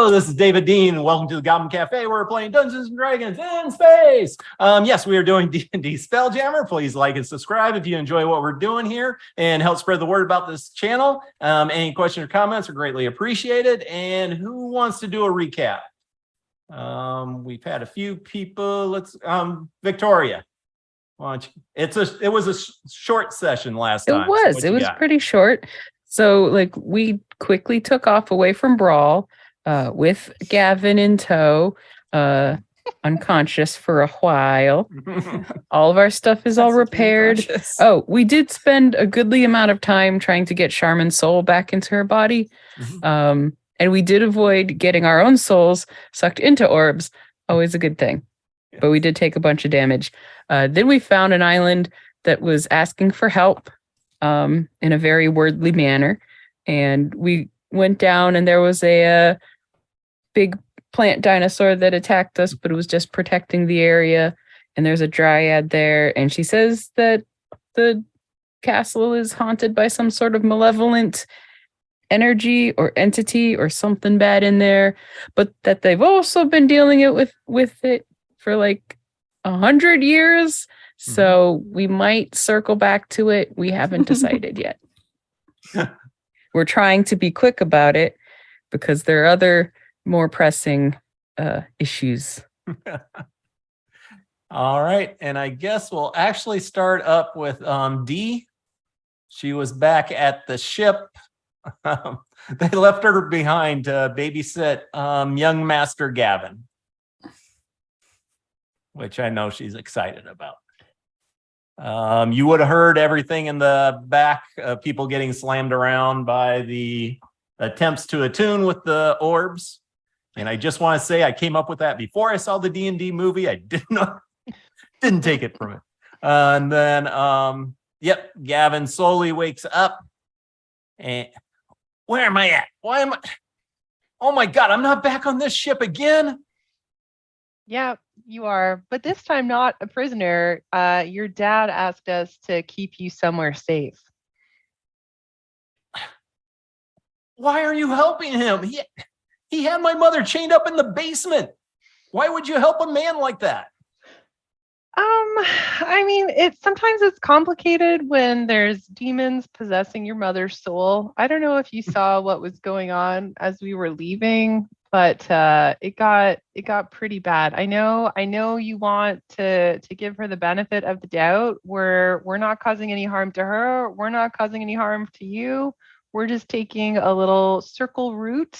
Hello, this is David Dean. Welcome to the Goblin Cafe. Where we're playing Dungeons and Dragons in space. Yes, we are doing D&D Spelljammer. Please like and subscribe if you enjoy what we're doing here and help spread the word about this channel. Any questions or comments are greatly appreciated. And who wants to do a recap? We've had a few people. Let's Victoria. Why don't you? It was a short session last time. It was pretty short. So like we quickly took off away from Brawl with Gavin in tow, unconscious for a while. All of our stuff is all repaired. Oh, we did spend a goodly amount of time trying to get Charmin's soul back into her body. And we did avoid getting our own souls sucked into orbs. Always a good thing. Yes. But we did take a bunch of damage. Then we found an island that was asking for help in a very wordly manner. And we went down and there was a big plant dinosaur that attacked us, but it was just protecting the area. And there's a dryad there. And she says that the castle is haunted by some sort of malevolent energy or entity or something bad in there, but that they've also been dealing with it for like 100 years. So we might circle back to it. We haven't decided yet. We're trying to be quick about it because there are other more pressing issues. All right. And I guess we'll actually start up with Dee. She was back at the ship. They left her behind to babysit young Master Gavin, which I know she's excited about. You would have heard everything in the back, people getting slammed around by the attempts to attune with the orbs. And I just want to say I came up with that before I saw the D&D movie. I didn't take it from it. And then, yep, Gavin slowly wakes up. And where am I at? Why am I? Oh my God, I'm not back on this ship again. Yeah, you are. But this time not a prisoner. Your dad asked us to keep you somewhere safe. Why are you helping him? He had my mother chained up in the basement. Why would you help a man like that? I mean, sometimes it's complicated when there's demons possessing your mother's soul. I don't know if you saw what was going on as we were leaving, but it got pretty bad. I know you want to give her the benefit of the doubt. We're not causing any harm to her. We're not causing any harm to you. We're just taking a little circle route.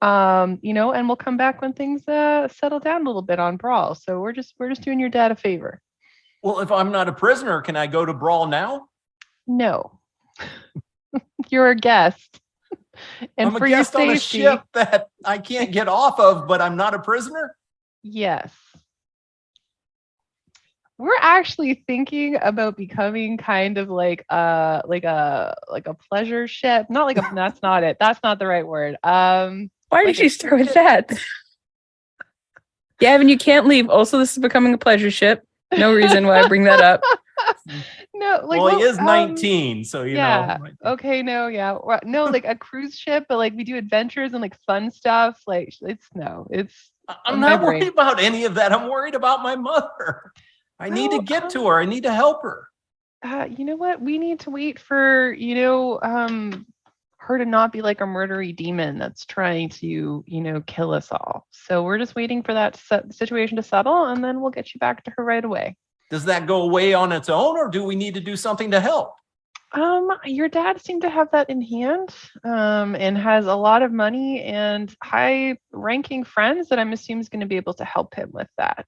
And we'll come back when things settle down a little bit on Brawl. So we're just doing your dad a favor. Well, if I'm not a prisoner, can I go to Brawl now? No. You're a guest. And I'm a guest on a ship that I can't get off of, but I'm not a prisoner? Yes. We're actually thinking about becoming kind of like a pleasure ship. Not like that's not it. That's not the right word. Why did you start with that? Gavin, you can't leave. Also, this is becoming a pleasure ship. No reason why I bring that up. No, he is 19, so you know. Okay, no, yeah. No, like a cruise ship, but like we do adventures and like fun stuff. Like I'm not worried about any of that. I'm worried about my mother. I need to get to her. I need to help her. You know what? We need to wait for, her to not be like a murdery demon that's trying to, kill us all. So we're just waiting for that situation to settle, and then we'll get you back to her right away. Does that go away on its own, or do we need to do something to help? Your dad seemed to have that in hand, and has a lot of money and high-ranking friends that I'm assuming is going to be able to help him with that.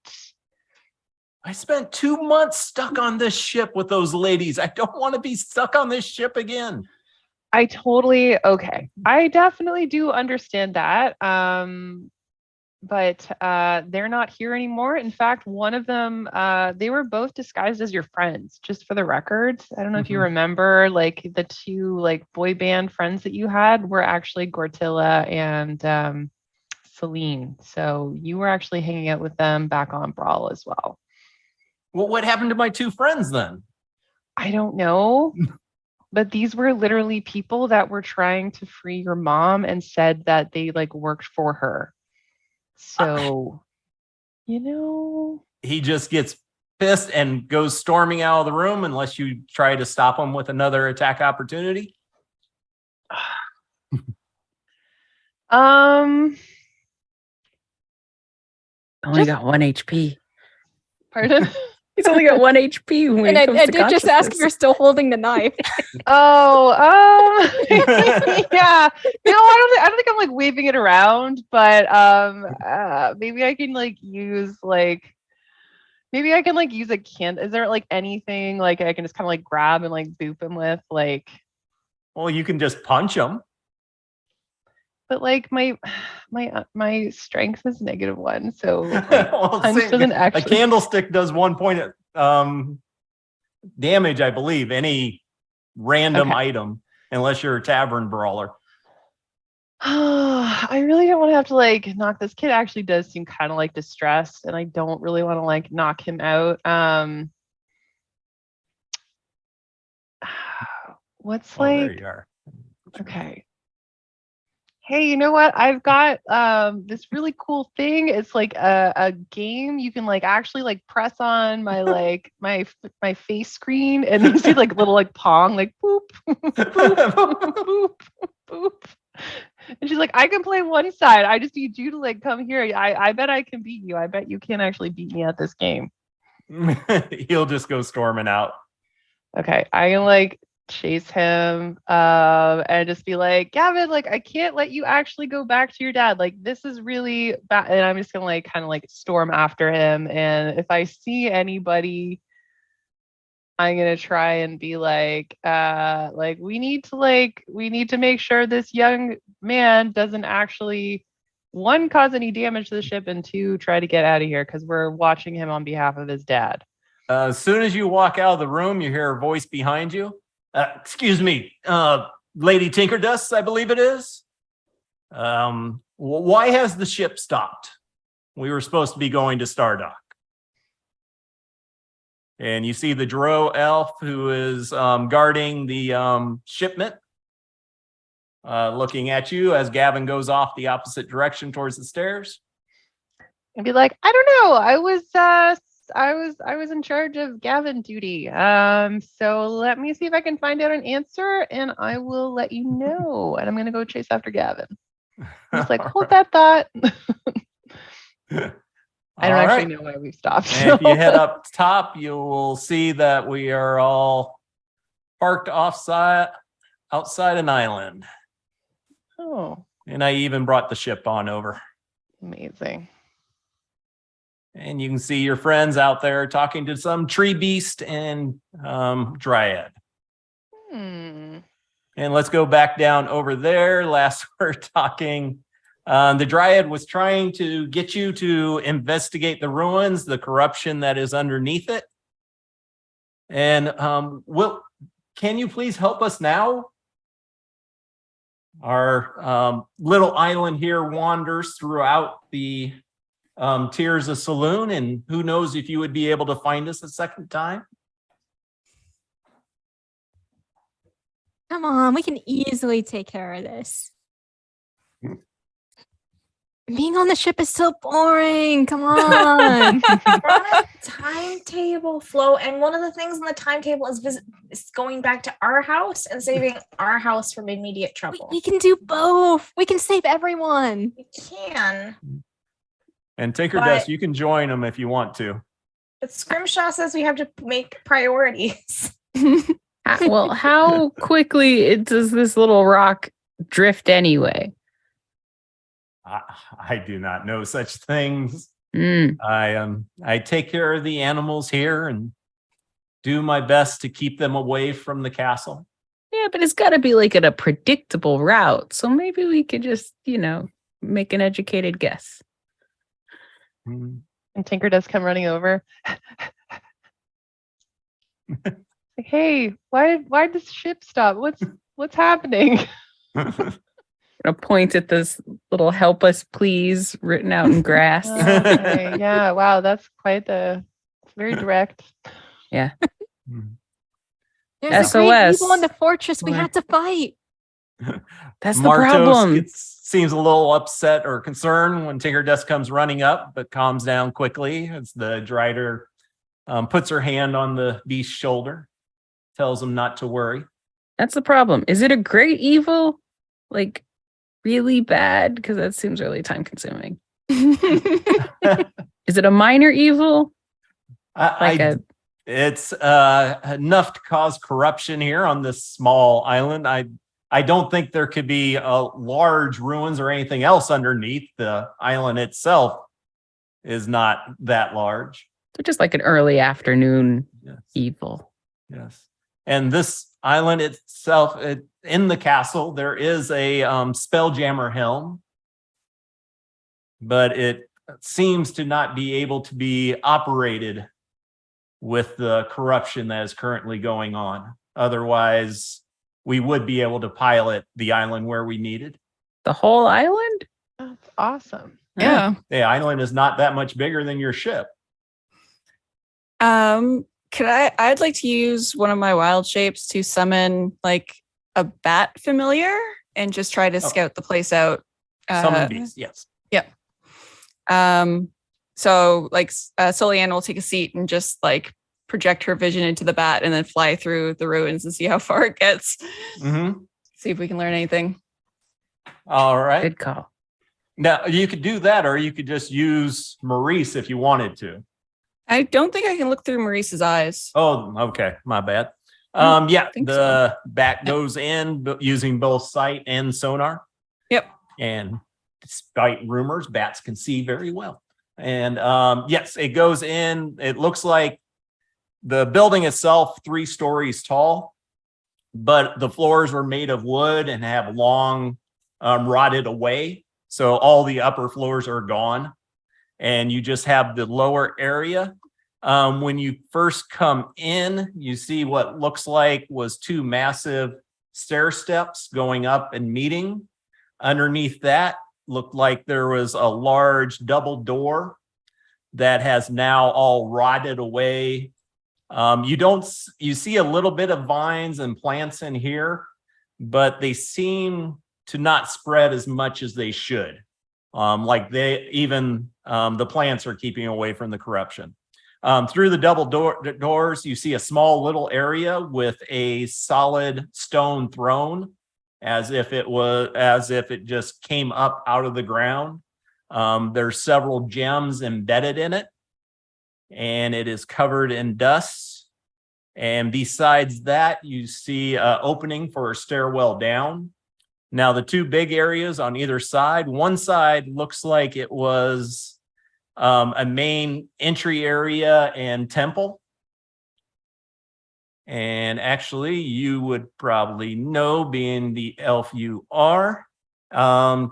I spent 2 months stuck on this ship with those ladies. I don't want to be stuck on this ship again. Okay. I definitely do understand that. But they're not here anymore. In fact, one of them, they were both disguised as your friends, just for the record. I don't know if you remember, like the two like boy band friends that you had were actually Gortilla and Celine. So you were actually hanging out with them back on Brawl as well. Well, what happened to my two friends then? I don't know. But these were literally people that were trying to free your mom and said that they like worked for her. So, you know, He just gets pissed and goes storming out of the room unless you try to stop him with another attack opportunity. um, Only Just- got 1 HP. pardon. He's only got 1 HP when And it I comes to did just ask if consciousness. you're still holding the knife. Oh, yeah. No, I don't think I'm like waving it around, but maybe I can like use like maybe I can like use a can. Is there like anything like I can just kind of like grab and like boop him with like? Well, you can just punch him. But like my strength is -1, so like, Well, punch doesn't a actually. candlestick does 1 point damage, I believe, any random Okay. item, unless you're a tavern brawler. I really don't want to have to like knock this kid. Actually, does seem kind of like distressed, and I don't really want to like knock him out. What's Oh, there like you are. okay? Hey, you know what? I've got this really cool thing. It's like a game you can like actually like press on my like my face screen, and you see like little like pong like boop boop boop. And she's like, I can play one side. I just need you to like come here. I bet I can beat you. I bet you can actually beat me at this game. He'll just go storming out. Okay, I can like chase him and just be like, Gavin, like I can't let you actually go back to your dad. Like this is really bad. And I'm just gonna like kind of like storm after him. And if I see anybody, I'm gonna try and be like we need to make sure this young man doesn't actually, one, cause any damage to the ship, and two, try to get out of here because we're watching him on behalf of his dad. As soon as you walk out of the room, you hear a voice behind you. Excuse me, Lady Tinkerdust, I believe it is. Why has the ship stopped? We were supposed to be going to Stardock. And you see the Drow elf who is guarding the shipment, looking at you as Gavin goes off the opposite direction towards the stairs. And be like, I don't know. I was in charge of Gavin duty. So let me see if I can find out an answer, and I will let you know. And I'm gonna go chase after Gavin. Just like, hold that thought. I don't actually know why we've stopped. And if you head up top, you will see that we are all parked outside an island. Oh, And I even brought the ship on over. amazing. And you can see your friends out there talking to some tree beast and dryad. Hmm. And let's go back down over there. Last we're talking, the dryad was trying to get you to investigate the ruins, the corruption that is underneath it. And can you please help us now? Our little island here wanders throughout the tiers of saloon, and who knows if you would be able to find us a second time. Come on, we can easily take care of this. Being on the ship is so boring. Come on. We're on a timetable flow, and one of the things on the timetable is going back to our house and saving our house from immediate trouble. We can do both. We can save everyone. We can, And Tinker But- Dust, you can join them if you want to. but Scrimshaw says we have to make priorities. Well, how quickly does this little rock drift anyway? I do not know such things. Mm. I take care of the animals here and do my best to keep them away from the castle. Yeah, but it's got to be like at a predictable route. So maybe we could just, make an educated guess. Hmm. And Tinker does come running over. Like, hey, why'd this ship stop? What's happening? A point at this little "help us, please" written out in grass. Okay, yeah, wow, that's it's very direct. There's a great SOS. evil in the fortress we Why? had to fight. That's the Martos problem. seems a little upset or concerned when Tinkerdust comes running up, but calms down quickly as the Drider puts her hand on the beast's shoulder, tells him not to worry. That's the problem. Is it a great evil? Like really bad? Because that seems really time consuming. Is it a minor evil? It's enough to cause corruption here on this small island. I don't think there could be large ruins or anything else underneath. The island itself is not that large. So just like an early afternoon Yes. evil. Yes. And this island itself, in the castle, there is a Spelljammer helm, but it seems to not be able to be operated with the corruption that is currently going on. Otherwise, we would be able to pilot the island where we needed. The whole island? That's awesome. Yeah. The island is not that much bigger than your ship. I'd like to use one of my wild shapes to summon like a bat familiar and just try to scout the place out. Summon beast, yes. So like Solianne will take a seat and just like project her vision into the bat and then fly through the ruins and see how far it gets. Mm-hmm. See if we can learn anything. All right. Good call. Now, you could do that, or you could just use Maurice if you wanted to. I don't think I can look through Maurice's eyes. Oh, okay. My bad. don't Yeah, think the bat goes in using both sight and sonar. Yep. And despite rumors, bats can see very well. And yes, it goes in. It looks like the building itself 3 stories tall, but the floors were made of wood and have long rotted away. So all the upper floors are gone. And you just have the lower area. When you first come in, you see what looks like was 2 massive stair steps going up and meeting. Underneath that looked like there was a large double door that has now all rotted away. You see a little bit of vines and plants in here, but they seem to not spread as much as they should. The plants are keeping away from the corruption. Through the double doors, you see a small little area with a solid stone throne, as if it just came up out of the ground. There's several gems embedded in it, and it is covered in dust. And besides that, you see an opening for a stairwell down. Now, the 2 big areas on either side, one side looks like it was a main entry area and temple. And actually, you would probably know, being the elf you are. I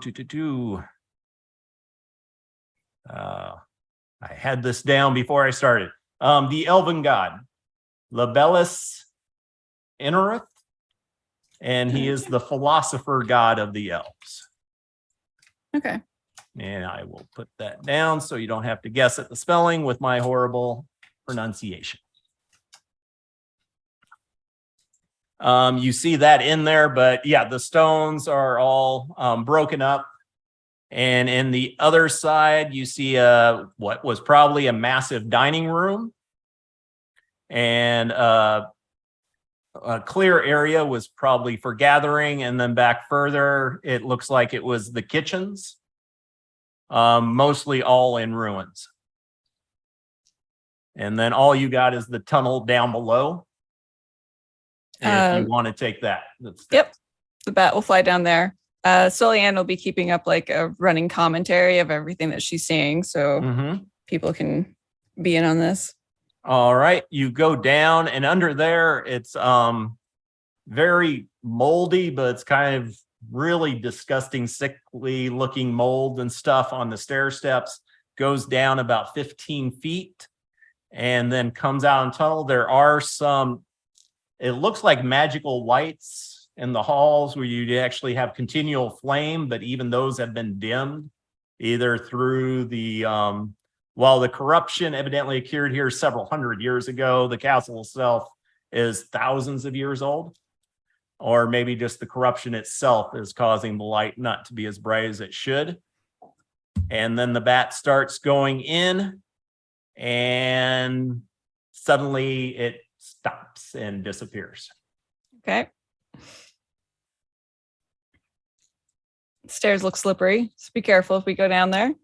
had this down before I started. The elven god, Labellus Innerith. And he is the philosopher god of the elves. Okay. And I will put that down so you don't have to guess at the spelling with my horrible pronunciation. You see that in there, but yeah, the stones are all broken up. And in the other side, you see what was probably a massive dining room. And a clear area was probably for gathering, and then back further, it looks like it was the kitchens, mostly all in ruins. And then all you got is the tunnel down below. If you want to take that. Yep. The bat will fly down there. Solianne will be keeping up like a running commentary of everything that she's seeing, so people can be in on this. All right, you go down, and under there, it's very moldy, but it's kind of really disgusting, sickly looking mold and stuff on the stair steps. Goes down about 15 feet and then comes out in tunnel. There are some, it looks like magical lights in the halls where you actually have continual flame, but even those have been dimmed either through the while the corruption evidently occurred here several hundred years ago. The castle itself is thousands of years old. or maybe just the corruption itself is causing the light not to be as bright as it should. And then the bat starts going in, and suddenly it stops and disappears. Okay. Stairs look slippery, so be careful if we go down there.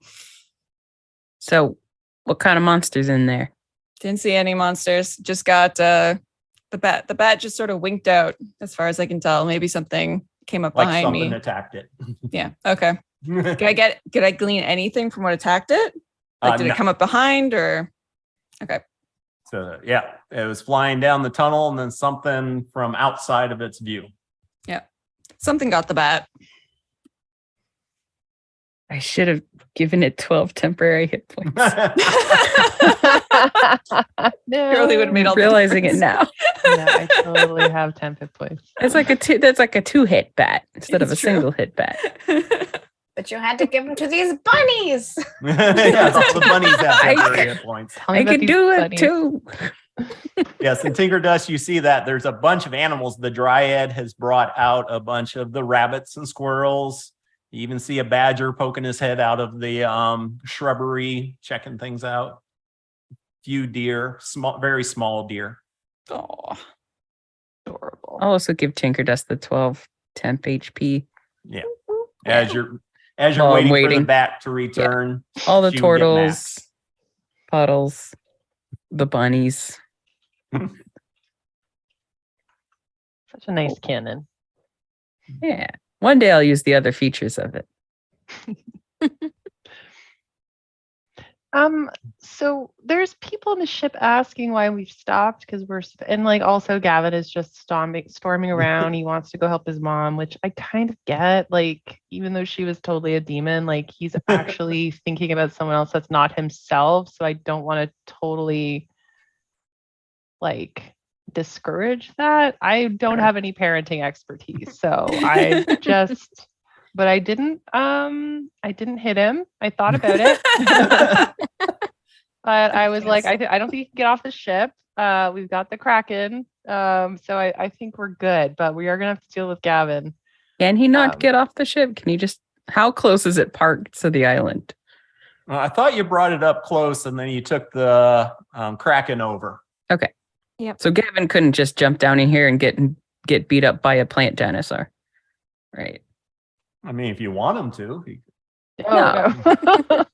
So what kind of monster's in there? Didn't see any monsters. Just got the bat. The bat just sort of winked out, as far as I can tell. Maybe something came up Like behind something me. attacked it. Yeah. Okay. Could I glean anything from what attacked it? Like, did No. it come up behind or? Okay. So yeah, it was flying down the tunnel, and then something from outside of its view. Something got the bat. I should have given it 12 temporary hit points. Really would have made all the Realizing it difference. now. Yeah, I totally have 10 hit points. It's like that's like a 2-hit bat instead of a It's true. single hit bat. But you had to give them to these bunnies. Yes, all the bunnies have I- temporary hit points. Tell me I about can these do it bunnies. too. Yes, in Tinker Dust, you see that there's a bunch of animals. The Dryad has brought out a bunch of the rabbits and squirrels. You even see a badger poking his head out of the shrubbery, checking things out. Few deer, small, very small deer. Oh, Adorable. I'll also give Tinker Dust the 12 temp HP. Yeah. As you're While I'm waiting for waiting. the bat to return. All the she would get turtles, max. puddles, the bunnies. Such a nice cannon. Yeah. One day I'll use the other features of it. So there's people in the ship asking why we've stopped because and like also Gavin is just storming around. He wants to go help his mom, which I kind of get. Like, even though she was totally a demon, like he's actually thinking about someone else that's not himself. So I don't want to totally like discourage that. I don't have any parenting expertise, so but I didn't hit him. I thought about it. But I was like, I don't think you can get off the ship. We've got the Kraken. So I think we're good, but we are gonna have to deal with Gavin. Can he not get off the ship? Can he just, how close is it parked to the island? I thought you brought it up close, and then you took the Kraken over. So Gavin couldn't just jump down in here and get beat up by a plant dinosaur. Right. I mean, if you want him to. No.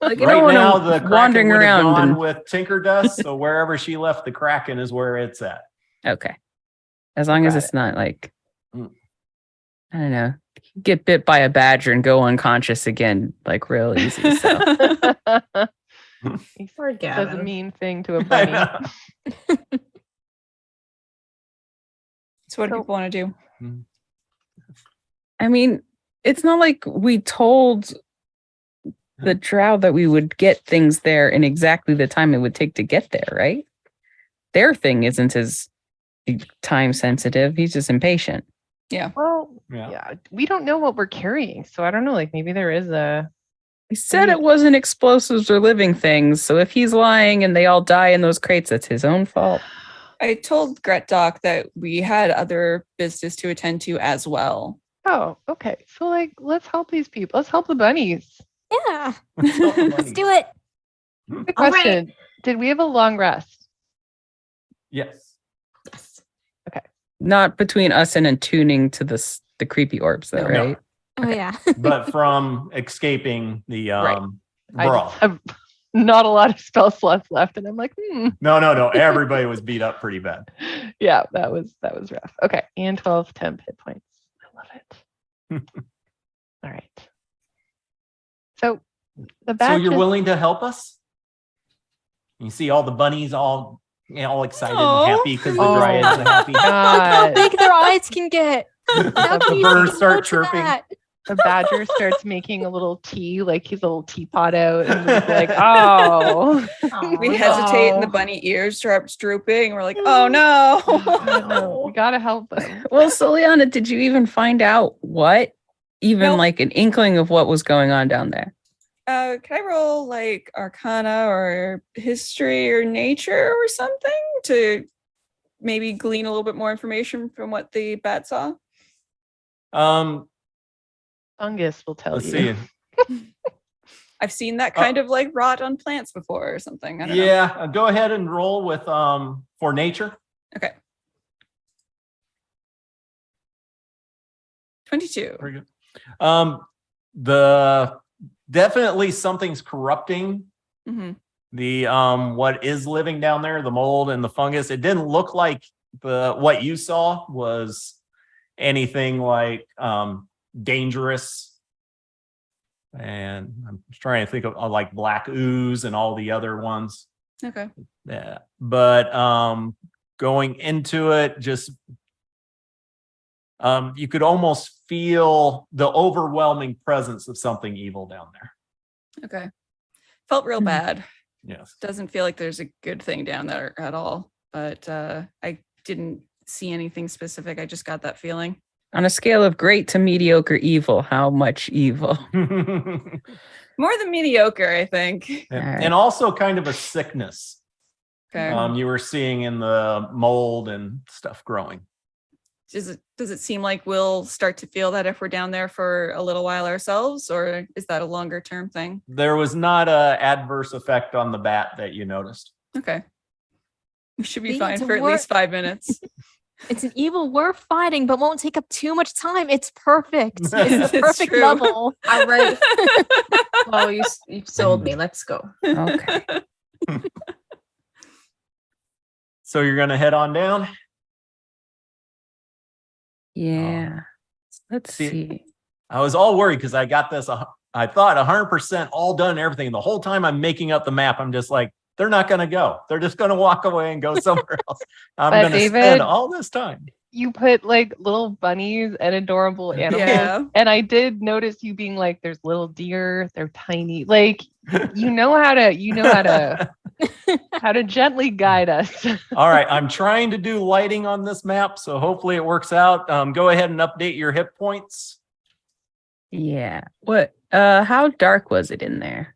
Like, you Right don't want now, him the Kraken wandering would have around. gone And, with Tinker Dust, so wherever she left the Kraken is where it's at. okay. As long as Got it's not like, Mm. I don't know, get bit by a badger and go unconscious again, like real easy. So He Poor says a Gavin. mean thing to a I bunny. know. So what do So- people want to do? I mean, it's not like we told the drow that we would get things there in exactly the time it would take to get there, right? Their thing isn't as time sensitive. He's just impatient. Well, Yeah. yeah, we don't know what we're carrying, so I don't know. Like maybe there is a. He said it wasn't explosives or living things. So if he's lying and they all die in those crates, that's his own fault. I told Gret Doc that we had other business to attend to as well. Oh, okay. So like, let's help these people. Let's help the bunnies. Yeah, Let's let's do it. Quick All right. question: did we have a long rest? Yes. Yes. Not between us and attuning to the creepy orbs, though, No. right? Oh yeah. But from escaping the Right. I brawl. just have not a lot of spell slots left, and I'm like, No. Everybody was beat up pretty bad. yeah, that was rough. Okay, and 12 temp hit points. I love it. All right. So the So badge. you're willing to help us? You see all the bunnies all excited Aw. and happy because the Oh. dryads are happy. Look how God, big their eyes can get. How can The you birds say start no to chirping. that? the badger starts making a little tea, like his little teapot out, and he's like, oh. We Aw. hesitate and the no. bunny ears starts drooping. We're like, oh no. No, we gotta help them. Well, Soliana, did you even find out what? Even Nope. like an inkling of what was going on down there? Can I roll like Arcana or History or Nature or something to maybe glean a little bit more information from what the bat saw? Fungus will tell let's you. see. I've seen that kind of like rot on plants before or something. I don't know. Yeah, go ahead and roll with for nature. Okay. 22. Very good. The definitely something's corrupting Mm-hmm. the what is living down there, the mold and the fungus. It didn't look like what you saw was anything like dangerous. And I'm trying to think of like black ooze and all the other ones. Okay. Yeah, but going into it, just you could almost feel the overwhelming presence of something evil down there. Okay. Felt real bad. Yes. Doesn't feel like there's a good thing down there at all. But I didn't see anything specific. I just got that feeling. On a scale of great to mediocre evil, how much evil? More than mediocre, I think. And also kind of a sickness Okay. you were seeing in the mold and stuff growing. Does it seem like we'll start to feel that if we're down there for a little while ourselves, or is that a longer term thing? There was not a adverse effect on the bat that you noticed. Okay. We should be Being fine to for at least 5 minutes. It's an evil we're fighting, but won't take up too much time. It's perfect. It's the It's perfect true. level. All right. Well, you've sold me. Let's go. Okay. So you're going to head on down? Yeah. Let's see- see. I was all worried because I got this, I thought 100% all done, everything. The whole time I'm making up the map, I'm just like, they're not going to go. They're just going to walk away and go somewhere else. I'm But going to David- spend all this time. You put like little bunnies and adorable animals. Yeah. And I did notice you being like, there's little deer, they're tiny. Like you know how to how to gently guide us. All right. I'm trying to do lighting on this map, so hopefully it works out. Go ahead and update your hit points. Yeah. What? How dark was it in there?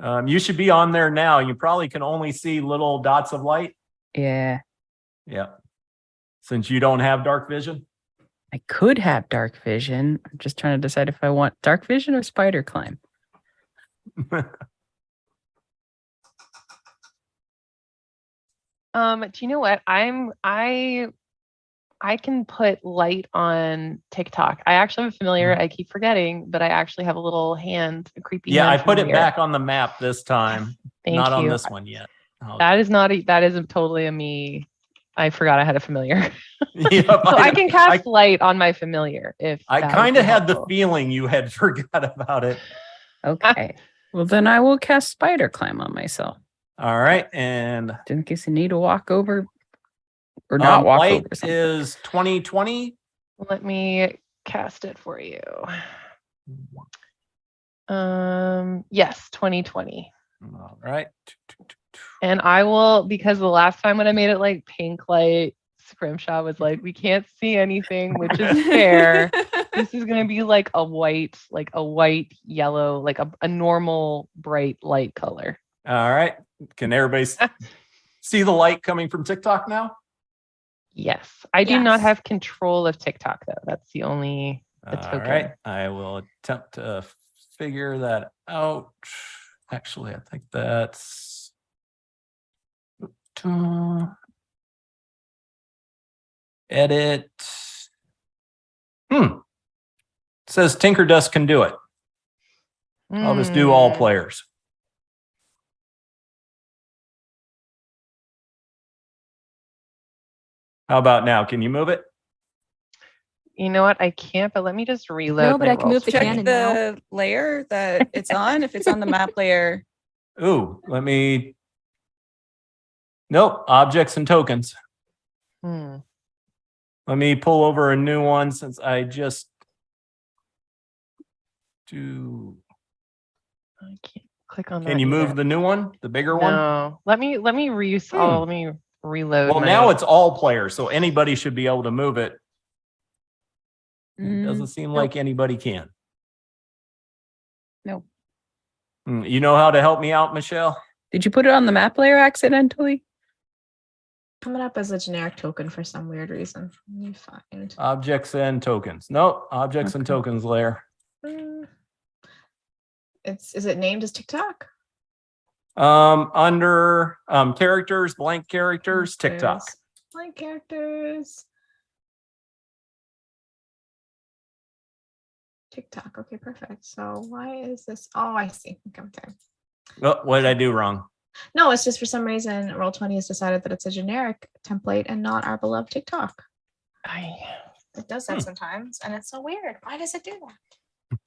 You should be on there now. You probably can only see little dots of light. Yeah. Yeah. Since you don't have dark vision. I could have dark vision. I'm just trying to decide if I want dark vision or spider climb. Do you know what? I can put light on TikTok. I actually have a familiar. I keep forgetting, but I actually have a little hand, a creepy Yeah, hand I put it familiar. back on the map this time. Thank Not on you. this one yet. That is not that isn't totally a me. I forgot I had a familiar. Yep, So I can cast light on my familiar if I that would kind be of had the helpful. feeling you had forgot about it. Okay. Well, then I will cast spider climb on myself. All right. And In case I need to walk over or not walk light over something. is 2020. Let me cast it for you. Yes, 2020. All right. And I will, because the last time when I made it like pink light, Scrimshaw was like, we can't see anything, which is fair. This is gonna be like a white yellow, like a normal bright light color. All right. Can everybody see the light coming from TikTok now? Yes. I do not Yes. have control of TikTok though. That's the only All token. right. I will attempt to figure that out. Actually, I think that's edit. It says Tinker Dust can do it. I'll just do all Hmm. players. How about now? Can you move it? You know what? I can't, but let me just reload. No, but my I can move the roll Check cannon screen. now. the layer that it's on. If it's on the map layer, Ooh, let me. Nope, objects and tokens. Hmm. Let me pull over a new one since I just do. I can't click on that. Can you move either. the new one, the bigger one? No. Let me let me let me reload. Well, my- now it's all players, so anybody should be able to move it. It Mm, doesn't seem like anybody can. Nope. You know how to help me out, Michelle? Did you put it on the map layer accidentally? coming up as a generic token for some weird reason. Let me find. Objects and tokens. Nope. Objects and Okay. tokens layer. Is it named as TikTok? Under characters, blank characters, TikTok. There's blank characters. TikTok. Okay, perfect. So why is this? Oh, I see. Okay. Oh, what did I do wrong? No, it's just for some reason Roll20 has decided that it's a generic template and not our beloved TikTok. It does that sometimes, and it's so weird. Why does it do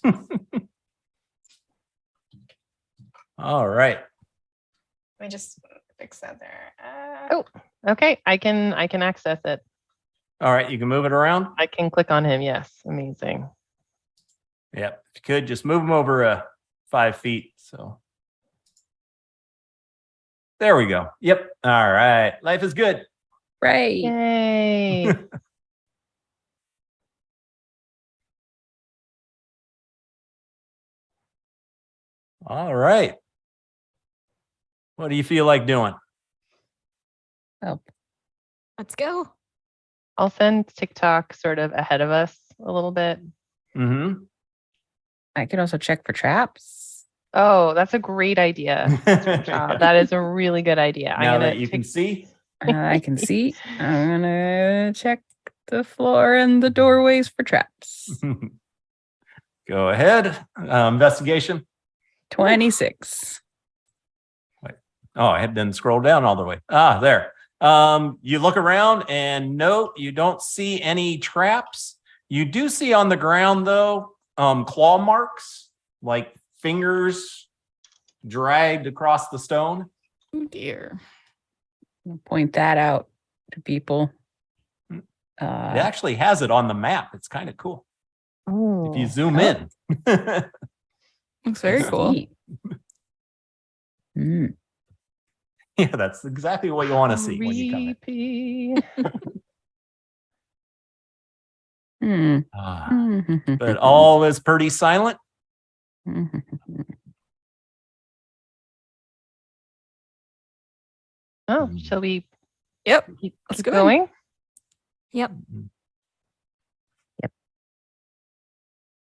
that? All right. Let me just fix that there. Oh. Okay, I can access it. All right. You can move it around. I can click on him. Yes, amazing. Yep. If you could just move them over 5 feet. So there we go. Yep. All right. Life is good. Right. Yay! All right. What do you feel like doing? Let's go. I'll send TikTok sort of ahead of us a little bit. Mm-hmm. I can also check for traps. Oh, that's a great idea. That is a really good idea. Now that you can see. I can see. I'm gonna check the floor and the doorways for traps. Go ahead. Investigation. 26. Oh, I had didn't scroll down all the way. There. You look around and note you don't see any traps. You do see on the ground though, claw marks, like fingers dragged across the stone. Oh dear. I'll point that out to people. It actually has it on the map. It's kind of cool. If you zoom Oh. in. Looks very cool. Neat. Mm. Yeah, that's exactly what you want to see when you come in. Creepy. Hmm. But all is pretty silent. Oh, shall we Yep. keep Let's go in. going? Yep. Yep.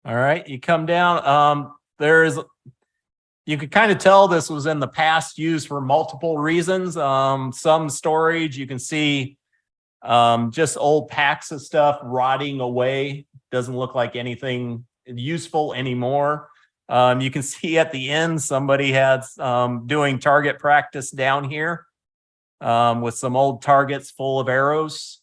All right, you come down. You could kind of tell this was in the past used for multiple reasons. Some storage, you can see just old packs of stuff rotting away. Doesn't look like anything useful anymore. You can see at the end, somebody had doing target practice down here with some old targets full of arrows.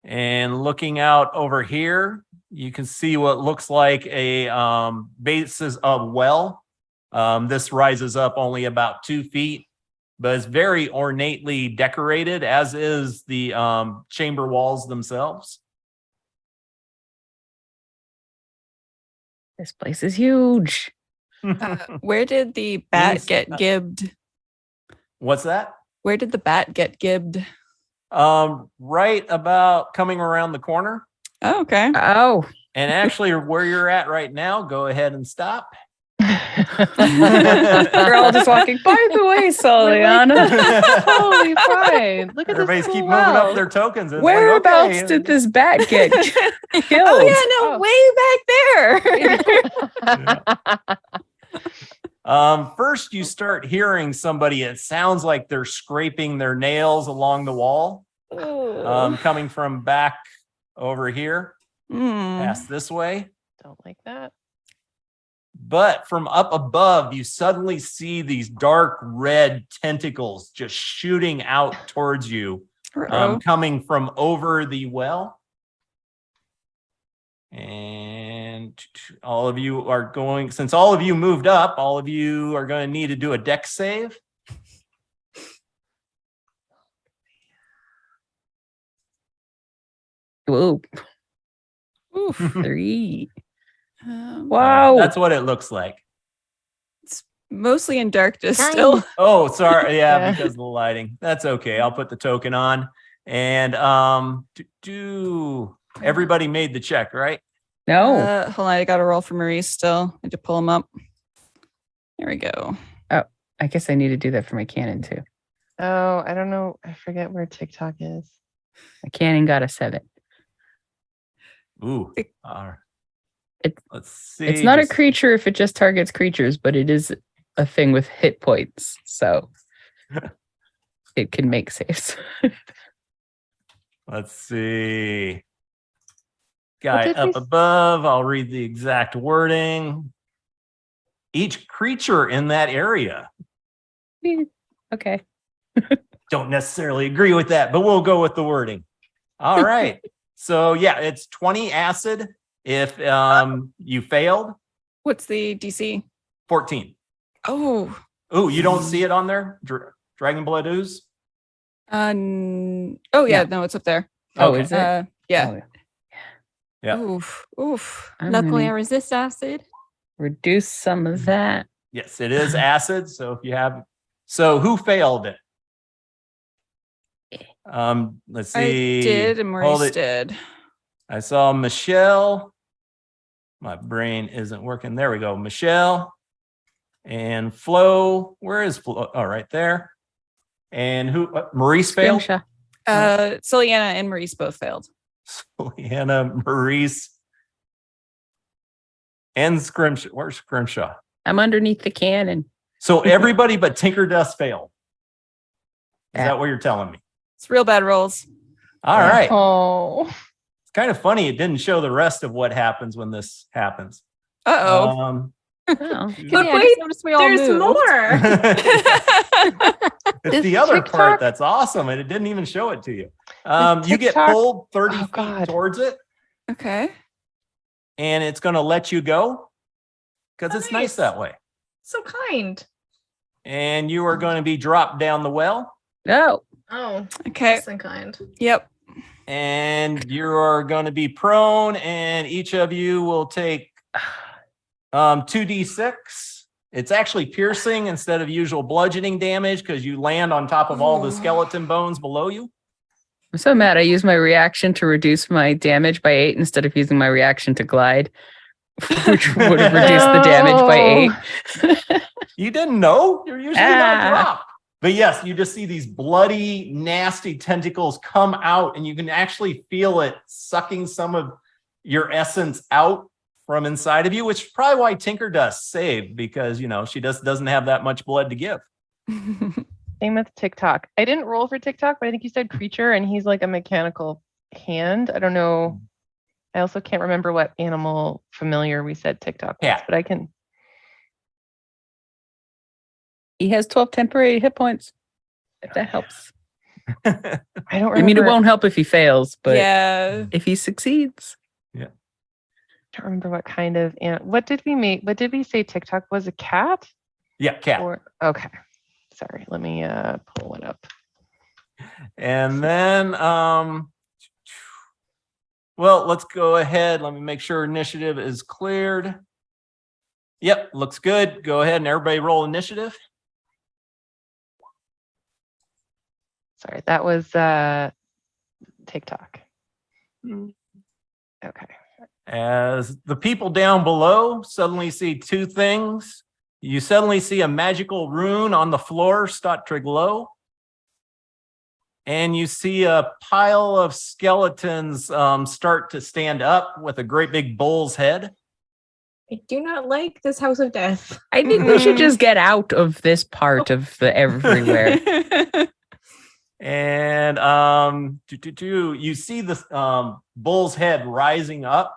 And looking out over here, you can see what looks like a basis of well. This rises up only about 2 feet, but it's very ornately decorated, as is the chamber walls themselves. This place is huge. Where did the bat These- get gibbed? What's that? Where did the bat get gibbed? Right about coming around the corner. Oh, okay. Oh, And actually, where you're at right now, go ahead and stop. we're all just walking. By the way, Soliana, Totally fine. Look at Everybody's this keep cool moving up well. their tokens. It's whereabouts like, okay. did this bat get killed? Oh yeah, no, way back there. First you start hearing somebody, it sounds like they're scraping their nails along the wall, coming from back over here, past this way. Don't like that. But from up above, you suddenly see these dark red tentacles just shooting out towards you, Uh-oh. coming from over the well. And all of you are going, since all of you moved up, all of you are going to need to do a dex save. Whoa, Oof. 3. Um, Wow. That's what it looks like. Mostly in darkness Nine. still. Oh, sorry. Yeah, Yeah. because of the lighting. That's okay. I'll put the token on. And everybody made the check, right? No. Hold on, I got a roll for Maurice still. I had to pull him up. There we go. I guess I need to do that for my cannon too. Oh, I don't know. I forget where TikTok is. A cannon got a 7. Ooh. It- Let's see. It's not a just- creature if it just targets creatures, but it is a thing with hit points. So it can make saves. Let's see. Guy did we up s- above. I'll read the exact wording. Each creature in that area. Okay. Don't necessarily agree with that, but we'll go with the wording. All right. So yeah, it's 20 acid if you failed. What's the DC? 14. Oh, Oh, you don't see it on there? Dragon Blood Ooze? oh yeah, no, it's up there. Oh, Okay. is it? Yeah. Oh, Yeah. Oof. I'm Luckily, I gonna resist acid. reduce some of that. Yes, it is acid. So if you have, so who failed it? Let's I see. did, and Hold Maurice it. did. I saw Michelle. My brain isn't working. There we go. Michelle and Flo. Where is Flo? Oh, right there. And who? Maurice failed. Scrimshaw. Celiana and Maurice both failed. Hannah, Maurice, and Scrimshaw. Where's Scrimshaw? I'm underneath the cannon. So everybody but Tinker Dust failed. Is Yeah. that what you're telling me? It's real bad rolls. All Yeah. right. Oh, It's kind of funny. It didn't show the rest of what happens when this happens. Uh-oh. Oh. Look, I wait, just noticed we all There's moved. more. It's Is the other TikTok- part that's awesome, and it didn't even show it to you. You get TikTok- pulled 30 Oh, feet God. towards it, Okay. and it's going to let you go because Oh, it's nice nice. that way. So kind. And you are going to be dropped down the well, No. Oh, Okay. less than kind. Yep. and you are going to be prone, and each of you will take 2d6. It's actually piercing instead of usual bludgeoning damage because you land on top of all the Ooh. skeleton bones below you. I'm so mad I used my reaction to reduce my damage by 8 instead of using my reaction to glide, which would have reduced the damage by 8. You didn't know? You're usually not Ah. dropped. But yes, you just see these bloody, nasty tentacles come out, and you can actually feel it sucking some of your essence out from inside of you, which is probably why Tinker Dust saved, because she just doesn't have that much blood to give. same with TikTok. I didn't roll for TikTok, but I think you said creature, and he's like a mechanical hand. I don't know. I also can't remember what animal familiar we said TikTok was, Cat. but I can. He has 12 temporary hit points. If that helps. I don't remember. I mean, it won't help if he fails, but yeah. if he succeeds. I don't remember what kind of. What did we make? What did we say TikTok was? A cat? Yeah, cat. Or okay. Sorry. Let me pull one up. And then, well, let's go ahead. Let me make sure initiative is cleared. Yep, looks good. Go ahead and everybody roll initiative. Sorry, that was TikTok. Okay. As the people down below suddenly see two things. You suddenly see a magical rune on the floor start to glow. And you see a pile of skeletons start to stand up with a great big bull's head. I do not like this house of death. I think we should just get out of this part of the everywhere. And you see the bull's head rising up.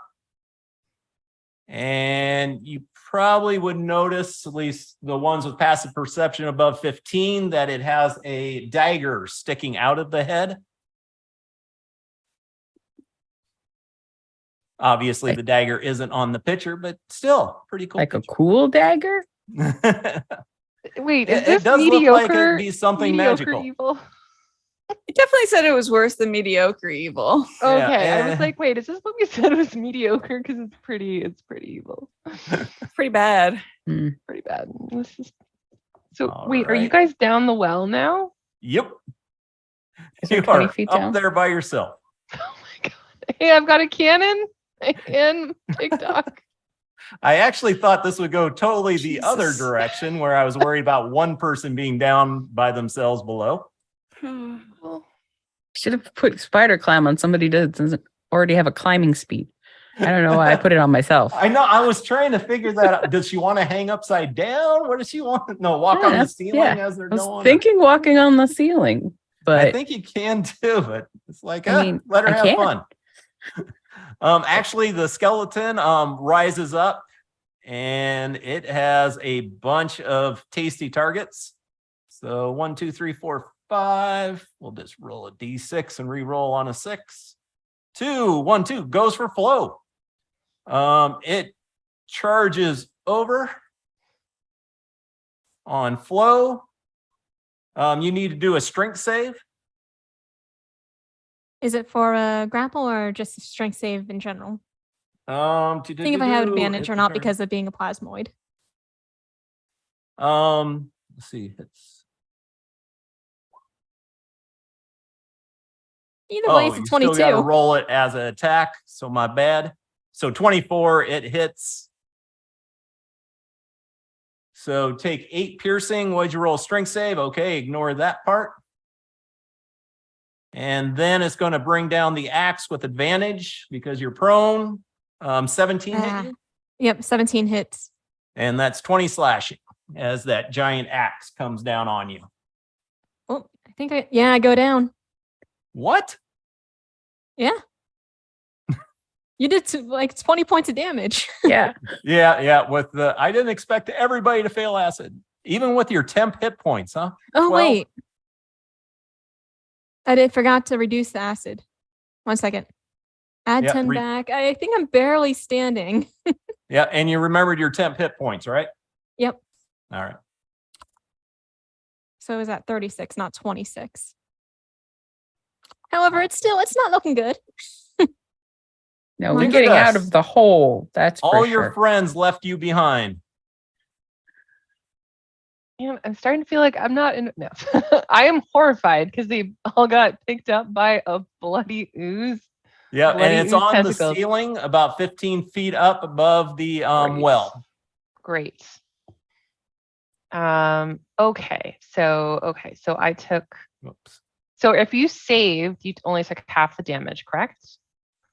And you probably would notice, at least the ones with passive perception above 15, that it has a dagger sticking out of the head. Obviously, the dagger isn't on the picture, but still pretty cool. Like a cool dagger? picture. Wait, is It this does mediocre? look like it'd be something mediocre magical. evil? It definitely said it was worse than mediocre evil. Yeah, Okay, I was eh. like, wait, is this what we said was mediocre? Because it's pretty evil. It's pretty bad. Pretty bad. This is... So All wait, are you right. guys down the well now? Yep. Is it You 20 are feet up down? there by yourself. Oh my god. Hey, I've got a cannon and TikTok. I actually thought this would go totally the other Jesus. direction where I was worried about one person being down by themselves below. Should have put spider climb on somebody that doesn't already have a climbing speed. I don't know why I put it on myself. I know. I was trying to figure that out. Does she want to hang upside down? What does she want? No, walk on Yeah, the ceiling yeah. as they're I was going. thinking walking on the ceiling, I but think you can too, but it's like, I mean, let her I have can. fun. Actually, the skeleton rises up and it has a bunch of tasty targets. So 1, 2, 3, 4, 5. We'll just roll a d6 and re-roll on a 6. 2, 1, 2 goes for flow. It charges over on flow. You need to do a strength save. Is it for a grapple or just a strength save in general? Think if I have advantage or not because of being a plasmoid. Let's see. It's Either way, it's a you still got to 22. roll it as an attack. So my bad. So 24, it hits. So take 8 piercing. What'd you roll? Strength save. Okay, ignore that part. And then it's going to bring down the axe with advantage because you're prone. 17 hit you. Yep, 17 hits. And that's 20 slashing as that giant axe comes down on you. Oh, I think I go down. What? Yeah. You did like 20 points of damage. yeah. Yeah. With the, I didn't expect everybody to fail acid, even with your temp hit points, huh? Oh, 12? wait. I forgot to reduce the acid. 1 second. Add Yeah, 10 back. I think I'm barely standing. Yeah, and you remembered your temp hit points, right? Yep. All right. So it was at 36, not 26. However, it's not looking good. No, we're Look at getting out us. of the hole. That's All for your sure. friends left you behind. Man, I'm starting to feel like I'm not in. No, I am horrified because they all got picked up by a bloody ooze. Yeah, Bloody and it's ooze on tentacles. the ceiling about 15 feet up above the Great. well. Great. Okay. So I took. Whoops. So if you saved, you only took half the damage, correct?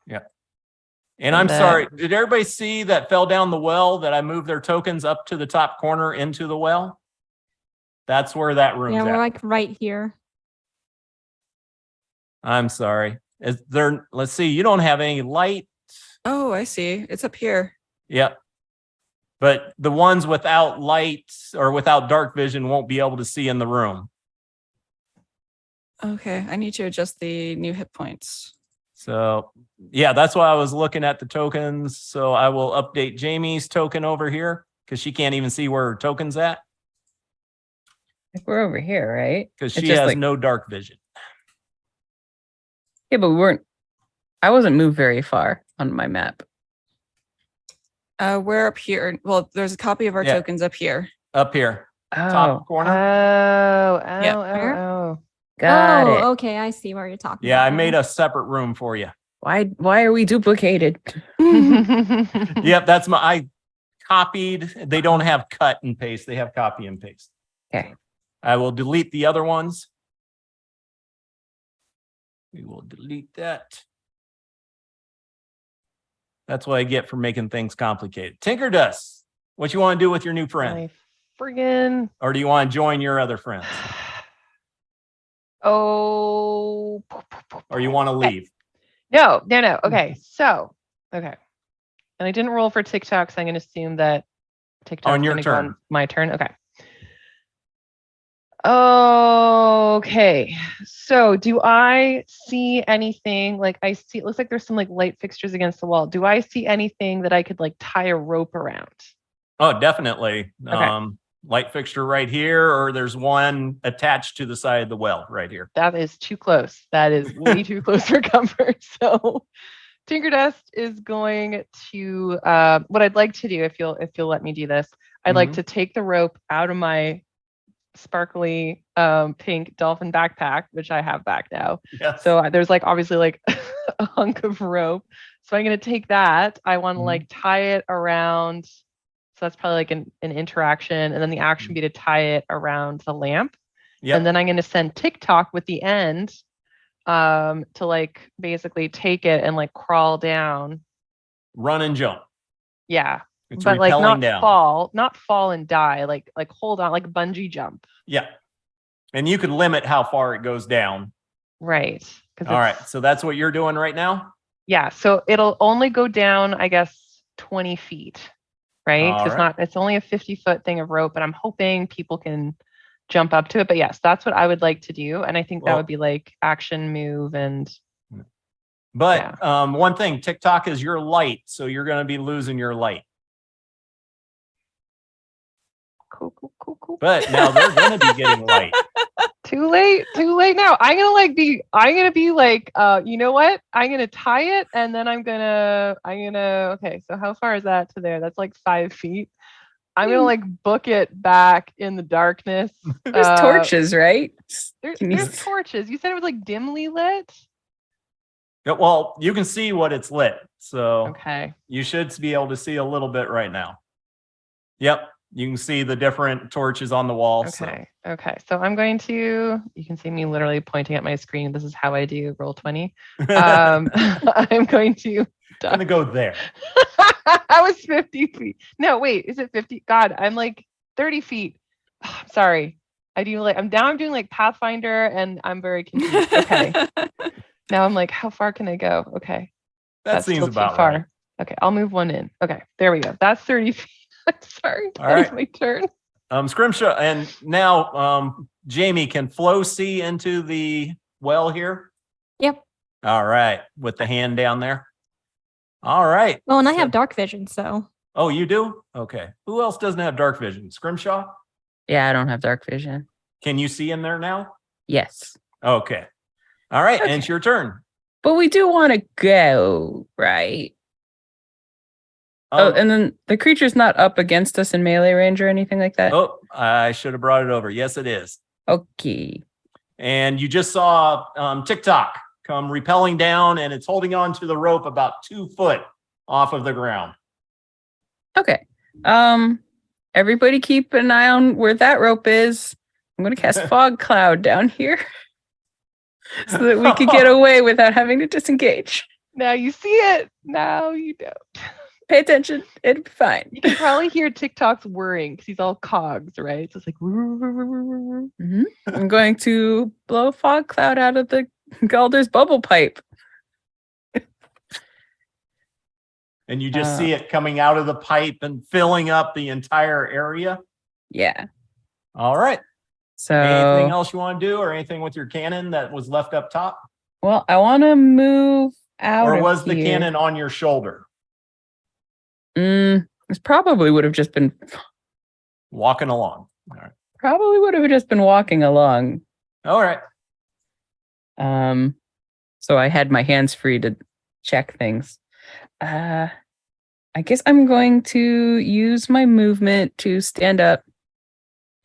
Yeah. And I'm the- sorry, did everybody see that fell down the well that I moved their tokens up to the top corner into the well? That's where that room's Yeah, we're at. like right here. I'm sorry. Is there, let's see, you don't have any light. Oh, I see. It's up here. Yep. But the ones without light or without dark vision won't be able to see in the room. Okay, I need to adjust the new hit points. So yeah, that's why I was looking at the tokens. So I will update Jamie's token over here because she can't even see where her token's at Like, we're over here, right? because It's she just has like- no dark vision. Yeah, but I wasn't moved very far on my map. We're up here. Well, there's a copy of our Yeah. tokens up here. Up here, Oh, top corner. Yeah. Oh. got it. Okay, I see what you're talking Yeah, about. I made a separate room for you. Why are we duplicated? Yep, that's I copied. They don't have cut and paste. They have copy and paste. Okay. I will delete the other ones. We will delete that. That's what I get for making things complicated. Tinker Dust, what you want to do with your new friend? My friggin' Or do you want to join your other friends? oh. Or you want to leave? No. Okay. So, okay. And I didn't roll for TikTok, so I'm going to assume that TikTok On your turn. On my turn. Okay. Okay. So, do I see anything like I see? It looks like there's some like light fixtures against the wall. Do I see anything that I could like tie a rope around? Oh, definitely. Okay. Light fixture right here, or there's one attached to the side of the well right here. That is too close. That is way too close for comfort. So, Tinker Dust is going to. What I'd like to do, if you'll let me do this, I'd like to take the rope out of my sparkly pink dolphin backpack, which I have back now. Yes. So there's like obviously like a hunk of rope. So I'm going to take that. I want to like tie it around. So that's probably like an interaction. And then the action would be to tie it around the lamp. Yep. And then I'm going to send TikTok with the end to like basically take it and like crawl down. Run and jump. Yeah. It's but like repelling not down. not fall and die, like hold on, like bungee jump. Yeah. And you could limit how far it goes down. Right. All right. So that's what you're doing right now? Yeah. So it'll only go down, I guess, 20 feet. Right. So it's only a 50-foot thing of rope, but I'm hoping people can jump up to it. But yes, that's what I would like to do. And I think that would be like action move and. But one thing, TikTok is your light. So you're going to be losing your light. Cool. But now they're going to be getting light. Too late now. I'm gonna be like, you know what? I'm gonna tie it and then I'm gonna, okay, so how far is that to there? That's like 5 feet. I'm gonna like book it back in the darkness. There's torches, right? There's torches. You said it was like dimly lit? Yeah, well, you can see what it's lit. So okay. You should be able to see a little bit right now. Yep. You can see the different torches on the wall. Okay. Okay. So I'm going to, you can see me literally pointing at my screen. This is how I do roll 20. I'm going to go there. I was 50 feet. No, wait, is it 50? God, I'm like 30 feet. Oh, sorry. I'm doing like Pathfinder and I'm very confused. Okay. Now I'm like, how far can I go? Okay. That seems about far. Right. Okay. I'll move one in. Okay. There we go. That's 30 feet. I'm sorry. All right. It's my turn. Scrimshaw, and now Jamie, can Flo see into the well here? Yep. All right. With the hand down there. All right. Well, and I have dark vision, so. Oh, you do? Okay. Who else doesn't have dark vision? Scrimshaw? Yeah, I don't have dark vision. Can you see in there now? Yes. Okay. All right. Okay. And it's your turn. But we do want to go, right? And then the creature's not up against us in melee range or anything like that? Oh, I should have brought it over. Yes, it is. Okay. And you just saw TikTok come repelling down, and it's holding on to the rope about 2 foot off of the ground. Okay. Everybody keep an eye on where that rope is. I'm going to cast Fog Cloud down here so that we can get away without having to disengage. Now you see it. Now you don't. Pay attention. It'll be fine. You can probably hear TikTok's whirring because he's all cogs, right? So it's like. Mm-hmm. I'm going to blow a fog cloud out of the Galder's bubble pipe. And you just see it coming out of the pipe and filling up the entire area? Yeah. All right. So anything else you want to do or anything with your cannon that was left up top? Well, I want to move out. Or was the cannon on your shoulder? This probably would have just been walking along. All right. Probably would have just been walking along. All right. So I had my hands free to check things. I guess I'm going to use my movement to stand up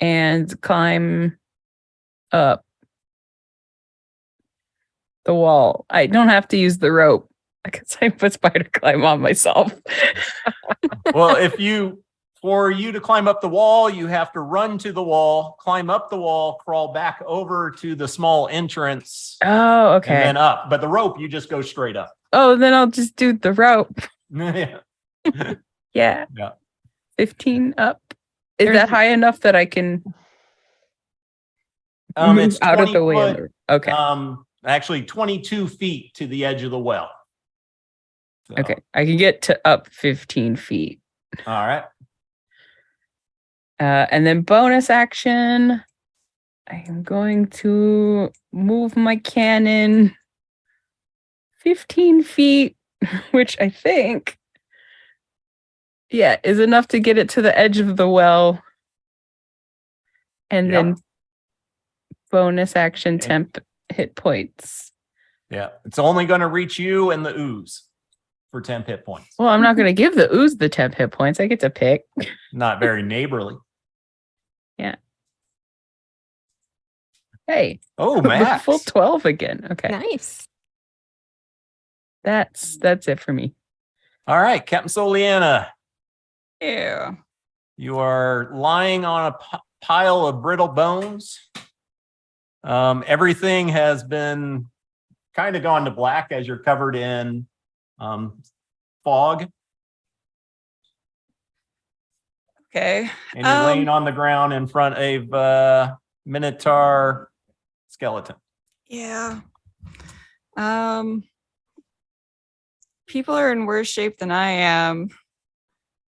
and climb up the wall. I don't have to use the rope. I guess I put spider climb on myself. Well, for you to climb up the wall, you have to run to the wall, climb up the wall, crawl back over to the small entrance. Oh, okay. And then up. But the rope, you just go straight up. Oh, then I'll just do the rope. Yeah. Yeah. 15 up. Is There's- that high enough that I can move It's out of the 20 way? foot, Okay. Actually 22 feet to the edge of the well. So, Okay. I can get to up 15 feet. All right. And then bonus action. I am going to move my cannon 15 feet, which I think, is enough to get it to the edge of the well. And then bonus action temp hit points. Yeah. It's only going to reach you and the ooze for 10 hit points. Well, I'm not going to give the ooze the temp hit points. I get to pick. Not very neighborly. Yeah. Hey. Oh, the Max. full 12 again. Okay. Nice. That's it for me. All right, Captain Soliana, Yeah. you are lying on a pile of brittle bones. Everything has been kind of gone to black as you're covered in fog. Okay. And you're laying on the ground in front of a Minotaur skeleton. Yeah. People are in worse shape than I am,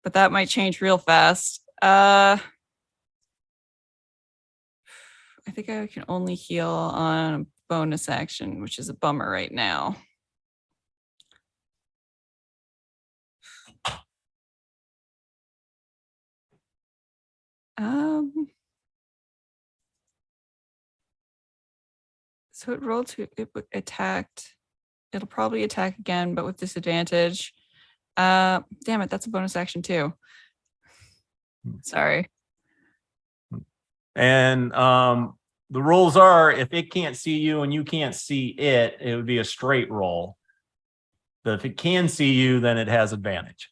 but that might change real fast. I think I can only heal on a bonus action, which is a bummer right now. So it rolled to it attacked. It'll probably attack again, but with disadvantage. Damn it, that's a bonus action too. Sorry. And the rules are if it can't see you and you can't see it, it would be a straight roll. But if it can see you, then it has advantage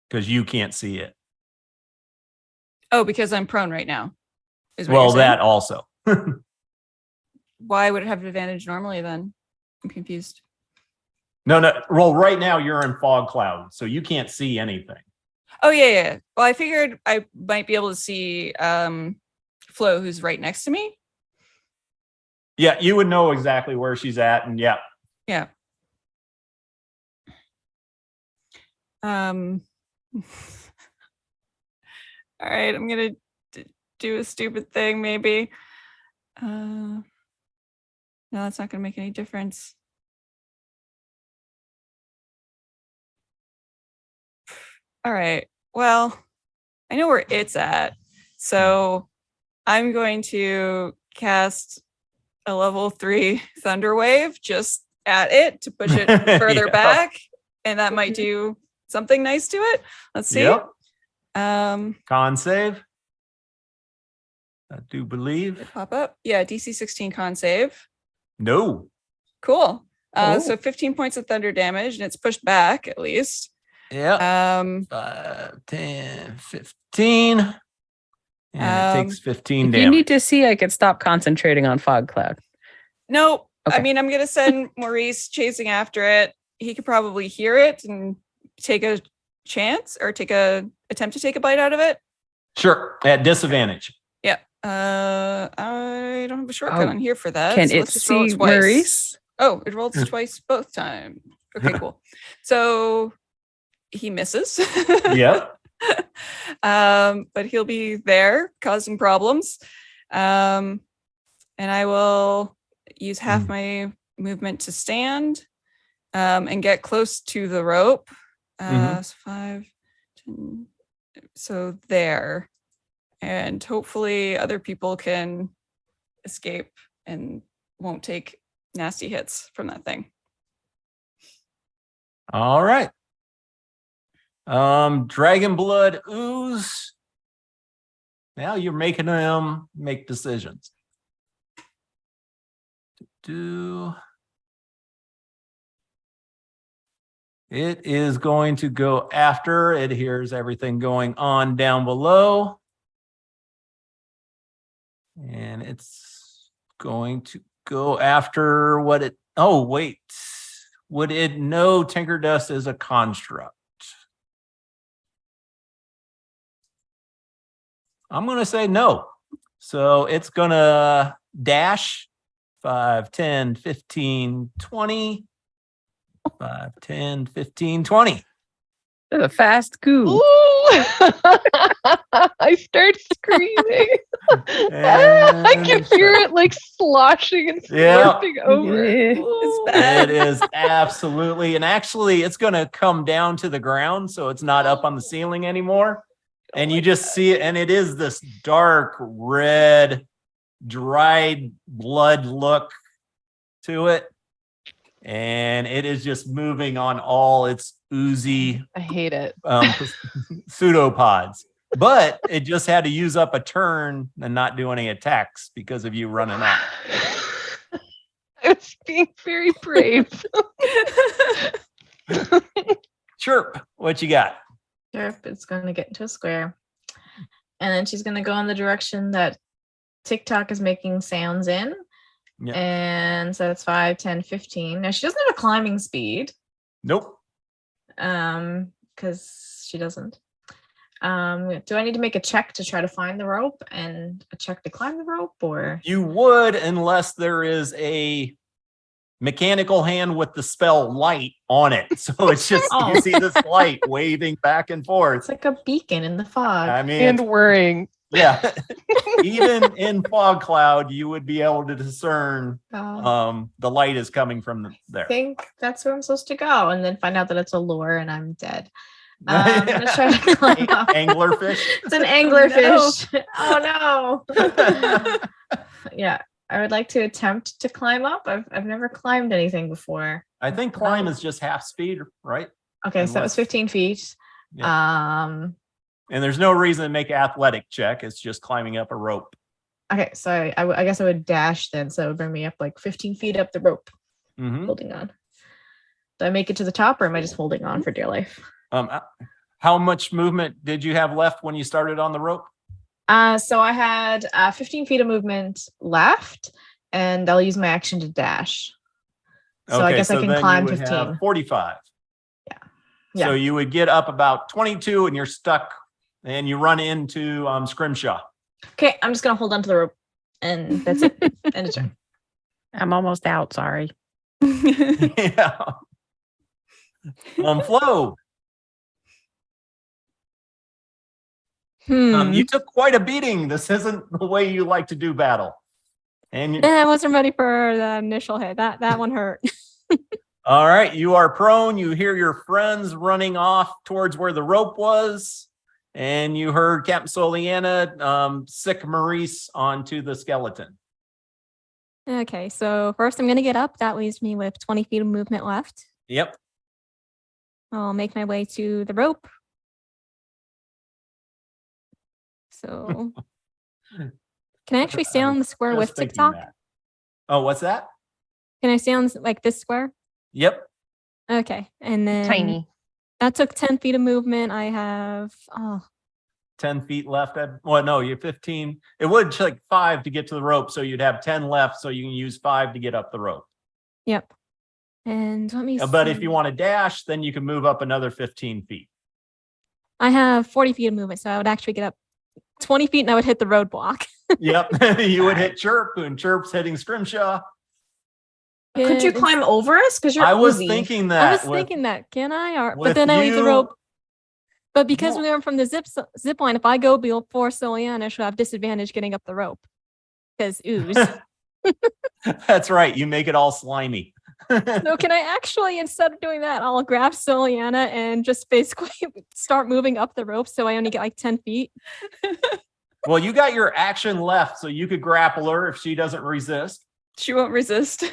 because you can't see it. Oh, because I'm prone right now. Is what Well, you're saying? that also. Why would it have advantage normally then? I'm confused. No. Well, right now you're in fog cloud, so you can't see anything. Oh, yeah. Well, I figured I might be able to see Flo, who's right next to me. Yeah, you would know exactly where she's at, and yeah. Yeah. All right, I'm gonna do a stupid thing, maybe. No, that's not gonna make any difference. All right. Well, I know where it's at, so I'm going to cast a level 3 thunder wave just at it to push it further Yeah. back, and that might do something nice to it. Let's see. Yep. Con save. I do believe. pop up. Yeah, DC 16 con save. No. Cool. Oh. So 15 points of thunder damage, and it's pushed back at least. Yeah. 10, 15. And it takes 15 If damage. you need to see, I could stop concentrating on fog cloud. Nope. Okay. I mean, I'm gonna send Maurice chasing after it. He could probably hear it and take a chance or attempt to take a bite out of it. Sure. At disadvantage. Yeah. I don't have a shortcut Oh. on here for that. Can so it let's just roll see twice. Maurice? Oh, it rolls twice both times. Okay, cool. So he misses. Yep. But he'll be there causing problems. And I will use half my movement to stand and get close to the rope. So 5, 10, so there. And hopefully other people can escape and won't take nasty hits from that thing. All right. Dragon blood ooze. Now you're making them make decisions. It is going to go after. It hears everything going on down below. And it's going to go after what it, oh, wait. Would it know Tinker Dust is a construct? I'm going to say no. So it's going to dash 5, 10, 15, 20. 5, 10, 15, 20. That's a fast coup. Ooh! I start screaming. And I can hear it like sloshing and Yeah. slurping over. Yeah. Ooh. bad. It is absolutely, and actually it's going to come down to the ground. So it's not up on the ceiling anymore. And you just see it. And it is this dark red, dried blood look to it. And it is just moving on all its oozy I hate it. pseudopods. But it just had to use up a turn and not do any attacks because of you running off. I was being very brave. Chirp, what you got? Chirp is going to get into a square. And then she's going to go in the direction that TikTok is making sounds in. Yeah. And so that's 5, 10, 15. Now she doesn't have a climbing speed. Nope. Because she doesn't. Do I need to make a check to try to find the rope and a check to climb the rope, or? You would, unless there is a mechanical hand with the spell light on it. So it's just, Oh. you see this light waving back and forth. It's like a beacon in the fog. I mean, And whirring. yeah, even in fog cloud, you would be able to discern Oh. the light is coming from I there. think that's where I'm supposed to go, and then find out that it's a lure and I'm dead. I'm gonna try to climb up. Anglerfish. It's an anglerfish. Oh no. Yeah, I would like to attempt to climb up. I've never climbed anything before. I think climb is just half speed, right? Okay, so that was 15 feet. And there's no reason to make an athletic check. It's just climbing up a rope. Okay, so I guess I would dash then, so it would bring me up like 15 feet up the rope, Mhm. holding on. Do I make it to the top, or am I just holding on for dear life? How much movement did you have left when you started on the rope? So I had 15 feet of movement left, and I'll use my action to dash. So I guess I can then you climb would have 15. 45. Yeah. So you would get up about 22 and you're stuck and you run into Scrimshaw. Okay, I'm just gonna hold on to the rope, and that's it. End of turn. I'm almost out. Sorry. Yeah. Flo, you took quite a beating. This isn't the way you like to do battle. And Yeah, I wasn't ready for the initial hit. That one hurt. all right, you are prone. You hear your friends running off towards where the rope was, and you heard Captain Soliana sick Maurice onto the skeleton. Okay, so first I'm gonna get up. That leaves me with 20 feet of movement left. Yep. I'll make my way to the rope. So can I actually stay on the square with Just thinking TikTok? that. Oh, what's that? Can I stay on like this square? Yep. Okay, and then Tiny. that took 10 feet of movement. I have 10 feet left. Well, no, you're 15. It would take 5 to get to the rope, so you'd have 10 left, so you can use 5 to get up the rope. yep. And let me But if see. you want to dash, then you can move up another 15 feet. I have 40 feet of movement, so I would actually get up 20 feet and I would hit the roadblock. Yep. You would hit Chirp, and Chirp's hitting Scrimshaw. Could you Good. climb over us? Because you're I was oozy. thinking I that. was thinking that. Can I? Or, with but then I leave the you- rope. But because Well- we are from the zip line, if I go before Ciliana, she'll have disadvantage getting up the rope because ooze. That's right. You make it all slimy. So can I actually, instead of doing that, I'll grab Ciliana and just basically start moving up the rope so I only get like 10 feet. Well, you got your action left, so you could grapple her if she doesn't resist. She won't resist.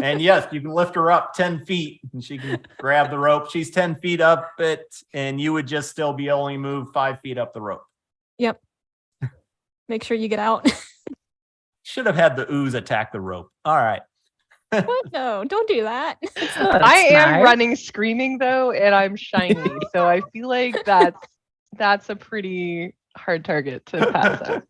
And yes, you can lift her up 10 feet and she can grab the rope. She's 10 feet up it, and you would just still be able to move 5 feet up the rope. Yep. Make sure you get out. Should have had the ooze attack the rope. All right. What? No, don't do that. I am Smart. running screaming though, and I'm shiny. So I feel like that's a pretty hard target to pass out.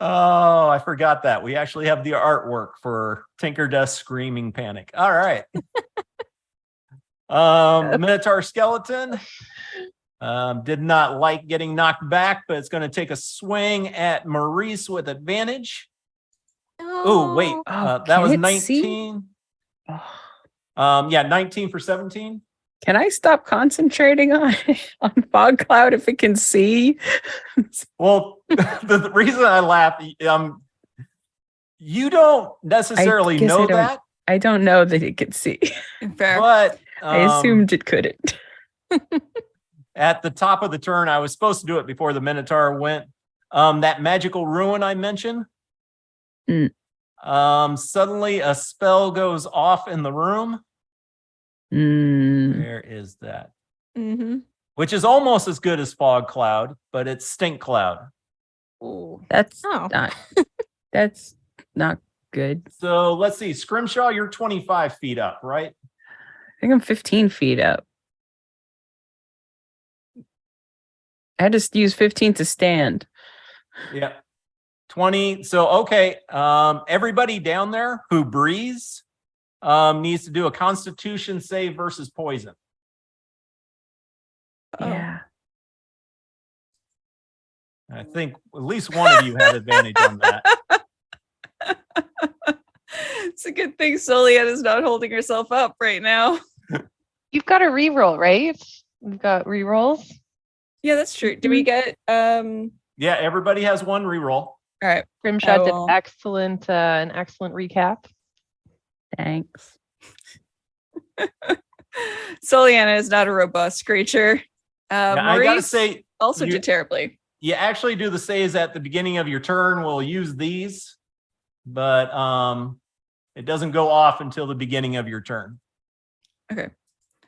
Oh, I forgot that. We actually have the artwork for Tinker Does Screaming Panic. All right. Minotaur skeleton did not like getting knocked back, but it's going to take a swing at Maurice with advantage. Oh, wait. No. That was can it see? 19. Oh, Yeah, 19 for 17. can I stop concentrating on fog cloud if it can see? Well, the reason I laugh, you don't necessarily guess I know don't. that, I don't know that it could see. Fair. but I assumed it couldn't. at the top of the turn, I was supposed to do it before the Minotaur went. That magical ruin I mentioned. Mm. Suddenly a spell goes off in the room. Mm, Where is that? Mm-hmm. Which is almost as good as fog cloud, but it's stink cloud. that's Oh. not. That's not good. So let's see, Scrimshaw, you're 25 feet up, right? think I'm 15 feet up. I had to use 15 to stand. Yeah. 20. So, okay. Everybody down there who breathes needs to do a constitution save versus poison. Oh. Yeah. I think at least one of you have advantage on that. It's a good thing Solian is not holding herself up right now. You've got a reroll, right? We've got rerolls. Yeah, that's true. Do we get Yeah, everybody has one reroll. all right. Grimshot did will- an excellent recap. Thanks. Soliana is not a robust creature. Yeah, I gotta Maurice say, also you- did terribly. you actually do the saves at the beginning of your turn. We'll use these, but it doesn't go off until the beginning of your turn. Okay.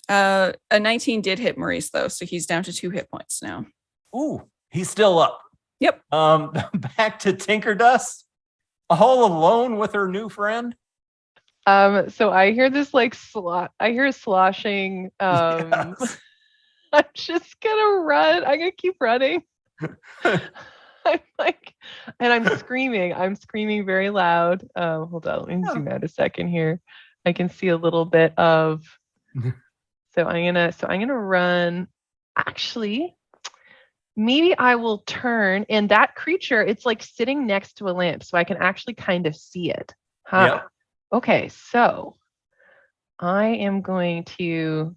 A 19 did hit Maurice though, so he's down to 2 hit points now. Ooh, he's still up. Yep. Back to Tinkerdust, all alone with her new friend. So I hear this like I hear sloshing. Yes. I'm just gonna run. I'm gonna keep running. I'm like, and I'm screaming. I'm screaming very loud. Hold on, let me zoom out a second here. I can see a little bit of. So I'm gonna run. Actually, maybe I will turn, and that creature, it's like sitting next to a lamp, so I can actually kind of see it. Huh. Yep. Okay, so I am going to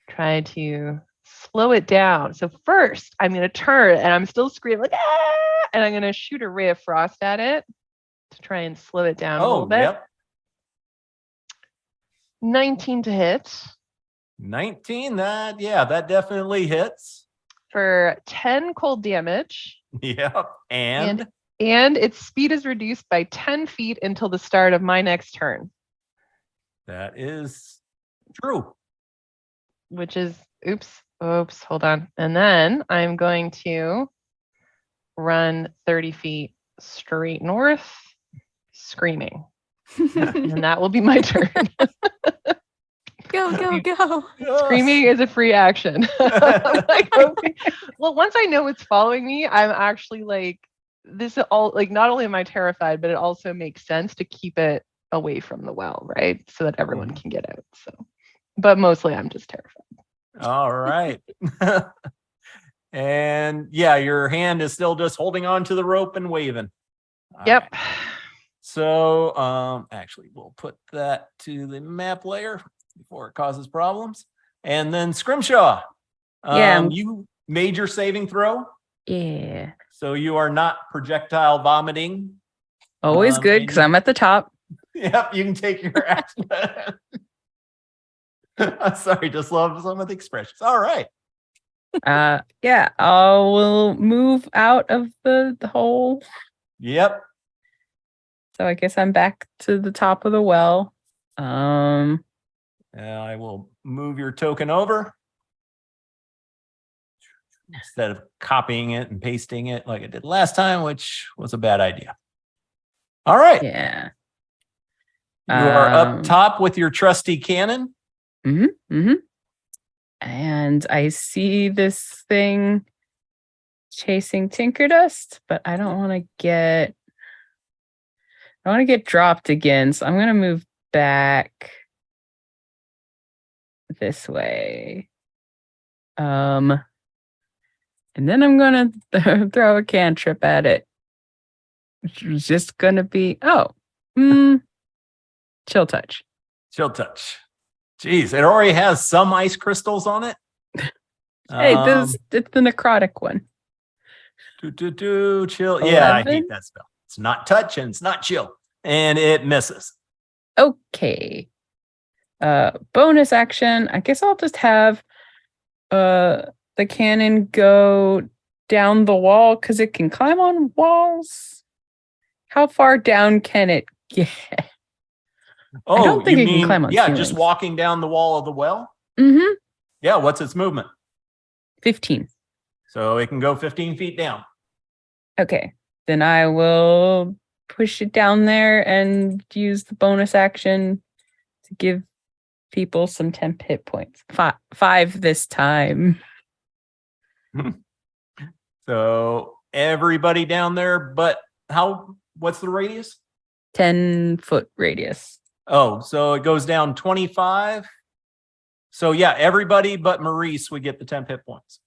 try to slow it down. So first, I'm going to turn, and I'm still screaming like, ah! And I'm going to shoot a ray of frost at it to try and slow it down a little bit. Yep. 19 to hit 19. That definitely hits. for 10 cold damage, Yep. And its speed is reduced by 10 feet until the start of my next turn, that is true. which is oops, hold on. And then I'm going to run 30 feet straight north, screaming. And that will be my turn. Go, go, go. Screaming is a free action. I'm like, okay. Well, once I know it's following me, I'm actually like, this is all like, not only am I terrified, but it also makes sense to keep it away from the well, right? So that everyone can get out. So, but mostly I'm just terrified. All right. And yeah, your hand is still just holding on to the rope and waving. All Yep. right. So actually we'll put that to the map layer before it causes problems. And then Scrimshaw. Yeah. You made your saving throw. Yeah. So you are not projectile vomiting. Always good because I'm at the top. Yep, you can take your action. I'm sorry, just love some of the expressions. All right. Yeah, I will move out of the hole. Yep. So I guess I'm back to the top of the well. I will move your token over. Instead of copying it and pasting it like I did last time, which was a bad idea. All right. Yeah. You are up top with your trusty cannon. And I see this thing chasing Tinkerdust, but I don't want to get dropped again. So I'm going to move back this way. And then I'm going to throw a cantrip at it. Which is just going to be, chill touch. Chill touch. Jeez, it already has some ice crystals on it. Hey, it's the necrotic one. Chill. Yeah, I 11? hate that spell. It's not touch and it's not chill. And it misses. Okay. Bonus action. I guess I'll just have the cannon go down the wall because it can climb on walls. How far down can it get? Oh, I don't think you it can mean, climb on yeah, ceilings. just walking down the wall of the well? Mm-hmm. Yeah, what's its movement? 15. So it can go 15 feet down. Okay. Then I will push it down there and use the bonus action to give people some temp hit points. Five this time. So everybody down there, but what's the radius? 10-foot radius. Oh, so it goes down 25. So yeah, everybody but Maurice would get the temp hit points.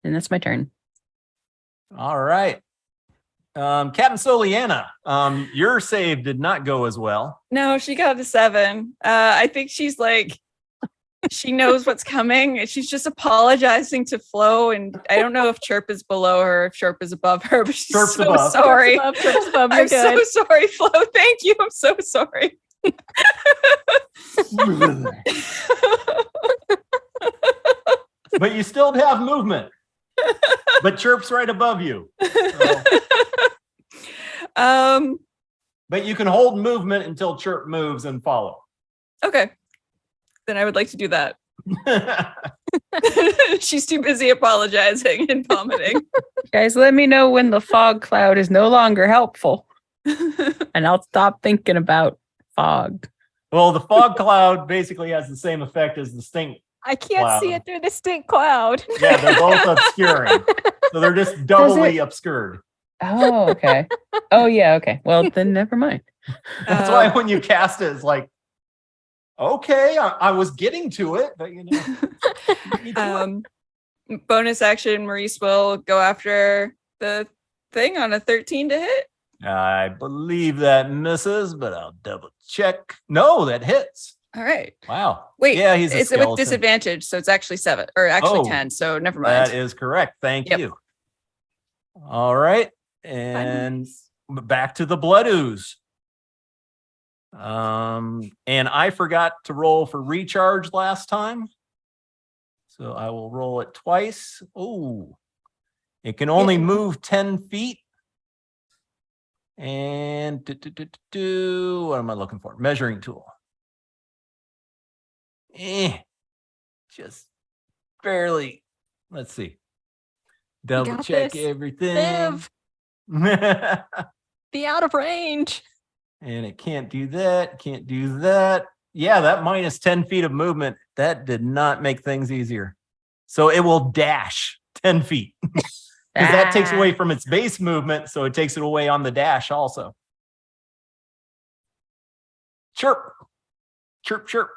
And that's my turn. All right. Captain Soliana, your save did not go as well. No, she got a 7. I think she's like, she knows what's coming. She's just apologizing to Flo, and I don't know if Chirp is below her, if Chirp is above her, but she's Chirp's so above. sorry. Chirp's above, you're I'm so good. sorry, Flo. Thank you. I'm so sorry. But you still have movement. But Chirp's right above you. So- But you can hold movement until Chirp moves and follow. Okay. Then I would like to do that. She's too busy apologizing and vomiting. Guys, let me know when the fog cloud is no longer helpful. And I'll stop thinking about fog. Well, the fog cloud basically has the same effect as the stink. I can't see Cloud. it through the stink cloud. Yeah, they're both obscuring. So they're just doubly obscured. Oh, okay. Oh, yeah. Okay. Well, then never mind. That's why when you cast it, it's like, okay, I was getting to it, but you know. Bonus action, Maurice will go after the thing on a 13 to hit. I believe that misses, but I'll double check. No, that hits. All right. Wow. Wait, yeah, he's a it's with skeleton. disadvantage, so it's actually 7 or actually Oh, 10. So never mind. That is correct. Thank Yep. you. All right. And back to the blood ooze. And I forgot to roll for recharge last time. So I will roll it twice. Oh, it can only move 10 feet. And what am I looking for? Measuring tool. Just barely. Let's see. Double got check this. everything. Liv, And be out of range. it can't do that. Can't do that. Yeah, that minus 10 feet of movement, that did not make things easier. So it will dash 10 feet. Because that takes away from its base movement, so it takes it away on the dash also. Chirp. Chirp, chirp.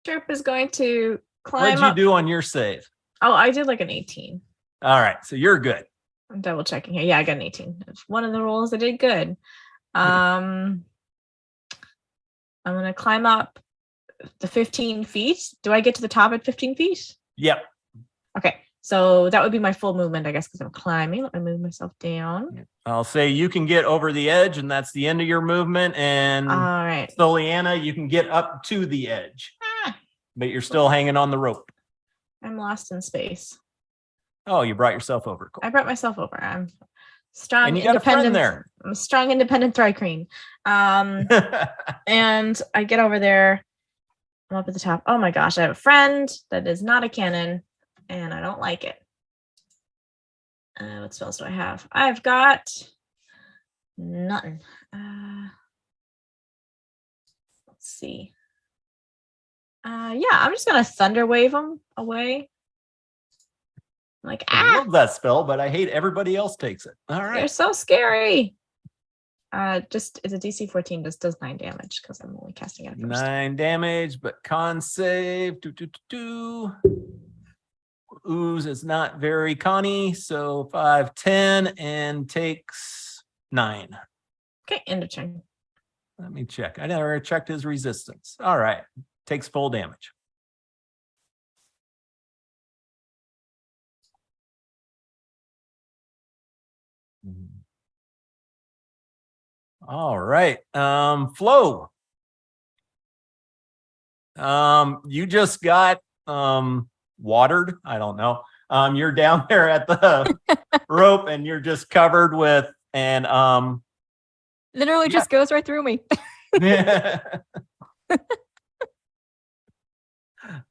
Chirp is going to climb What'd you up. do on your save? Oh, I did like an 18. All right, so you're good. I'm double checking here. Yeah, I got an 18. It's one of the rolls I did good. I'm gonna climb up the 15 feet. Do I get to the top at 15 feet? Yep. Okay, so that would be my full movement, I guess, because I'm climbing. Let me move myself down. I'll say you can get over the edge, and that's the end of your movement. And All right. Soliana, you can get up to the edge, Ah, but you're still hanging on the rope. I'm lost in space. Oh, you brought yourself over. Cool. I brought myself over. I'm strong, And you got a friend independent. there. I'm a strong, independent thri-kreen. And I get over there. I'm up at the top. Oh my gosh, I have a friend that is not a cannon, and I don't like it. What spells do I have? I've got nothing. Let's see. Yeah, I'm just gonna thunder wave them away. Like, I love that spell, but I hate everybody else takes it. All they're right. so scary. Just it's a DC 14, just does 9 damage because I'm only casting it first. 9 damage, but con save. Ooze is not very conny, so 5, 10, and takes 9. Okay, end of turn. Let me check. I never checked his resistance. All right. Takes full damage. All right. Flo. You just got watered. I don't know. You're down there at the rope and you're just covered with Literally just goes right through me.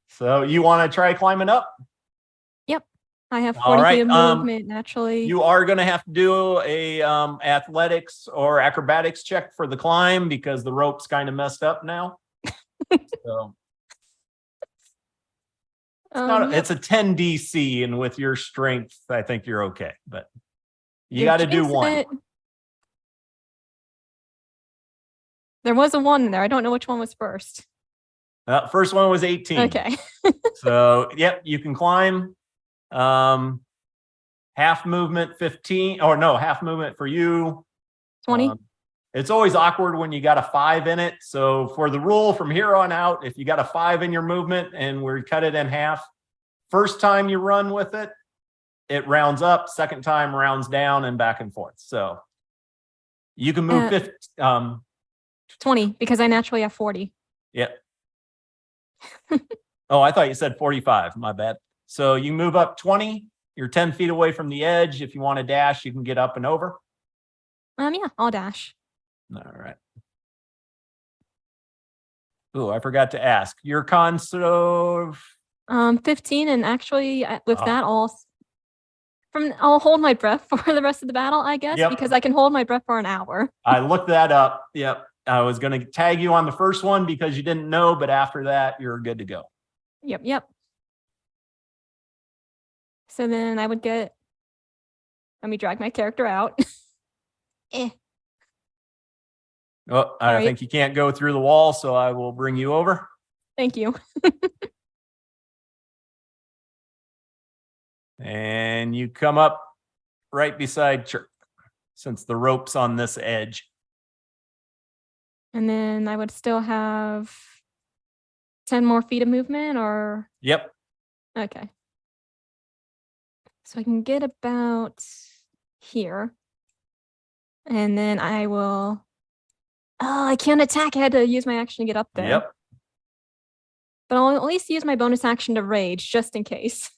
So you want to try climbing up? I have All 40 right, feet of movement naturally. You are going to have to do a athletics or acrobatics check for the climb because the rope's kind of messed up now. So Yep. it's a 10 DC, and with your strength, I think you're okay. But you You're got to do jinxing one. it. There was a 1 in there. I don't know which one was first. First one was 18. Okay. So, yep, you can climb. Half movement 15, or no, half movement for you. 20. It's always awkward when you got a 5 in it. So for the rule from here on out, if you got a 5 in your movement and we cut it in half, first time you run with it, it rounds up. Second time rounds down and back and forth. So you can move 20 because I naturally have 40. Yep. Oh, I thought you said 45. My bad. So you move up 20. You're 10 feet away from the edge. If you want to dash, you can get up and over. Yeah, I'll dash. All right. Oh, I forgot to ask. Your con, so 15, and actually with that I'll hold my breath for the rest of the battle, I guess, because I can hold my breath for an hour. I looked that up. Yep. I was going to tag you on the first one because you didn't know, but after that, you're good to go. Yep. So then I would let me drag my character out. Oh, I think you can't go through the wall, so I will bring you over. Thank you. And you come up right beside Chirp, since the rope's on this edge. And then I would still have 10 more feet of movement, or? Yep. Okay. So I can get about here. And then I will... Oh, I can't attack. I had to use my action to get up there. Yep. But I'll at least use my bonus action to rage, just in case.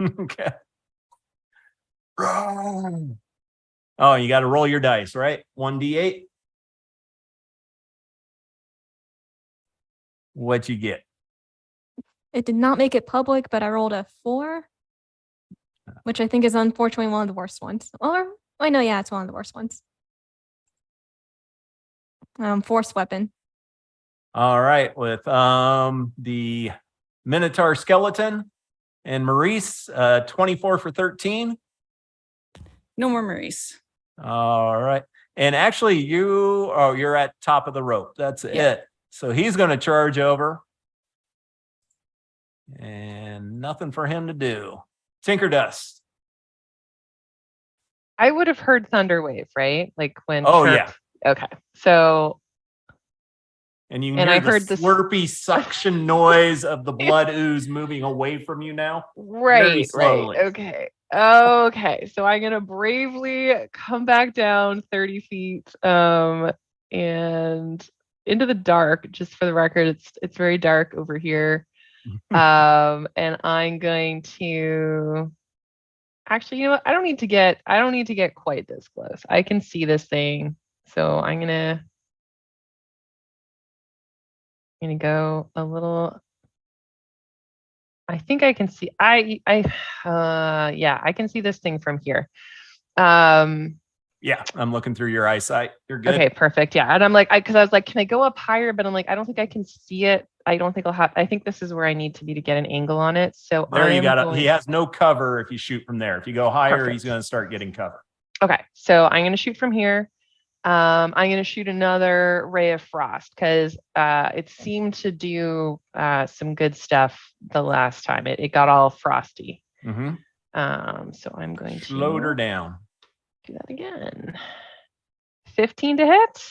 Okay. Oh, you got to roll your dice, right? 1d8. What'd you get? It did not make it public, but I rolled a 4, which I think is unfortunately one of the worst ones. Or, I know, yeah, it's one of the worst ones. Force weapon. All right, with the Minotaur skeleton and Maurice, 24 for 13. No more Maurice. All right. And actually you're at top of the rope. That's it. So he's going to charge over. And nothing for him to do. Tinker Dust. I would have heard Thunderwave, right? Like when yeah. Okay. So and you can hear I the heard the slurpy suction noise of the blood ooze moving away from you now. Right. Slowly. Okay. Okay. So I'm gonna bravely come back down 30 feet and into the dark. Just for the record, it's very dark over here. And I'm going to actually, you know what? I don't need to get quite this close. I can see this thing. So I'm gonna go a little. I think I can see. Yeah, I can see this thing from here. Yeah, I'm looking through your eyesight. You're good. Okay, perfect. Yeah, and I'm like, because I was like, can I go up higher? But I'm like, I don't think I can see it. I don't think I'll have. I think this is where I need to be to get an angle on it. So there you got it. He has no cover if you shoot from there. If you go higher, Perfect. He's going to start getting cover. Okay, so I'm going to shoot from here. I'm going to shoot another ray of frost because it seemed to do some good stuff the last time. It got all frosty. Mm-hmm. So I'm going to load her down. Do that again. 15 to hit.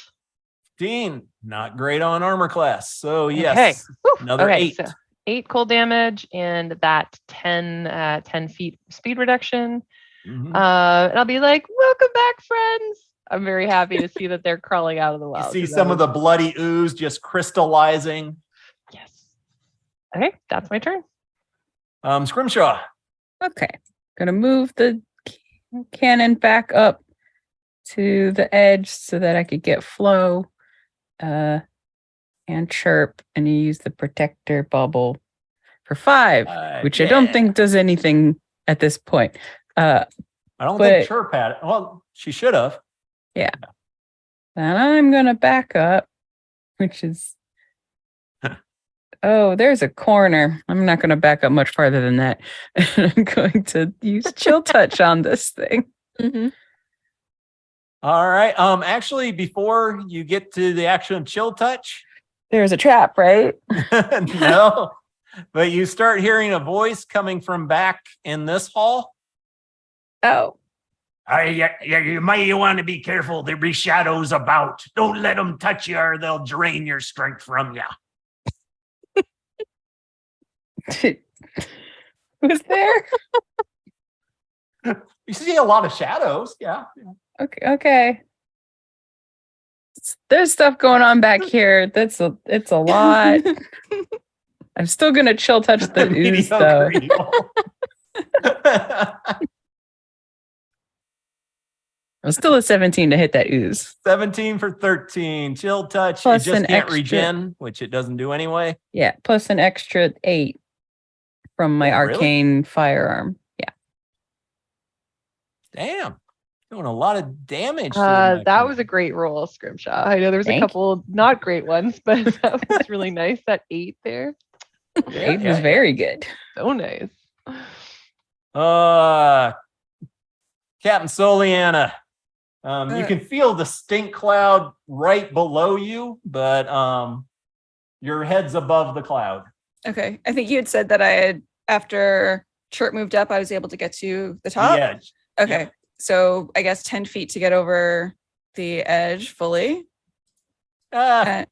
15, not great on armor class. So yes, okay. Another 8. So 8 cold damage and that 10 feet speed reduction. Mm-hmm. And I'll be like, welcome back, friends. I'm very happy to see that they're crawling out of the well. You see some of the bloody ooze just crystallizing. Yes. Okay, that's my turn. Scrimshaw. Okay. Gonna move the cannon back up to the edge so that I could get Flow and Chirp, and you use the protector bubble for 5, which I don't think does anything at this point. I don't think Chirp had it. Well, she should have. Yeah. And I'm gonna back up, which is oh, there's a corner. I'm not going to back up much farther than that. I'm going to use chill touch on this thing. Mm-hmm. All right. Actually, before you get to the action chill touch, There's a trap, right? no, but you start hearing a voice coming from back in this hall. Oh, You might want to be careful. There be shadows about. Don't let them touch you or they'll drain your strength from you. who's there? You see a lot of shadows. Yeah. Okay. There's stuff going on back here. It's a lot. I'm still gonna chill touch the ooze though. I'm still at 17 to hit that ooze. 17 for 13. Chill touch. Plus it just an can't extra- regen, which it doesn't do anyway. Yeah, plus an extra 8 from my Oh, really? arcane firearm. Yeah. Damn. Doing a lot of damage. to the That mech was a here. great roll, Scrimshaw. I know there was Thank a couple not great ones, but that was really nice. That 8 there. Yeah, 8 yeah, was yeah. very good. So nice. Captain Soliana. You can feel the stink cloud right below you, but your head's above the cloud. Okay. I think you had said that I had, after Chirp moved up, I was able to get to the top. Yeah. Okay. So I guess 10 feet to get over the edge fully. Uh,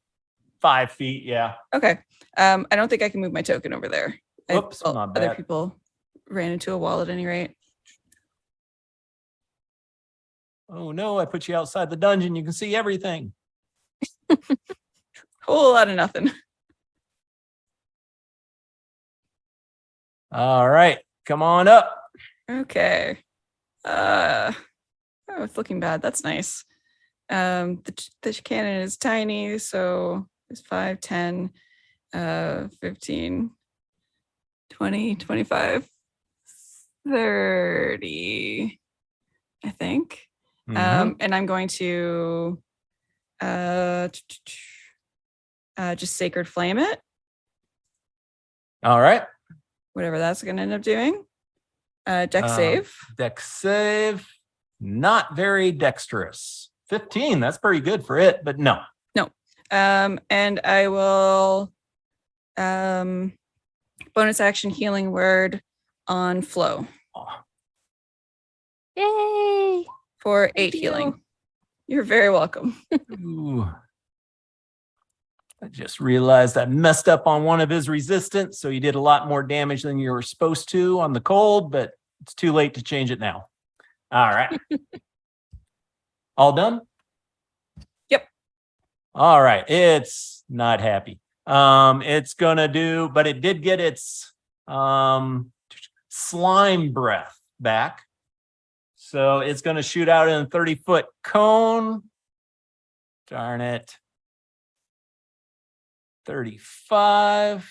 5 feet. Yeah. Okay. I don't think I can move my token over there. Whoops, my Other bad. people ran into a wall at any rate. Oh no, I put you outside the dungeon. You can see everything. Whole lot of nothing. All right. Come on up. Okay. Oh, it's looking bad. That's nice. The cannon is tiny, so it's 5, 10, 15, 20, 25, 30, I think. Mhm. And I'm going to just sacred flame it, All right. whatever that's going to end up doing. Dex save. Dex save. Not very dexterous. 15. That's pretty good for it, but no. And I will bonus action healing word on flow Aw. Yay! for 8 Thank you. healing. You're very welcome. Ooh. I just realized I messed up on one of his resistance, so you did a lot more damage than you were supposed to on the cold, but it's too late to change it now. All right. All done? Yep. All right. It's not happy. It's gonna do, but it did get its slime breath back. So it's gonna shoot out in a 30-foot cone. Darn it. 35.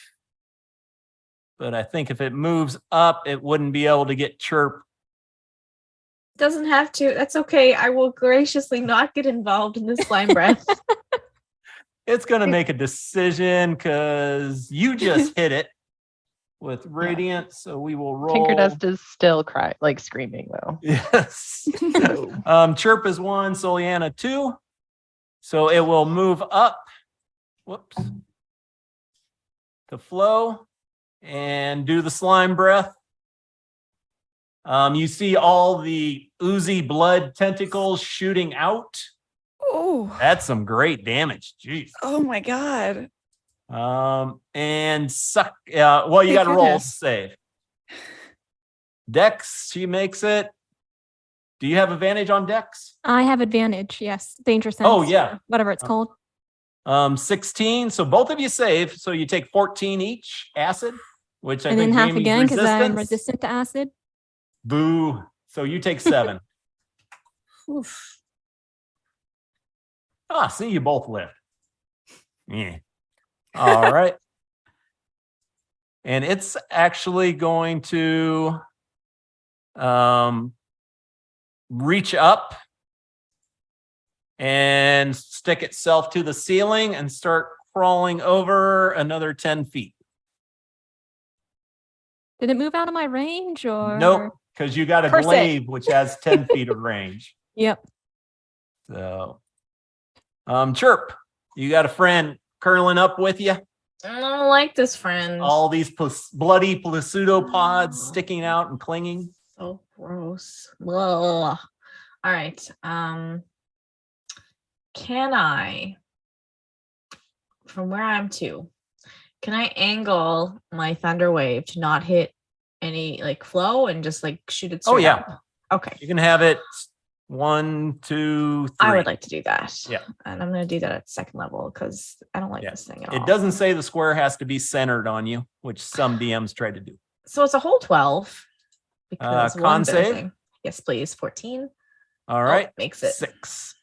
But I think if it moves up, it wouldn't be able to get Chirp. Doesn't have to. That's okay. I will graciously not get involved in this slime breath. It's going to make a decision because you just hit it with Radiant. So we will roll. Tinkerdust is still screaming though. Yes. Chirp is 1, Soliana 2. So it will move up. Whoops. To flow and do the slime breath. You see all the oozy blood tentacles shooting out. Oh, That's some great damage. Jeez. oh my God. And suck. Well, you Thank got to roll goodness. save. Dex, she makes it. Do you have advantage on Dex? I have advantage. Yes, danger sense. Oh, yeah. or whatever it's called. 16. So both of you save. So you take 14 each acid, which I And then think half Jamie's again because I'm resistance. resistant to acid. Boo. So you take 7. Oof. See, you both live. Yeah. All right. And it's actually going to reach up and stick itself to the ceiling and start crawling over another 10 feet. Did it move out of my range or? Nope, because you got a Curse it. glaive which has 10 feet of range. Yep. So, Chirp, you got a friend curling up with you. I don't like this friend. All these bloody pseudopods sticking out and clinging. So gross. Ugh. All right. Can I, from where I'm to, can I angle my thunder wave to not hit any like flow and just like shoot it straight Oh, yeah. up? Okay. You can have it 1, 2, 3. I would like to do that. Yeah. And I'm going to do that at second level because I don't like Yeah. this thing at all. It doesn't say the square has to be centered on you, which some DMs try to do. So it's a whole 12. Because Con one's save? everything. Yes, please. 14. All right. Makes it 6.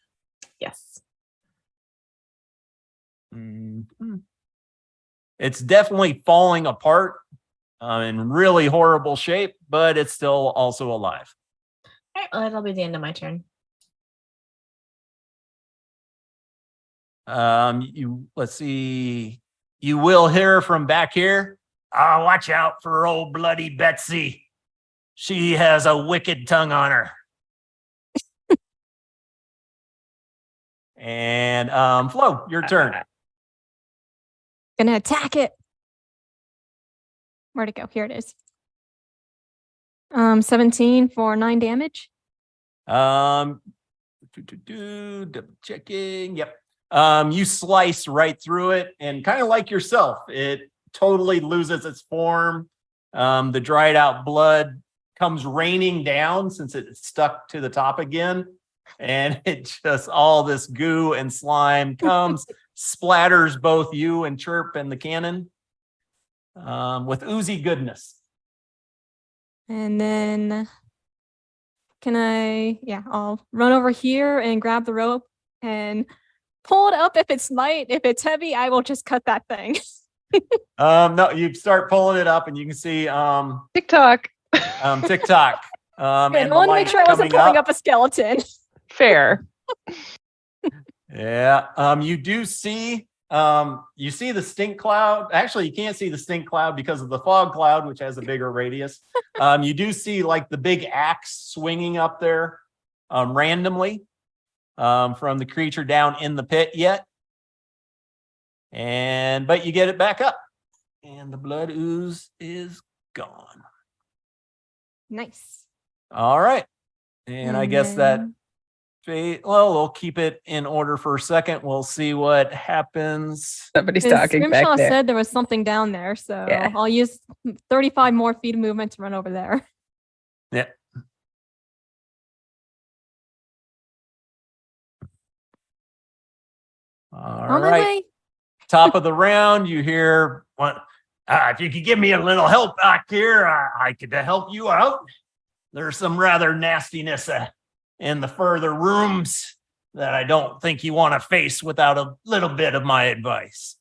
Yes. Mhm. It's definitely falling apart in really horrible shape, but it's still also alive. All right. Well, that'll be the end of my turn. Let's see. You will hear from back here. Oh, watch out for old bloody Betsy. She has a wicked tongue on her. And Flo, your turn. Gonna attack it. Where'd it go? Here it is. 17 for 9 damage. Double checking. Yep. You slice right through it, and kind of like yourself, it totally loses its form. The dried out blood comes raining down since it's stuck to the top again, and it just all this goo and slime comes, splatters both you and Chirp and the cannon with oozy goodness. And then I'll run over here and grab the rope and pull it up if it's light. If it's heavy, I will just cut that thing. No, you start pulling it up and you can see TikTok. TikTok. Good. And I the want to make light sure I wasn't coming pulling up a skeleton. Fair. Yeah. You do see you see the stink cloud. Actually, you can't see the stink cloud because of the fog cloud, which has a bigger radius. You do see like the big axe swinging up there randomly from the creature down in the pit yet. But you get it back up and the blood ooze is gone. Nice. All right. And I guess that we'll keep it in order for a second. We'll see what happens. Somebody's Because talking back Scrimshaw there. said there was something down there, so Yeah. I'll use 35 more feet of movement to run over there. Yeah. All On my right. way. Top of the round, you hear what? If you could give me a little help back here, I could help you out. There's some rather nastiness in the further rooms that I don't think you want to face without a little bit of my advice.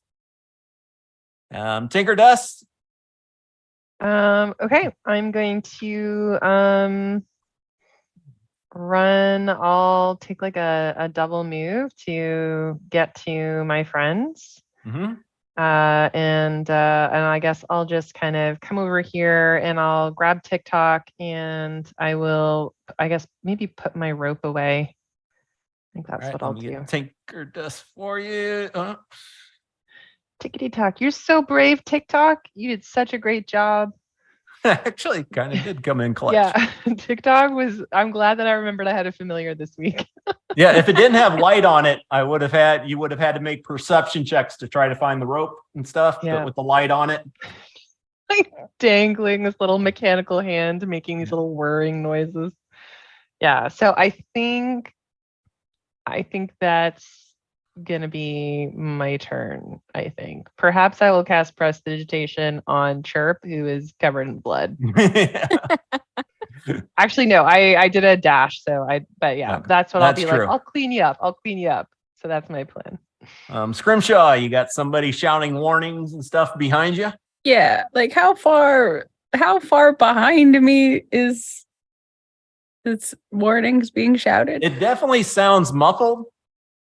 Tinker Dust. Okay, I'm going to run. I'll take like a double move to get to my friends. Mm-hmm. And I guess I'll just kind of come over here and I'll grab TikTok and I will, I guess, maybe put my rope away. I think that's what I'll do. Tinker Dust for you. Tickety tock. You're so brave, TikTok. You did such a great job. Actually, kind of did come in clutch. Yeah, TikTok was. I'm glad that I remembered I had a familiar this week. Yeah, if it didn't have light on it, you would have had to make perception checks to try to find the rope and stuff. Yeah. But with the light on it, Like dangling this little mechanical hand, making these little whirring noises. Yeah. So I think that's gonna be my turn. I think perhaps I will cast prestidigitation on Chirp, who is covered in blood. Actually, no, I did a dash, but yeah, Okay, that's what I'll be that's like. true. I'll clean you up. I'll clean you up. So that's my plan. Scrimshaw, you got somebody shouting warnings and stuff behind you? Yeah, like how far behind me is its warnings being shouted? It definitely sounds muffled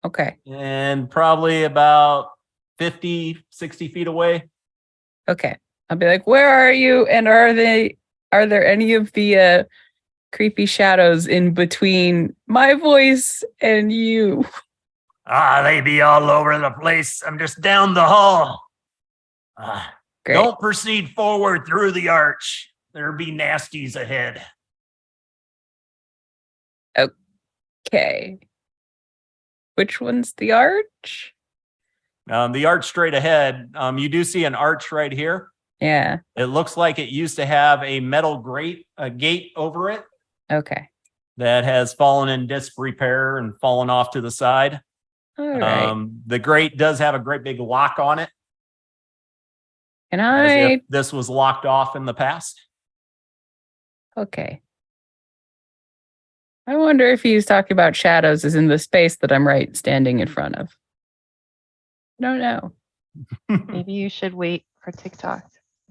Okay. and probably about 50, 60 feet away. Okay. I'll be like, where are you? And are there any of the creepy shadows in between my voice and you? They be all over the place. I'm just down the hall. Great. Don't proceed forward through the arch. There be nasties ahead. Okay. Which one's the arch? The arch straight ahead. You do see an arch right here. Yeah. It looks like it used to have a metal gate over it Okay. that has fallen in disrepair and fallen off to the side. All right. The grate does have a great big lock on it, Can as I? if this was locked off in the past. Okay. I wonder if he's talking about shadows as in the space that I'm standing in front of. I don't know. Maybe you should wait for TikTok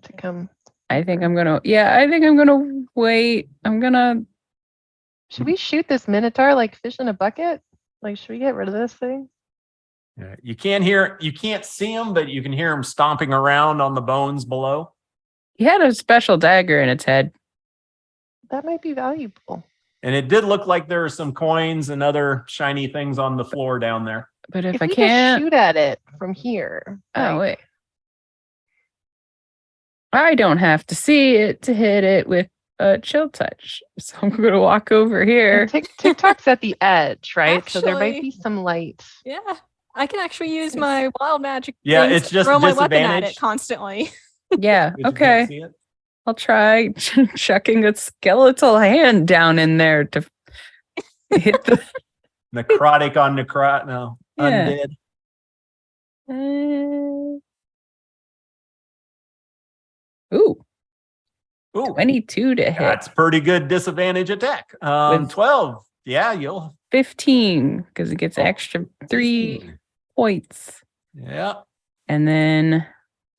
to come. I think I'm gonna wait. Should we shoot this minotaur like fish in a bucket? Like, should we get rid of this thing? Yeah, you can't see him, but you can hear him stomping around on the bones below. He had a special dagger in its head. That might be valuable. And it did look like there were some coins and other shiny things on the floor down there. But if If I we just can't, shoot at it from here. oh like, wait, I don't have to see it to hit it with a chill touch. So I'm gonna walk over here. and TikTok's at the edge, right? So there might Actually- be some light. Yeah. I can actually use my wild magic. Yeah, things it's to just throw my weapon at disadvantage. it constantly. Yeah. But you can't Okay. see it. I'll try chucking a skeletal hand down in there to hit the. Necrotic on necrot. No, Yeah. undead. Ooh, Ooh, 22 to hit. that's pretty good disadvantage attack. With- 12. Yeah, you'll 15 because it gets Oh, extra 3 points. Yeah, And then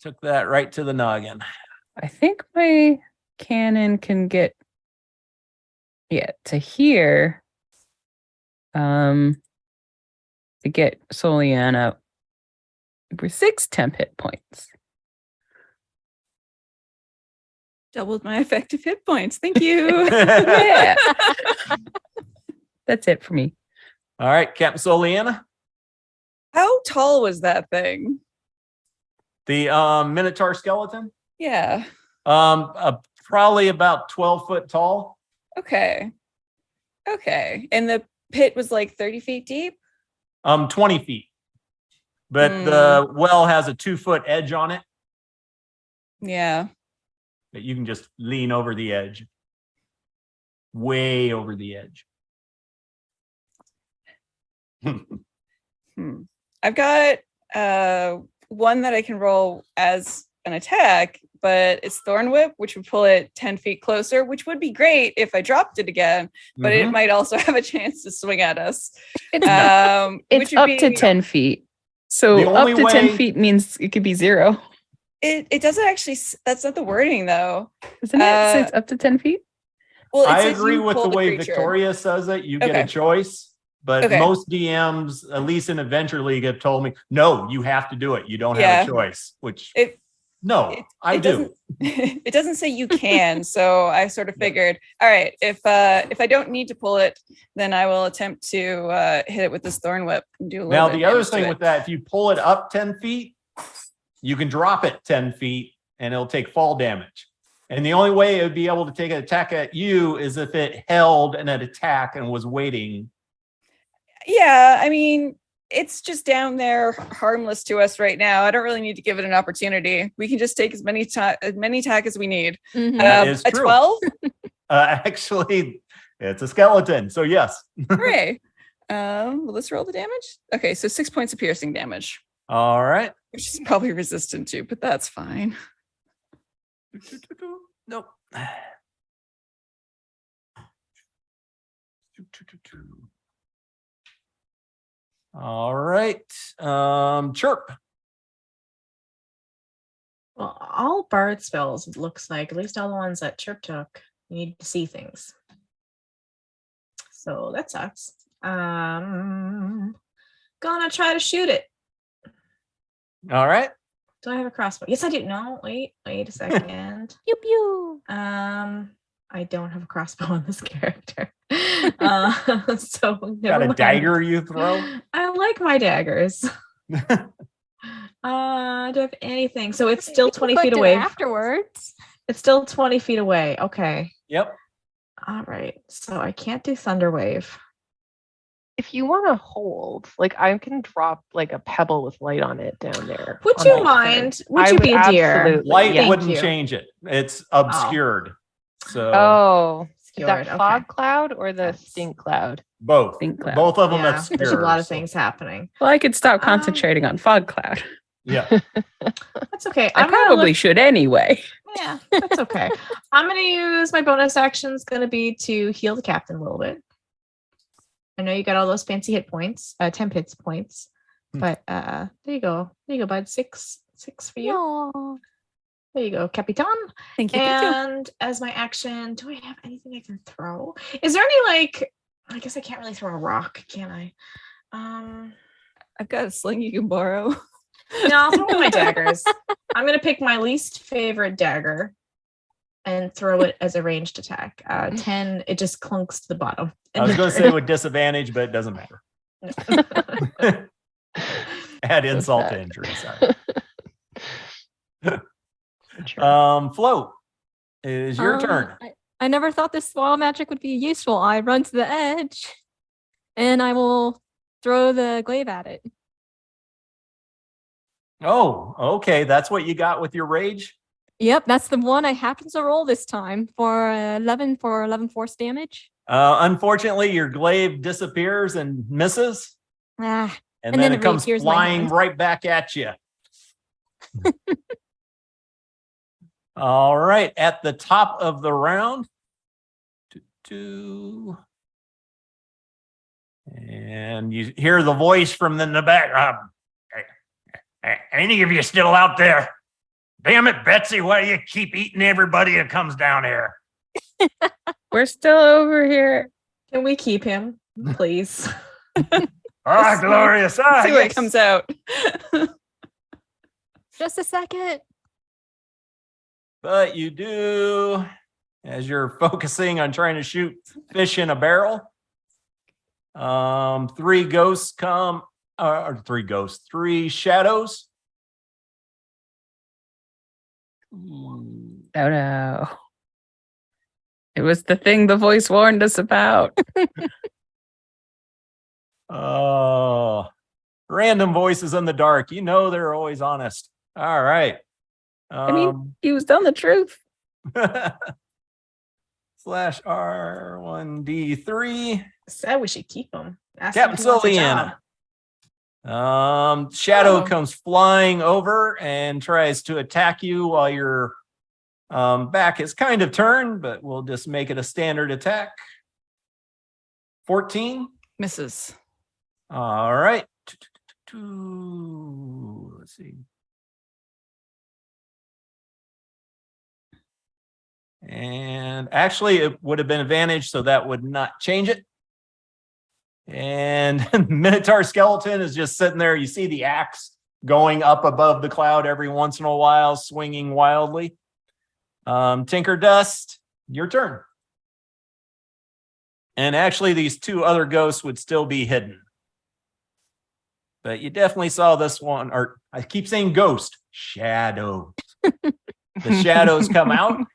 took that right to the noggin. I think my cannon can get to here. To get Soliana for 6 temp hit points. Doubled my effective hit points. Thank you. Yeah. That's it for me. All right, Captain Soliana. How tall was that thing? The Minotaur skeleton. Yeah. Probably about 12 foot tall. Okay. Okay. And the pit was like 30 feet deep? 20 feet. But the well has a 2-foot edge on it Yeah. that you can just lean over the edge. Way over the edge. I've got one that I can roll as an attack, but it's Thorn Whip, which would pull it 10 feet closer, which would be great if I dropped it again, but it Mhm. might also have a chance to swing at us. It's, Which would up to be- 10 feet. So The up only to 10 way- feet means it could be 0. It doesn't actually, that's not the wording though. Isn't it? So it's up to 10 feet? Well, it I says agree you with pull the way creature. Victoria says it. You get Okay. a choice, but Okay. most DMs, at least in Adventure League, have told me, no, you have to do it. You don't Yeah. have a choice, which It- no, it- I it do. doesn't- It doesn't say you can, so I sort of figured, all right, if I don't need to pull it, then I will attempt to hit it with this Thorn Whip and do a little Now, bit the of other damage to thing it. with that, if you pull it up 10 feet, you can drop it 10 feet and it'll take fall damage. And the only way it would be able to take an attack at you is if it held an attack and was waiting. Yeah, I mean, it's just down there harmless to us right now. I don't really need to give it an opportunity. We can just take as many attack as we need. Mhm. That is A true. 12? Actually, it's a skeleton. So yes. Hooray. Well, let's roll the damage. Okay, so 6 points of piercing damage, All right. which is probably resistant to, but that's fine. Nope. All right. Chirp. Well, all bard spells, it looks like, at least all the ones that Chirp took, you need to see things. So that sucks. Gonna try to shoot it. All right. Do I have a crossbow? Yes, I do. No, wait a second. Pew pew. I don't have a crossbow on this character. So Got never a mind. dagger you throw? I like my daggers. Do I have anything? So it's still 20 feet Put it away. afterwards. It's still 20 feet away. Okay. Yep. All right. So I can't do thunder wave. If you want to hold, like I can drop like a pebble with light on it down there. Would on you my mind? turn. Would I you be a dear? absolutely- Light Thank wouldn't you. change it. It's obscured. So Oh, is Obscured, that okay. fog cloud or the That's- stink cloud? both. Think cloud. Both of them Yeah, obscured. there's a lot of so- things happening. Well, I could stop Um, concentrating on fog cloud. Yeah. That's okay. I I'm gonna probably look- should anyway. Yeah, that's okay. I'm gonna use my bonus action's gonna be to heal the captain a little bit. I know you got all those fancy hit points, 10 hit points, but there you go. There you go, bud. Six for you. Aw. There you go, Capitan. Thank you. Thank you. And as my action, do I have anything I can throw? Is there any like? I guess I can't really throw a rock, can I? I've got a sling you can borrow. No, I'll throw one of my daggers. I'm gonna pick my least favorite dagger and throw it as a ranged attack. 10, it just clunks to the bottom. I was going to say with disadvantage, but it doesn't matter. Add insult to sad. injury. Sorry. Sure. Float is your turn. I never thought this wild magic would be useful. I run to the edge and I will throw the glaive at it. Oh, okay. That's what you got with your rage. Yep, that's the one I happen to roll this time for 11 force damage. Unfortunately, your glaive disappears and misses, Ah, and And then then it it comes reappears my flying hand. right back at you. All right, at the top of the round. And you hear the voice from the back. Any of you still out there? Damn it, Betsy, why do you keep eating everybody that comes down here? We're still over here. Can we keep him, please? Ah, glorious. Ah, See what yes. comes out. just a second. But you do, as you're focusing on trying to shoot fish in a barrel. Three ghosts come, three shadows. Ooh. Oh no. It was the thing the voice warned us about. Oh, random voices in the dark. You know they're always honest. All right. I mean, he was telling the truth. slash R1D3. Said we should keep him. Ask him Captain if he wants a Sylviana. job. Shadow Oh. comes flying over and tries to attack you while your back is kind of turned, but we'll just make it a standard attack. 14. Misses. All right. Let's see. And actually, it would have been advantage, so that would not change it. And Minotaur skeleton is just sitting there. You see the axe going up above the cloud every once in a while, swinging wildly. Tinker Dust, your turn. And actually, these two other ghosts would still be hidden. But you definitely saw this one, or I keep saying ghost, shadow. The shadows come out.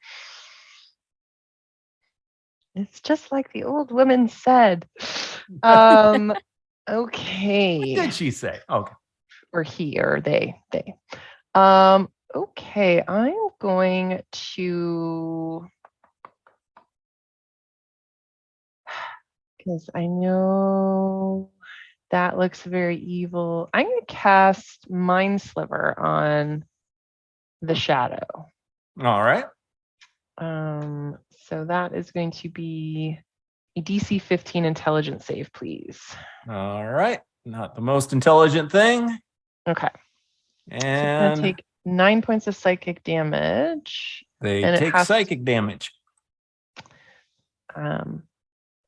It's just like the old woman said. Okay. What did she say? Okay. Or he or they. Okay, I'm going to, because I know that looks very evil. I'm going to cast Mind Sliver on the shadow. All right. So that is going to be a DC 15 intelligence save, please. All right. Not the most intelligent thing. Okay. So I'm And going to take 9 points of psychic damage. they and it take has to- psychic damage.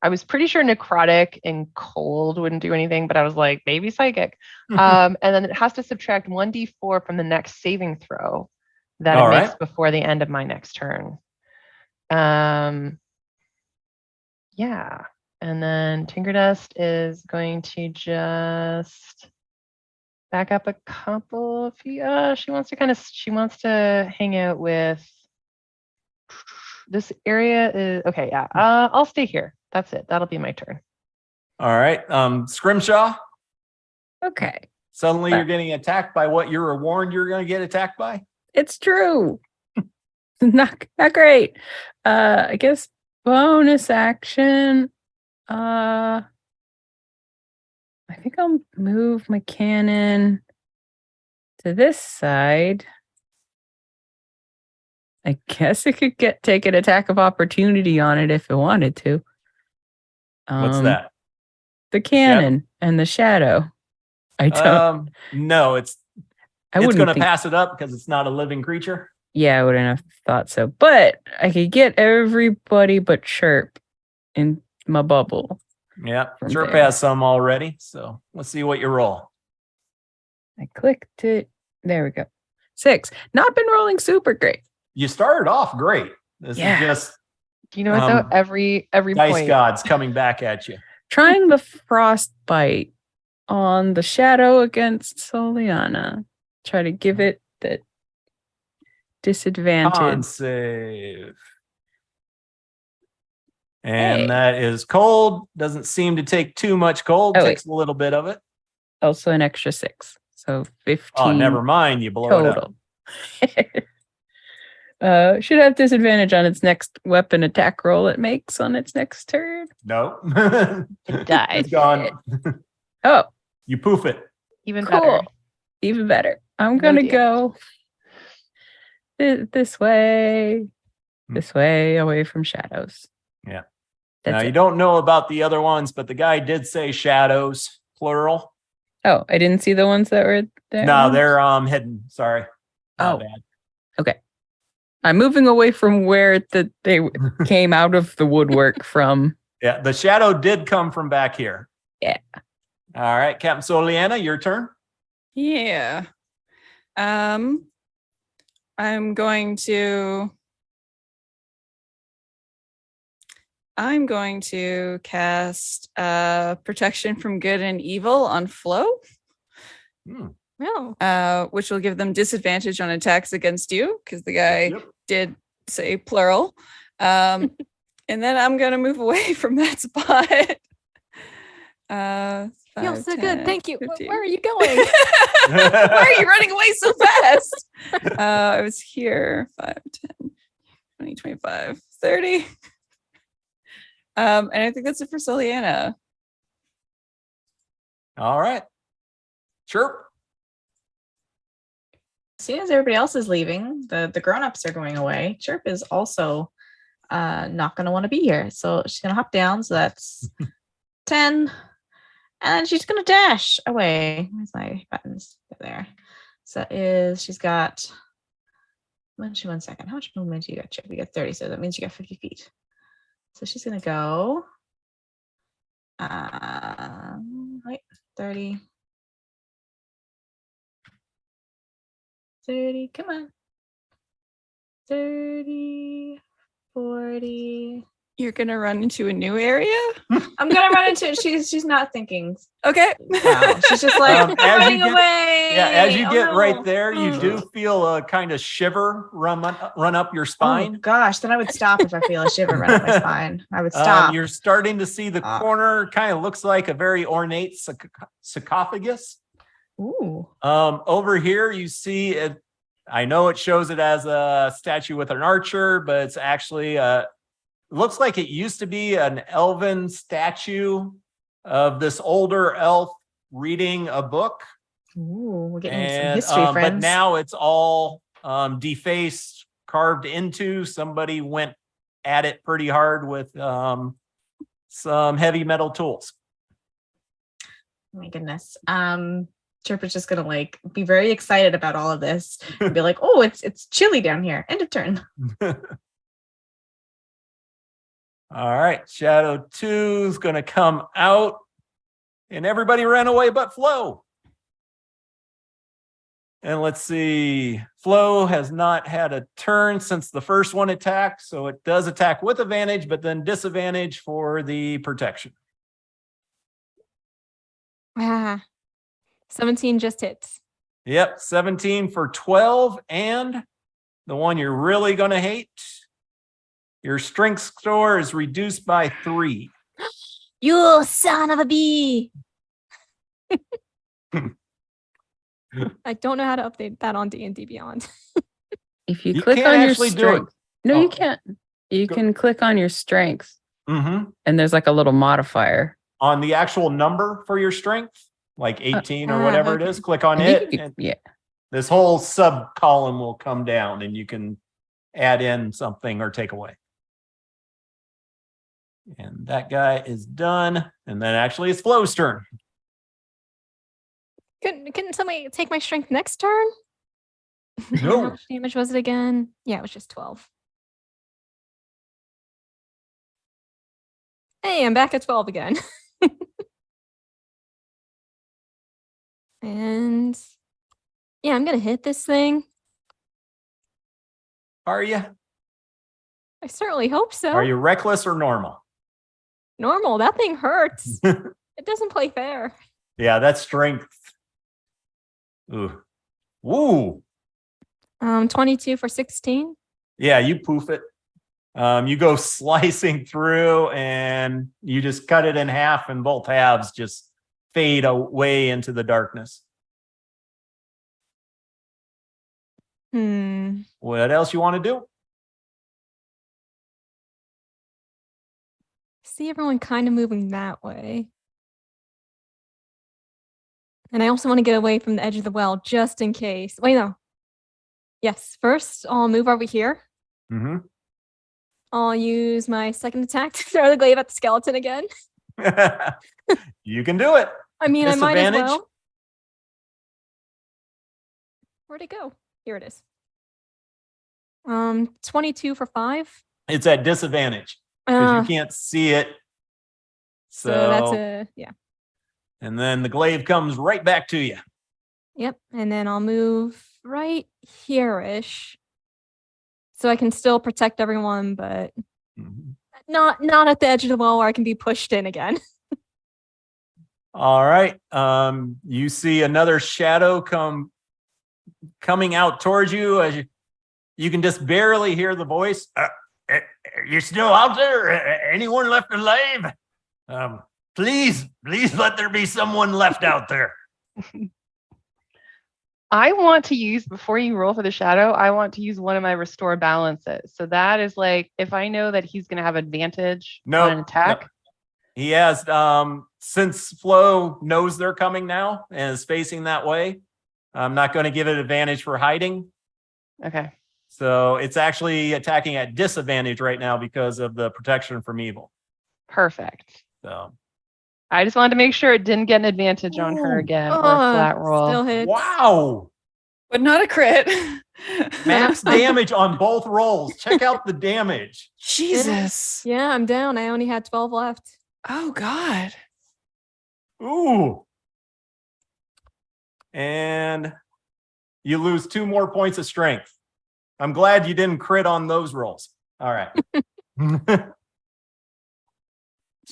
I was pretty sure necrotic and cold wouldn't do anything, but I was like, maybe psychic. And then it has to subtract 1d4 from the next saving throw that All it makes right. before the end of my next turn. Yeah. And then Tinkerdust is going to just back up a couple of feet. She wants to hang out with this area is okay. Yeah. I'll stay here. That's it. That'll be my turn. All right. Scrimshaw, Okay. suddenly you're getting attacked by what you were warned you're going to get attacked by. It's true. Not great. I guess bonus action. I think I'll move my cannon to this side. I guess it could take an attack of opportunity on it if it wanted to. What's that? The cannon and the shadow. I don't. No, it's wouldn't going to think- pass it up because it's not a living creature. Yeah, I wouldn't have thought so. But I could get everybody but Chirp in my bubble. Yeah, From Chirp there. has some already. So let's see what you roll. I clicked it. There we go. 6. Not been rolling super great. You started off great. This Yeah. is just You know what though? Every dice point. gods coming back at you. Trying the frostbite on the shadow against Soliana. Try to give it the disadvantage. Con save. And Hey. that is cold. Doesn't seem to take too much cold. Oh, Takes a little bit of it. Also an extra 6. So 15 Oh, never mind. You blow it up. total. Should have disadvantage on its next weapon attack roll it makes on its next turn. No. It dies. It's gone. Oh, You poof it. Even cool. better. Even better. I'm No gonna deal. go this way, away from shadows. Yeah. That's Now, it. you don't know about the other ones, but the guy did say shadows, plural. Oh, I didn't see the ones that were there. No, they're hidden. Sorry. My Oh. bad. I'm moving away from where they came out of the woodwork from. Yeah, the shadow did come from back here. Yeah. All right, Captain Soliana, your turn. Yeah. I'm going to cast protection from good and evil on Flo, Oh. which will give them disadvantage on attacks against you because the guy Yep. did say plural. And then I'm gonna move away from that spot. Feels 5, so good. 10, Thank you. 15. Where are you going? Why are you running away so fast? I was here 5, 10, 20, 25, 30. And I think that's it for Soliana. All right. Sure. As soon as everybody else is leaving, the grown-ups are going away. Chirp is also not going to want to be here. So she's going to hop down. So that's 10. And she's going to dash away. Where's my buttons? There. So that is, she's got, 1 second. How much movement do you got, Chip? You got 30. So that means you got 50 feet. So she's going to go, wait, 30. 30, come on. 30, 40. You're gonna run into a new area? I'm gonna run into it. She's not thinking. Okay. Wow. She's just like As you running get- away. Yeah, as you Oh, get no. right there, you do feel a kind of shiver run up your Oh spine. gosh, then I would stop if I feel a shiver run up my spine. I would stop. You're starting to see the corner kind of looks like a very ornate sarcophagus. Ooh. Over here, you see it. I know it shows it as a statue with an archer, but it's actually looks like it used to be an elven statue of this older elf reading a book. Ooh, we're getting some And, history, but friends. now it's all defaced, carved into. Somebody went at it pretty hard with some heavy metal tools. Oh my goodness. Chirp is just gonna like be very excited about all of this and be like, "Oh, it's chilly down here." End of turn. All right, Shadow 2 is going to come out, and everybody ran away but Flo. And let's see, Flo has not had a turn since the first one attacked, so it does attack with advantage, but then disadvantage for the protection. Ah, 17 just hits. Yep, 17 for 12, and the one you're really going to hate, your strength score is reduced by 3. You son of a bee. I don't know how to update that on D&D Beyond. If you You click can't on your actually do it. strength. No, Oh. you can't. You Go- can click on your strength Mm-hmm. and there's like a little modifier. On the actual number for your strength, like 18 or whatever it is, okay. click on I think it. you And could, yeah. this whole sub column will come down and you can add in something or take away. And that guy is done. And then actually it's Flo's turn. Couldn't somebody take my strength next turn? No. How much damage was it again? Yeah, it was just 12. Hey, I'm back at 12 again. And yeah, I'm gonna hit this thing. Are you? I certainly hope so. Are you reckless or normal? Normal, that thing hurts. It doesn't play fair. Yeah, that's strength. Ooh. Woo. 22 for 16. Yeah, you poof it. You go slicing through and you just cut it in half and both halves just fade away into the darkness. What else you want to do? See everyone kind of moving that way. And I also want to get away from the edge of the well just in case. Wait, no. Yes, first I'll move over here. Mm-hmm. I'll use my second attack to throw the glaive at the skeleton again. You can do it. I mean, I might as Disadvantage? well. Where'd it go? Here it is. 22 for 5. It's at disadvantage because you can't see it. so that's a, yeah. And then the glaive comes right back to you. Yep. And then I'll move right here-ish. So I can still protect everyone, but Mhm. not at the edge of the wall where I can be pushed in again. All right. You see another shadow coming out towards you as you can just barely hear the voice. You're still out there? Anyone left alive? Please let there be someone left out there. I want to use, before you roll for the shadow, I want to use one of my restore balances. So that is like, if I know that he's going to have advantage No, on an attack. no. He has, since Flo knows they're coming now and is facing that way, I'm not going to give it advantage for hiding. Okay. So it's actually attacking at disadvantage right now because of the protection from evil. Perfect. So, I just wanted to make sure it didn't get an advantage on her Ooh. again or a flat roll. Still hits. wow. But not a crit. Max damage on both rolls. Check out the damage. Jesus. Yeah, I'm down. I only had 12 left. Oh God. Ooh. And you lose 2 more points of strength. I'm glad you didn't crit on those rolls. All right.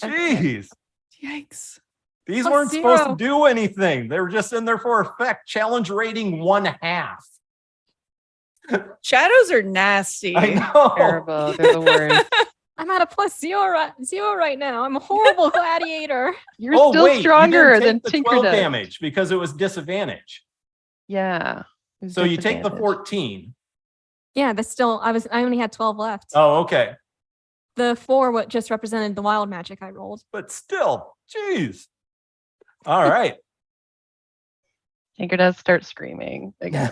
Jeez. Yikes. These Plus weren't supposed to 0. do anything. They were just in there for effect. Challenge rating 1/2. Shadows are nasty. I know. Terrible. They're the worst. I'm at a +0 right now. I'm a horrible gladiator. You're Oh, still wait, you stronger didn't than take the Tinker 12 does. damage because it was disadvantage. Yeah. it was So you take the disadvantage. 14. Yeah, that's still, I only had 12 left. Oh, okay. The 4 what just represented the wild magic I rolled. But still, geez. All right. Tinker does start screaming again.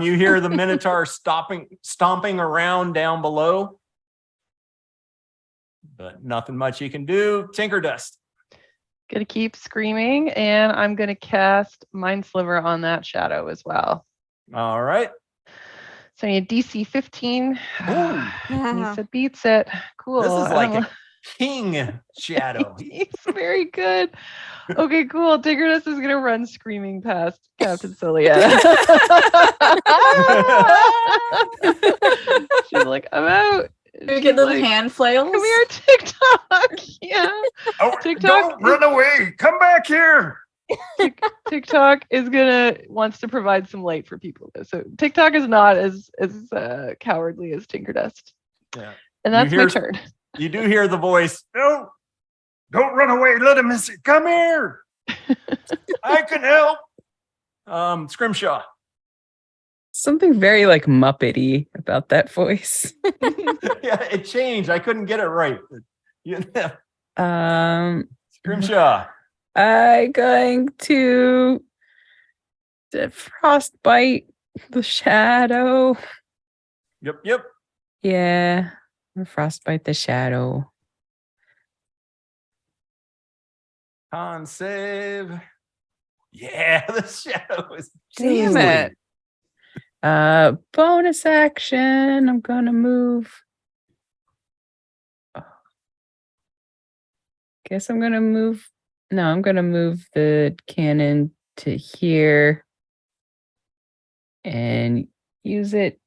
You hear the Minotaur stomping around down below. But nothing much you can do. Tinker Dust. Gonna keep screaming, and I'm gonna cast Mind Sliver on that shadow as well. All right. So I need DC 15. Yeah. Lisa beats it. Cool. This is I like don't a king shadow. He's very good. Okay, cool. Tigerness is gonna run screaming past Captain Soliana. She's like, I'm out. You She's get little like, hand flails. come here, TikTok. Yeah. Oh, TikTok don't run away. Come back here. TikTok wants to provide some light for people. So TikTok is not as cowardly as Tinkerdust. Yeah. And that's my hear- turn. You do hear the voice. No, don't run away. Let him miss it. Come here. I can help. Scrimshaw. Something very like Muppety about that voice. Yeah, it changed. I couldn't get it right. Scrimshaw. I'm going to frostbite the shadow. Yep. Yeah, frostbite the shadow. Con save. Yeah, the shadow is. Damn it. Bonus action. I'm gonna move. Guess I'm gonna move. No, I'm gonna move the cannon to here and use it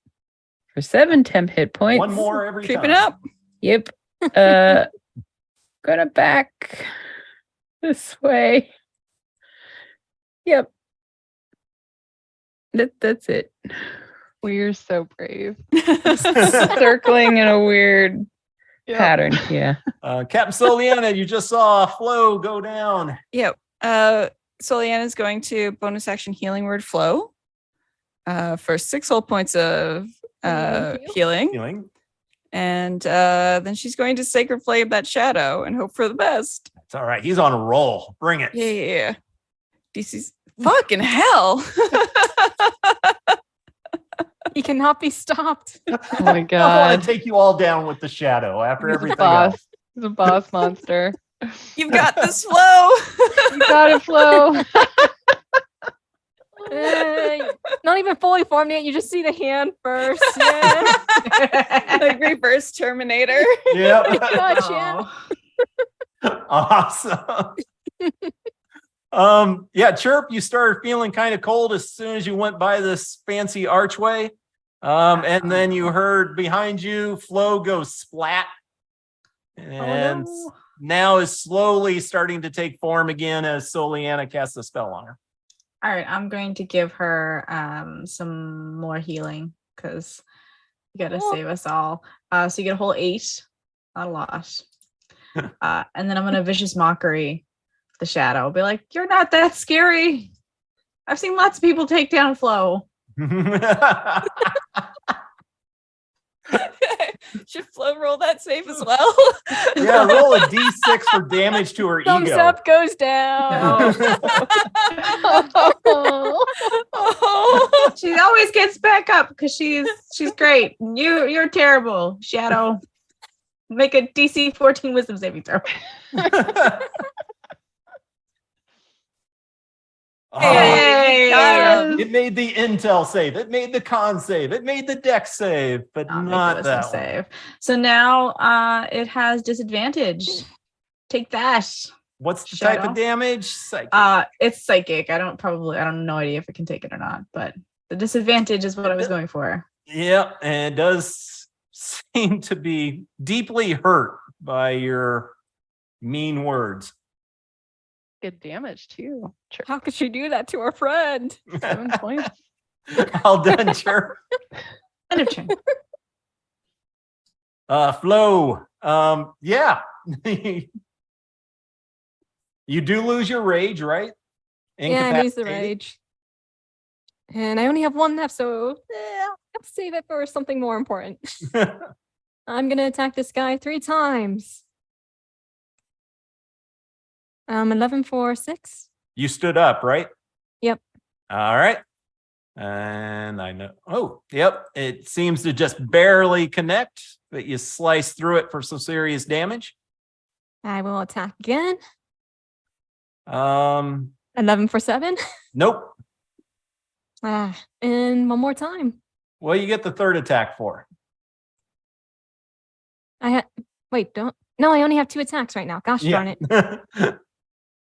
for 7 temp hit points. One more every Creeping time. up. Yep. Gonna back this way. Yep. That's it. We're so brave. Circling in a weird Yeah. pattern. Yeah. Captain Soliana, you just saw Flo go down. Yep. Soliana's going to bonus action healing word flow for 6 whole points of healing. Healing. And then she's going to sacred flame that shadow and hope for the best. It's all right. He's on a roll. Bring it. Yeah. DC's fucking hell. He cannot be stopped. Oh my I want god. to take you all down with the shadow after He's a everything boss. else. He's a boss monster. You've got this flow. You got it, Flo. Not even fully formed yet. You just see the hand first. Yeah. Like reverse Terminator. Yep. Gotcha. Awesome. Yeah, Chirp, you started feeling kind of cold as soon as you went by this fancy archway. And then you heard behind you Flo go splat. And now is slowly starting to take form again as Soliana casts a spell on her. All right, I'm going to give her some more healing because you gotta save us all. So you get a whole 8, not a lot. And then I'm gonna vicious mockery the shadow. Be like, you're not that scary. I've seen lots of people take down Flo. Should Flo roll that save as well? Yeah, roll a d6 for damage to her Thumbs ego. up goes down. Oh. She always gets back up because she's great. You're terrible, Shadow. Make a DC 14 Wisdom saving throw. Hey! It made the intel save. It made the con save. It made the deck save, but I'll make not a wisdom that one. save. So now it has disadvantage. Take that. What's the Shadow? type of damage? Psychic. It's psychic. I don't know idea if it can take it or not, but the disadvantage is what I was going for. Yeah, and it does seem to be deeply hurt by your mean words. Good damage too. Sure. How could she do that to her friend? 7 points. All done, sure. End of turn. Flo. Yeah. You do lose your rage, right? Yeah, I use the Incapacitated? rage. And I only have 1 left, so I'll have to save it for something more important. I'm gonna attack this guy 3 times. 11 for 6. You stood up, right? Yep. All right. And I know. Oh, yep. It seems to just barely connect, but you slice through it for some serious damage. I will attack again. 11 11 for 7. Nope. And one more time. What do you get the third attack for? Wait, no, I only have 2 attacks right now. Gosh darn it. It's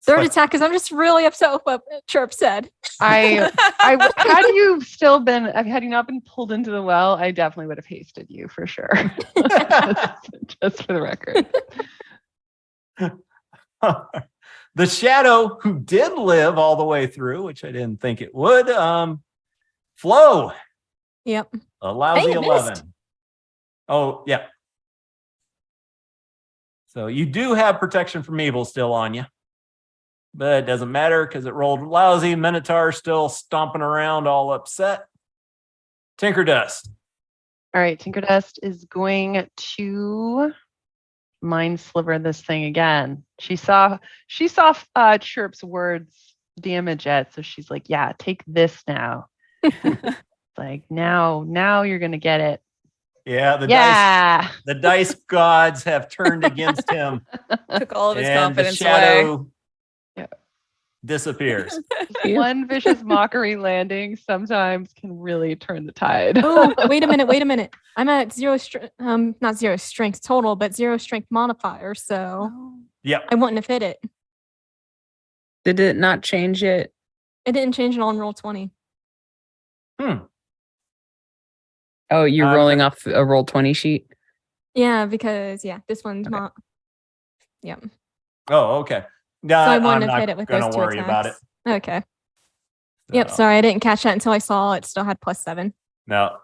Third like- attack because I'm just really upset with what Chirp said. Had you not been pulled into the well, I definitely would have hasted you for sure. just for the record. The shadow who did live all the way through, which I didn't think it would, Flo, Yep. a lousy Hey, it 11. missed. Oh, yeah. So you do have protection from evil still on you, but it doesn't matter because it rolled lousy. Minotaur still stomping around all upset. Tinker Dust. All right, Tinker Dust is going to mind sliver this thing again. She saw Chirp's words damage it, so she's like, yeah, take this now. Like now you're gonna get it. Yeah, the dice gods have turned against him. Took all of his And the confidence away. shadow Yeah. disappears. One vicious mockery landing sometimes can really turn the tide. Oh, wait a minute. I'm at not 0 strength total, but 0 strength modifier, so Yep. I wouldn't have hit it. Did it not change it? It didn't change it on roll 20. Oh, you're Um, rolling off a roll 20 sheet. Yeah, because this one's Okay. not. Yeah. Oh, okay. No, So I I'm wouldn't have not hit it with gonna those 2 worry about it. attacks. Okay. Yep. So, Sorry, I didn't catch that until I saw it still had +7. No.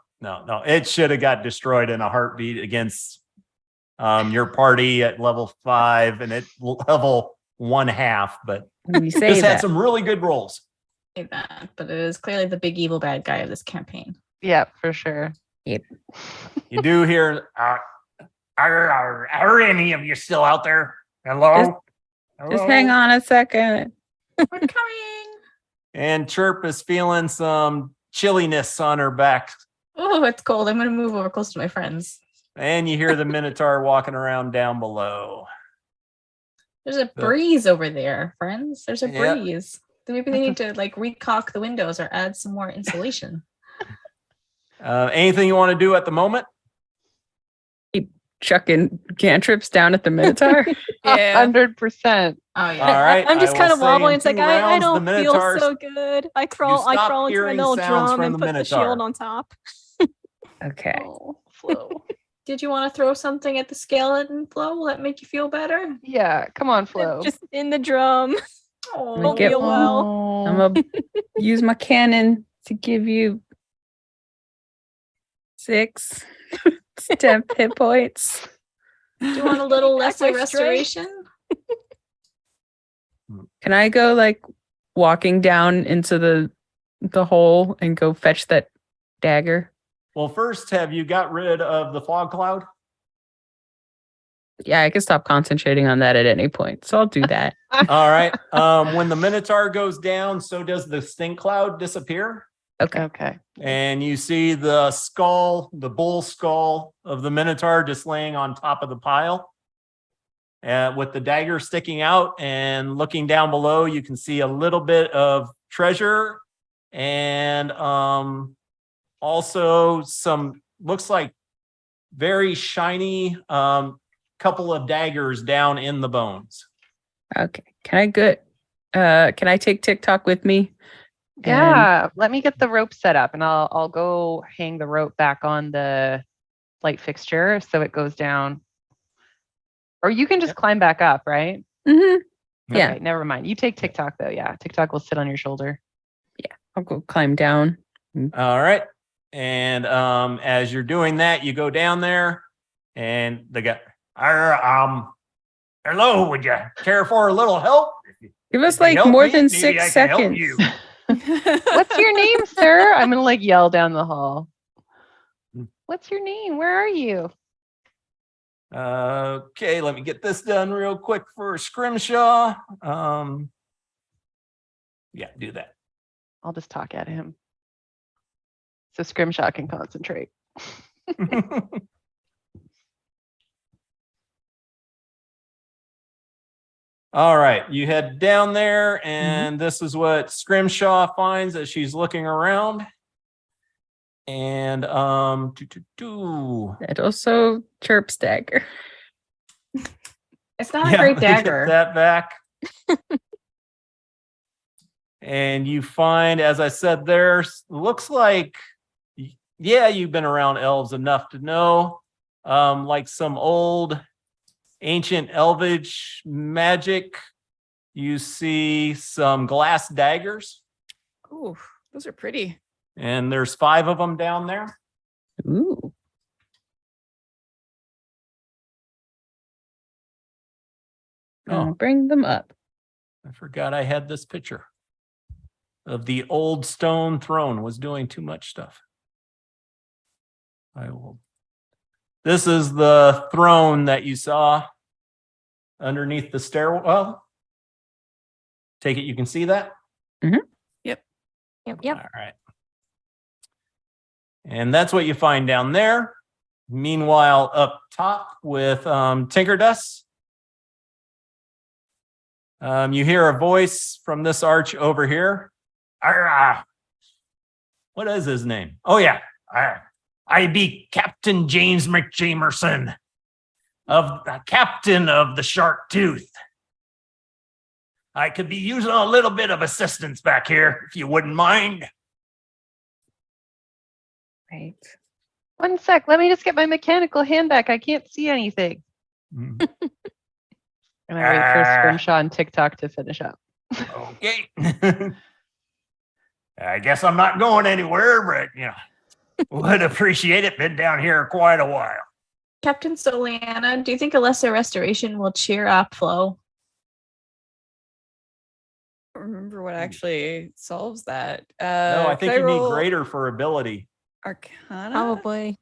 It should have got destroyed in a heartbeat against your party at level 5 and at level 1/2, but We say this had that. some really good rolls. Say that, but it is clearly the big evil bad guy of this campaign. Yeah, for sure. You do hear, are any of you still out there? Hello? Just hang on a second. We're coming. And Chirp is feeling some chilliness on her back. Oh, it's cold. I'm gonna move over close to my friends. And you hear the Minotaur walking around down below. There's a breeze over there, friends. There's a Yep. breeze. Then maybe they need to like recock the windows or add some more insulation. Anything you want to do at the moment? Chucking cantrips down at the Minotaur. Yeah. 100%. Oh yeah. All right. I'm just I kind will of say wobbling. in It's like 2 I rounds, the don't feel Minotaurs- so good. I crawl stop into my hearing little sounds drum from and the put the Minotaur. shield on top. Okay. Oh, Flo. Did you want to throw something at the skeleton, Flo? Will that make you feel better? Yeah, come on, Flo. Just in the drum. Oh, Don't feel Oh. I'm gonna use my cannon to give you 6 temp hit points. do you want a little Back lesser my strength. restoration? Can I go like walking down into the hole and go fetch that dagger? Well, first, have you got rid of the fog cloud? Yeah, I can stop concentrating on that at any point. So I'll do that. All right. When the Minotaur goes down, so does the stink cloud disappear. Okay. Okay. And you see the skull, the bull skull of the Minotaur just laying on top of the pile. With the dagger sticking out, and looking down below, you can see a little bit of treasure and also some, looks like very shiny couple of daggers down in the bones. Okay. Can I take TikTok with me? Yeah, let me get the rope set up and I'll go hang the rope back on the light fixture so it goes down. Or you can just climb back up, right? Mm-hmm. Yeah. Okay, never mind. You take TikTok though. Yeah, TikTok will sit on your shoulder. I'll go climb down. All right. And as you're doing that, you go down there and the guy, hello, would you care for a little help? Give us If you like help more me, than maybe 6 I can help seconds. you. What's your name, sir? I'm gonna like yell down the hall. What's your name? Where are you? Okay, let me get this done real quick for Scrimshaw. Yeah, do that. I'll just talk at him. So Scrimshaw can concentrate. All right, you head down there, and this is what Scrimshaw finds as she's looking around. And It also chirps dagger. It's not a yeah, great let me get dagger. that back. And you find, as I said, there's looks like, yeah, you've been around elves enough to know, like some old ancient elvish magic. You see some glass daggers, Ooh, those are pretty. and there's 5 of them down there. Ooh. I'll bring them up. I forgot I had this picture of the old stone throne. Was doing too much stuff. I will. This is the throne that you saw underneath the stairwell. Take it you can see that? Yep. All right. And that's what you find down there. Meanwhile, up top with Tinker Dust, you hear a voice from this arch over here. What is his name? Oh, yeah. I be Captain James McJamerson, captain of the Shark Tooth. I could be using a little bit of assistance back here, if you wouldn't mind. Right. One sec. Let me just get my mechanical hand back. I can't see anything. Mm, And I wait for Scrimshaw and TikTok to finish up. Okay. I guess I'm not going anywhere, but would appreciate it. Been down here quite a while. Captain Soliana, do you think a lesser restoration will cheer up Flo? I don't remember what actually solves that. No, I could think you need roll greater for ability. Arcana. Probably.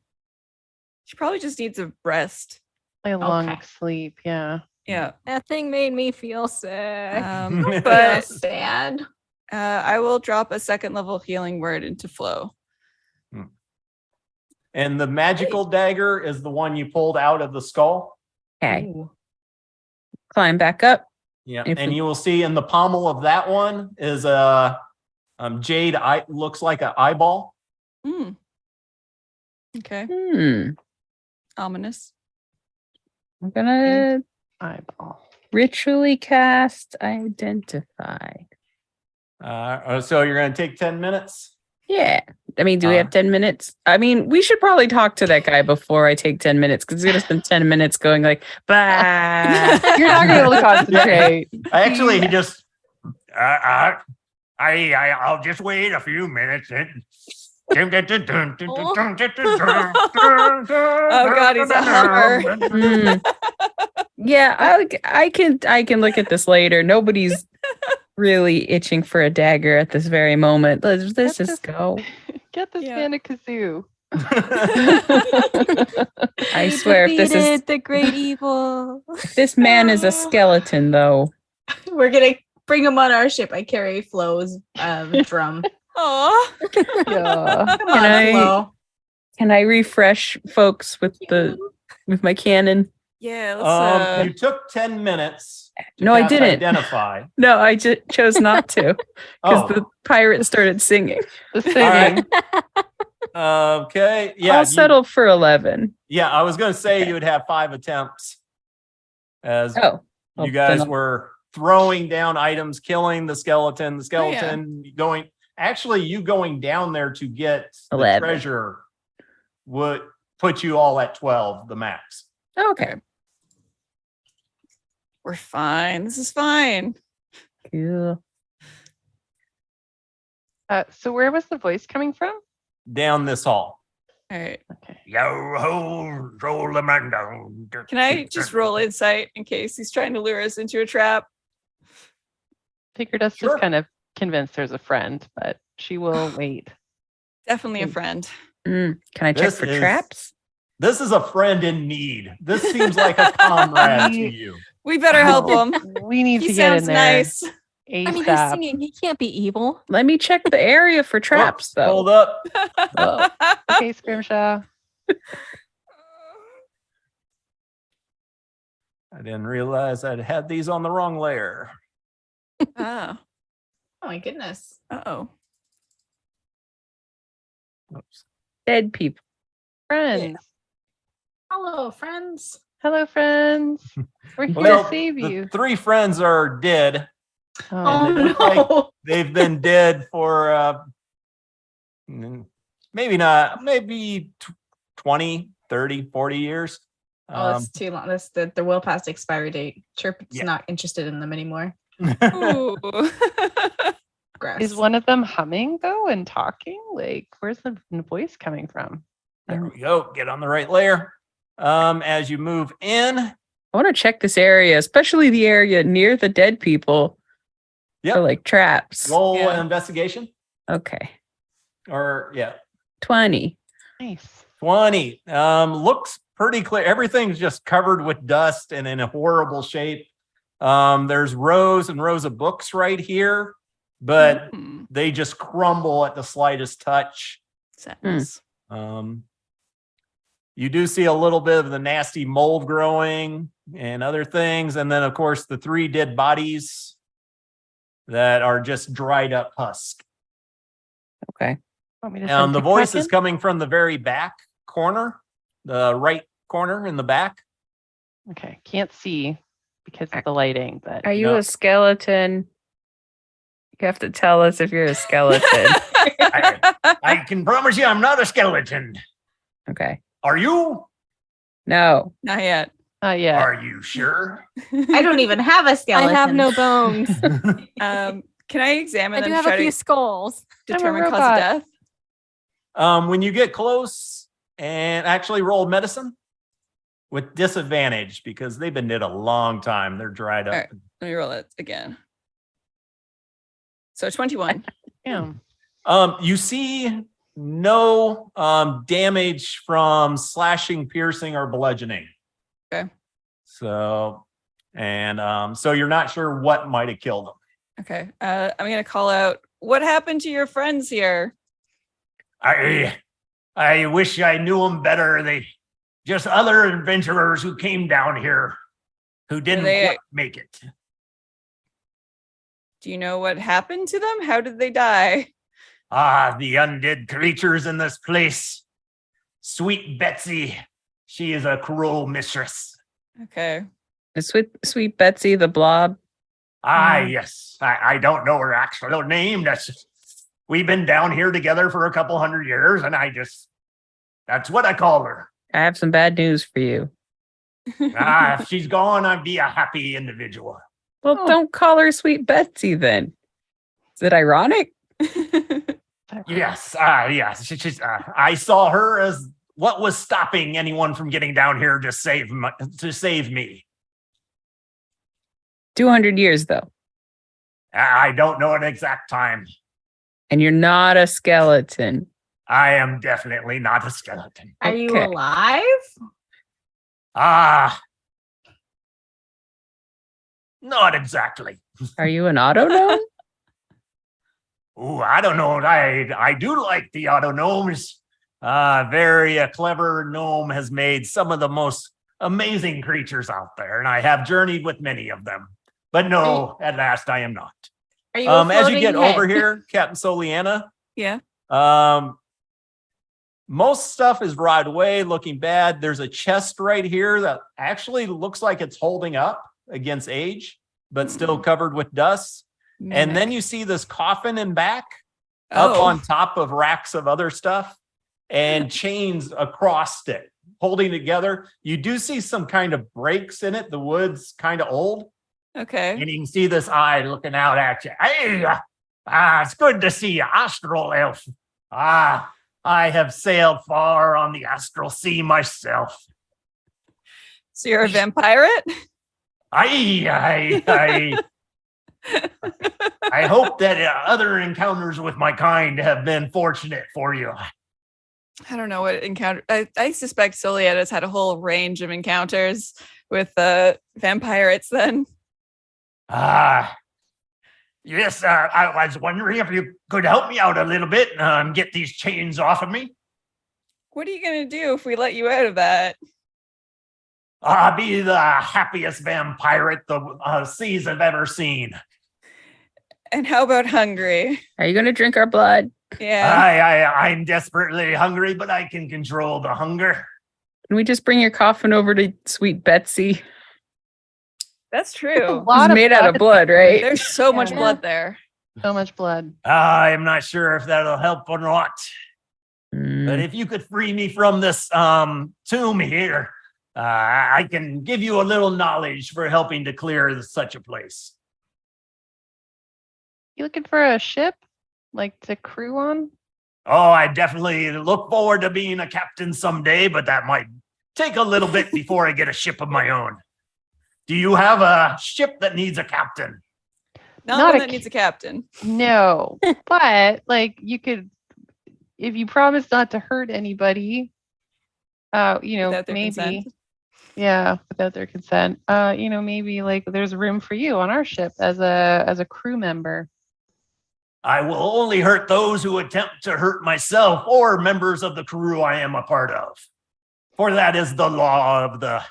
She probably just needs a rest. A long Okay. sleep. Yeah. Yeah. That thing made me feel sick. But That's sad. I will drop a second level healing word into Flo. And the magical dagger is the one you pulled out of the skull. Okay. Ooh. Climb back up. Yeah. If And we- you will see in the pommel of that one is a jade eye, looks like an eyeball. Hmm. Okay. Ominous. I'm gonna Eyeball. ritually cast identify. So you're going to take 10 minutes. Yeah. I mean, do we have Uh, 10 minutes? I mean, we should probably talk to that guy before I take 10 minutes because he's going to spend 10 minutes going like, bah. You're not gonna be able to concentrate. Actually, he just, I'll just wait a few minutes. Oh God, he's a hummer. Yeah, I can look at this later. Nobody's really itching for a dagger at this very moment. Let's Get just this- go. Get this Yeah. man a kazoo. I We swear, if defeated the great evil. this man is a skeleton, though. We're gonna bring him on our ship. I carry Flo's drum. Aw. Yeah. Come on, Flo. Can I refresh folks with my cannon? Yeah, let's you took 10 minutes. to No, I cast didn't. Identify. No, I just chose not to because Oh, the pirate started singing. The singing. right. Okay. Yeah. I'll settle for 11. Yeah, I was going to say Okay. you would have 5 attempts as Oh, you guys then I'll- were throwing down items, killing the skeleton, Oh, yeah. going. Actually, you going down there to get the 11. treasure would put you all at 12, the max. Okay. we're fine. This is fine. Cool. So where was the voice coming from? Down this hall. All right. Okay. Yo ho, roll the man down. Can I just roll insight in case he's trying to lure us into a trap? Tinker Dust Sure. is kind of convinced there's a friend, but she will wait. Definitely a friend. Can I check This for is- traps? This is a friend in need. This seems like a comrade to you. We better help him. We need He to get in sounds there nice. ASAP. I mean, he's singing. He can't be evil. Let me check the area for traps, though. Hold up. Oh. Okay, Scrimshaw. I didn't realize I'd had these on the wrong layer. Ah. Oh my goodness. Uh-oh. Oops. dead people. Friends. Hello, friends. Hello, friends. We're here Well, to save the you. 3 friends are dead. Oh, And they look like they've been dead for maybe 20, 30, 40 years. Oh, it's too long. They're well past expiry date. Chirp's Yeah. not interested in them anymore. Ooh. Gross. is one of them humming though and talking? Like, where's the voice coming from? There we go. Get on the right layer. As you move in, I want to check this area, especially the area near the dead people. Yep. For like traps. roll Yeah. an investigation. Okay. Or 20. Nice. 20. Looks pretty clear. Everything's just covered with dust and in a horrible shape. There's rows and rows of books right here, but Hmm. they just crumble at the slightest touch. Sadness. You do see a little bit of the nasty mold growing and other things. And then, of course, the 3 dead bodies that are just dried up husk. Okay. Want me to send The TikTok voice is in? coming from the very back corner, the right corner in the back. Okay. Can't see because of the lighting, but Are you No. a skeleton? You have to tell us if you're a skeleton. I can promise you I'm not a skeleton. Okay. Are you? No. Not yet. yeah. Are you sure? I don't even have a I skeleton. have no bones. Can I examine I them do to have try a few to skulls. determine cause of robot. death? When you get close and actually roll medicine with disadvantage because they've been dead a long time. They're dried up. All right. Let me roll it again. So 21. Yeah. You see no damage from slashing, piercing, or bludgeoning. Okay. So you're not sure what might have killed them. Okay. I'm gonna call out. What happened to your friends here? I wish I knew them better. They just other adventurers who came down here who didn't they- quite make it. Do you know what happened to them? How did they die? The undead creatures in this place. Sweet Betsy, she is a cruel mistress. Okay. Is sweet Betsy the blob? Yes. I don't know her actual name. We've been down here together for a couple 100 years, and that's what I call her. I have some bad news for you. If she's gone, I'd be a happy individual. Well, don't call her sweet Betsy then. Is it ironic? Yes. She's, I saw her as what was stopping anyone from getting down here to save me. 200 years though. I don't know an exact time. And you're not a skeleton. I am definitely not a skeleton. Are you Okay. alive? Not exactly. Are you an auto gnome? Ooh, I don't know. I do like the auto gnomes. Very clever gnome has made some of the most amazing creatures out there, and I have journeyed with many of them. But no, at last I am not. Are you a As you floating get head? over here, Captain Soliana, Yeah. most stuff is right away looking bad. There's a chest right here that actually looks like it's holding up against age, but still covered with dust. And then you see this coffin in back up on top of racks of other stuff and chains across it, holding together. You do see some kind of breaks in it. The wood's kind of old. Okay. And you can see this eye looking out at you. Hey, it's good to see you, astral elf. I have sailed far on the astral sea myself. So you're a vampire? I hope that other encounters with my kind have been fortunate for you. I don't know what encounter. I suspect Soliet has had a whole range of encounters with vampirates then. Yes, I was wondering if you could help me out a little bit and get these chains off of me. What are you going to do if we let you out of that? I'll be the happiest vampirate the seas have ever seen. And how about hungry? Are you going to drink our blood? Yeah. I'm desperately hungry, but I can control the hunger. Can we just bring your coffin over to Sweet Betsy? That's A true. lot It's of made out of blood. blood, right? There's so much Yeah. blood there. So much blood. I'm not sure if that'll help or not. But Mm, if you could free me from this tomb here, I can give you a little knowledge for helping to clear such a place. You looking for a ship, like to crew on? Oh, I definitely look forward to being a captain someday, but that might take a little bit before I get a ship of my own. Do you have a ship that needs a captain? Not, Not one a that needs a captain. No, but like you could, if you promise not to hurt anybody, Without their maybe, consent. yeah, without their consent, maybe like there's room for you on our ship as a crew member. I will only hurt those who attempt to hurt myself or members of the crew I am a part of. For that is the law of the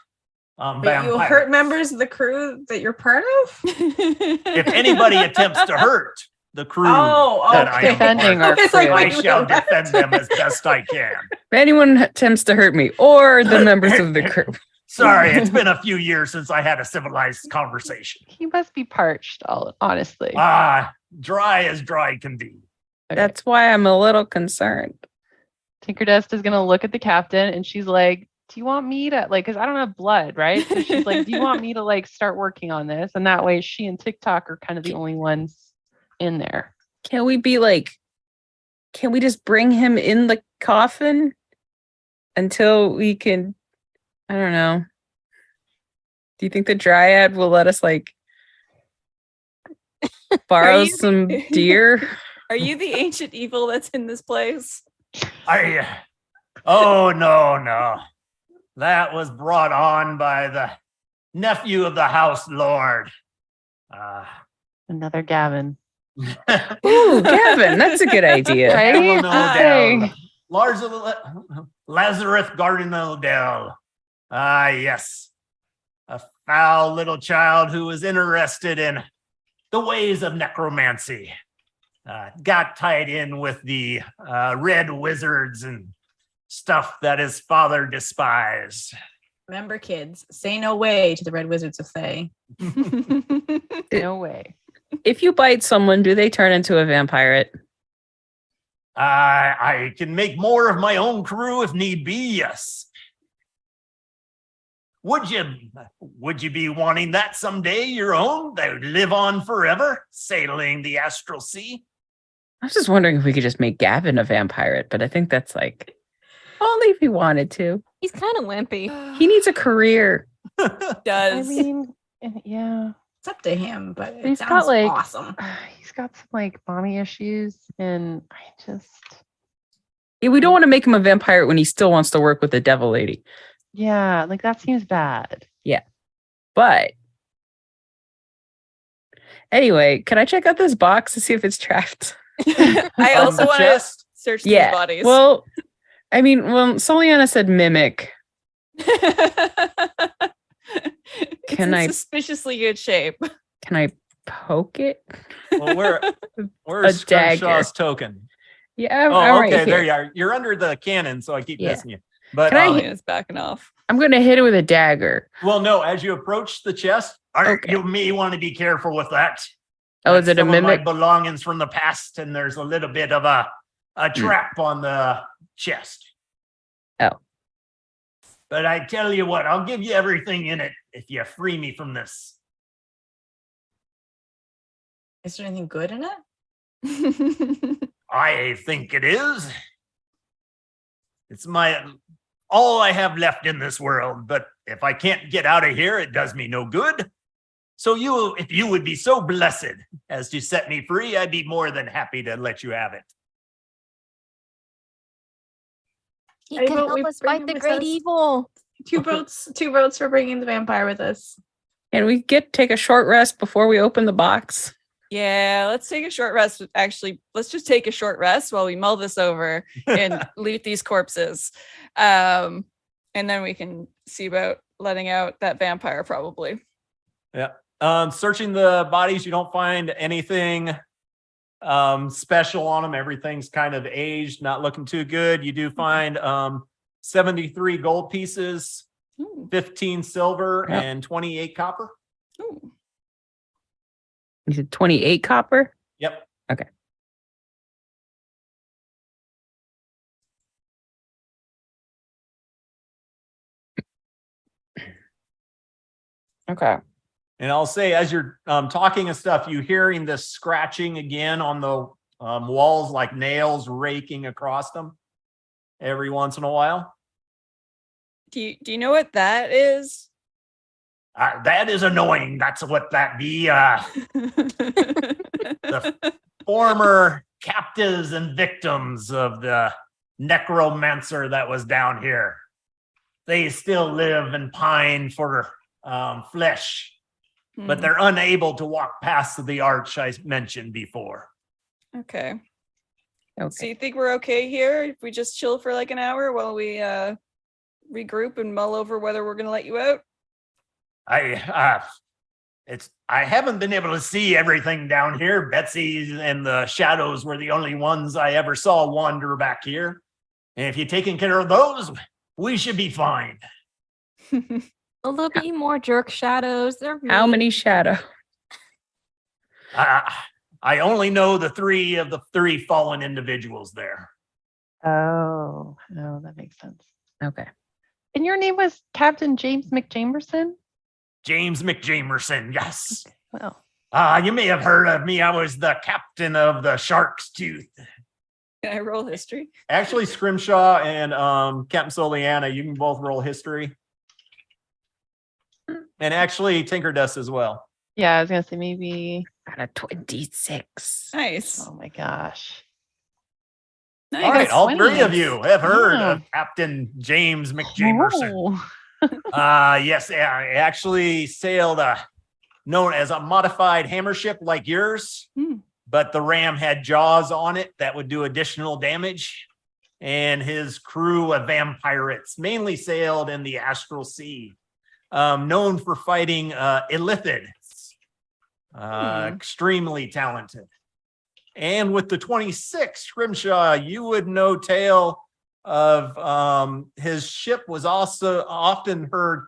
But you'll hurt vampires. members of the crew that you're part of? If anybody attempts to hurt the crew Oh, that I am a Defending part our of, It's like crew. I when you shall were left. defend them as best I can. if anyone attempts to hurt me or the members of the crew, Sorry, it's been a few years since I had a civilized conversation. He must be parched, honestly. Dry as dry can be. Okay. that's why I'm a little concerned. Tinkerdust is gonna look at the captain and she's like, do you want me to like, because I don't have blood, right? So she's like, do you want me to like start working on this? And that way she and TikTok are kind of the only ones in there. Can we just bring him in the coffin until we can, I don't know. Do you think the dryad will let us like borrow you- some deer? Are you the ancient evil that's in this place? Oh, no. That was brought on by the nephew of the house lord. Another Gavin. Ooh, Gavin, that's a good idea. Right? Gavin Hey. O'Dell. Lazarus Garden O'Dell. Yes. A foul little child who was interested in the ways of necromancy. Got tied in with the red wizards and stuff that his father despised. Remember, kids, say no way to the Red Wizards of Thay. No way. If you bite someone, do they turn into a vampire? I can make more of my own crew if need be, yes. Would you be wanting that someday, your own? That would live on forever, sailing the astral sea? I was just wondering if we could just make Gavin a vampire, but I think that's like only if he wanted to. He's kind of wimpy. He needs a career. I Does. mean, yeah. It's up to him, but it He's got, sounds like- awesome. He's got some like mommy issues and I just Yeah, we don't want to make him a vampire when he still wants to work with the devil lady. yeah, like that seems bad. But anyway, can I check out this box to see if it's trapped? I On also the want to chest? search Yeah. these bodies. Well, I mean, Soliana said mimic. It's Can in I- suspiciously good shape. Can I poke it? Well, A where's dagger. Crenshaw's token? Yeah, I'm Oh, right okay, there here. you are. You're under the cannon, so I keep Yeah. missing you. But Can I Oh, hit- yeah, it's backing off. I'm going to hit it with a dagger. well, no, as you approach the chest, Okay. you may want to be careful with that. Oh, is That's it a some of my mimic? belongings from the past, and there's a little bit of a trap on the chest. Oh. But I tell you what, I'll give you everything in it if you free me from this. Is there anything good in it? I think it is. It's all I have left in this world, but if I can't get out of here, it does me no good. So if you would be so blessed as to set me free, I'd be more than happy to let you have it. He I can vote help we us bring fight him the with great us. evil. Two votes for bringing the vampire with us. Can we take a short rest before we open the box? Yeah, let's take a short rest. Actually, let's just take a short rest while we mull this over and loot these corpses. And then we can see about letting out that vampire probably. Searching the bodies, you don't find anything special on them. Everything's kind of aged, not looking too good. You do find 73 gold pieces, Ooh. 15 silver, Yep. and 28 copper. Ooh. You said 28 copper? Yep. Okay. And I'll say, as you're talking and stuff, you hearing this scratching again on the walls, like nails raking across them every once in a while. Do you know what that is? That is annoying. That's what that be. Former captives and victims of the necromancer that was down here. They still live and pine for flesh, but Hmm. they're unable to walk past the arch I mentioned before. Okay. So Okay. you think we're okay here if we just chill for like an hour while we regroup and mull over whether we're gonna let you out? I haven't been able to see everything down here. Betsy and the shadows were the only ones I ever saw wander back here. And if you're taking care of those, we should be fine. Will there be more jerk shadows? They're How mean. many shadow? I only know the three of the three fallen individuals there. Oh, no, that makes sense. Okay. And your name was Captain James McJamerson? James McJamerson, yes. Well, You may have heard of me. I was the captain of the Shark's Tooth. Can I roll history? Actually, Scrimshaw and Captain Soliana, you can both roll history. And actually, Tinker Dust as well. yeah, I was gonna say maybe. Got a 26. Nice. Oh my gosh. Nice. All right, all three of 20s. you have heard Yeah. of Captain James McJamerson. Oh. Yes, I actually sailed known as a modified hammer ship like yours, Hmm. but the ram had jaws on it that would do additional damage. And his crew of vampirates mainly sailed in the astral sea, known for fighting illithids. Extremely talented. And with the 26, Scrimshaw, you would know tale of his ship was also often heard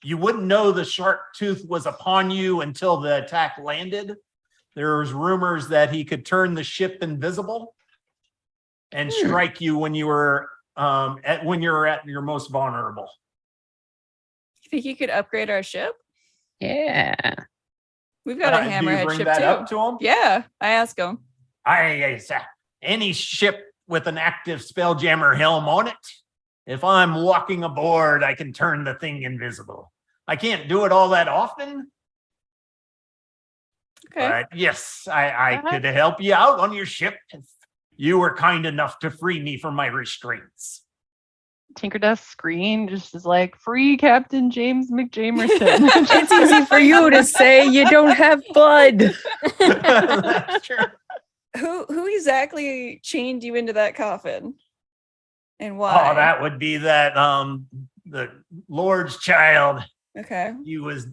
you wouldn't know the shark tooth was upon you until the attack landed. There was rumors that he could turn the ship invisible and strike you when you were at your most vulnerable. You think you could upgrade our ship? Yeah. We've got a Do you hammerhead bring ship that too. up to him? Yeah, I asked him. Any ship with an active Spelljammer helm on it, if I'm walking aboard, I can turn the thing invisible. I can't do it all that often, Okay. but yes, I could help you out on your ship if you were kind enough to free me from my restraints. Tinker Dust screen just is like free Captain James McJamerson. It's easy for you to say you don't have blood. That's true. Who exactly chained you into that coffin? And why? Oh, that would be that the Lord's child. Okay. He was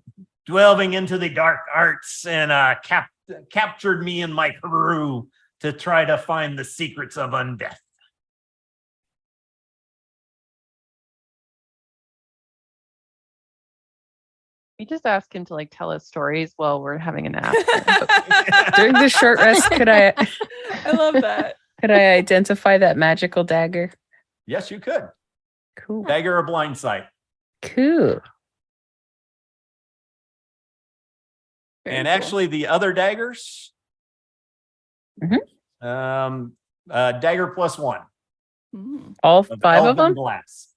delving into the dark arts and captured me and my crew to try to find the secrets of undeath. We just ask him to like tell us stories while we're having a nap. During the short rest, could I I love that. identify that magical dagger? Yes, you could. Cool. Dagger of blind sight. Cool. Very And cool. actually, the other daggers, dagger +1. All of five of elven them? glass.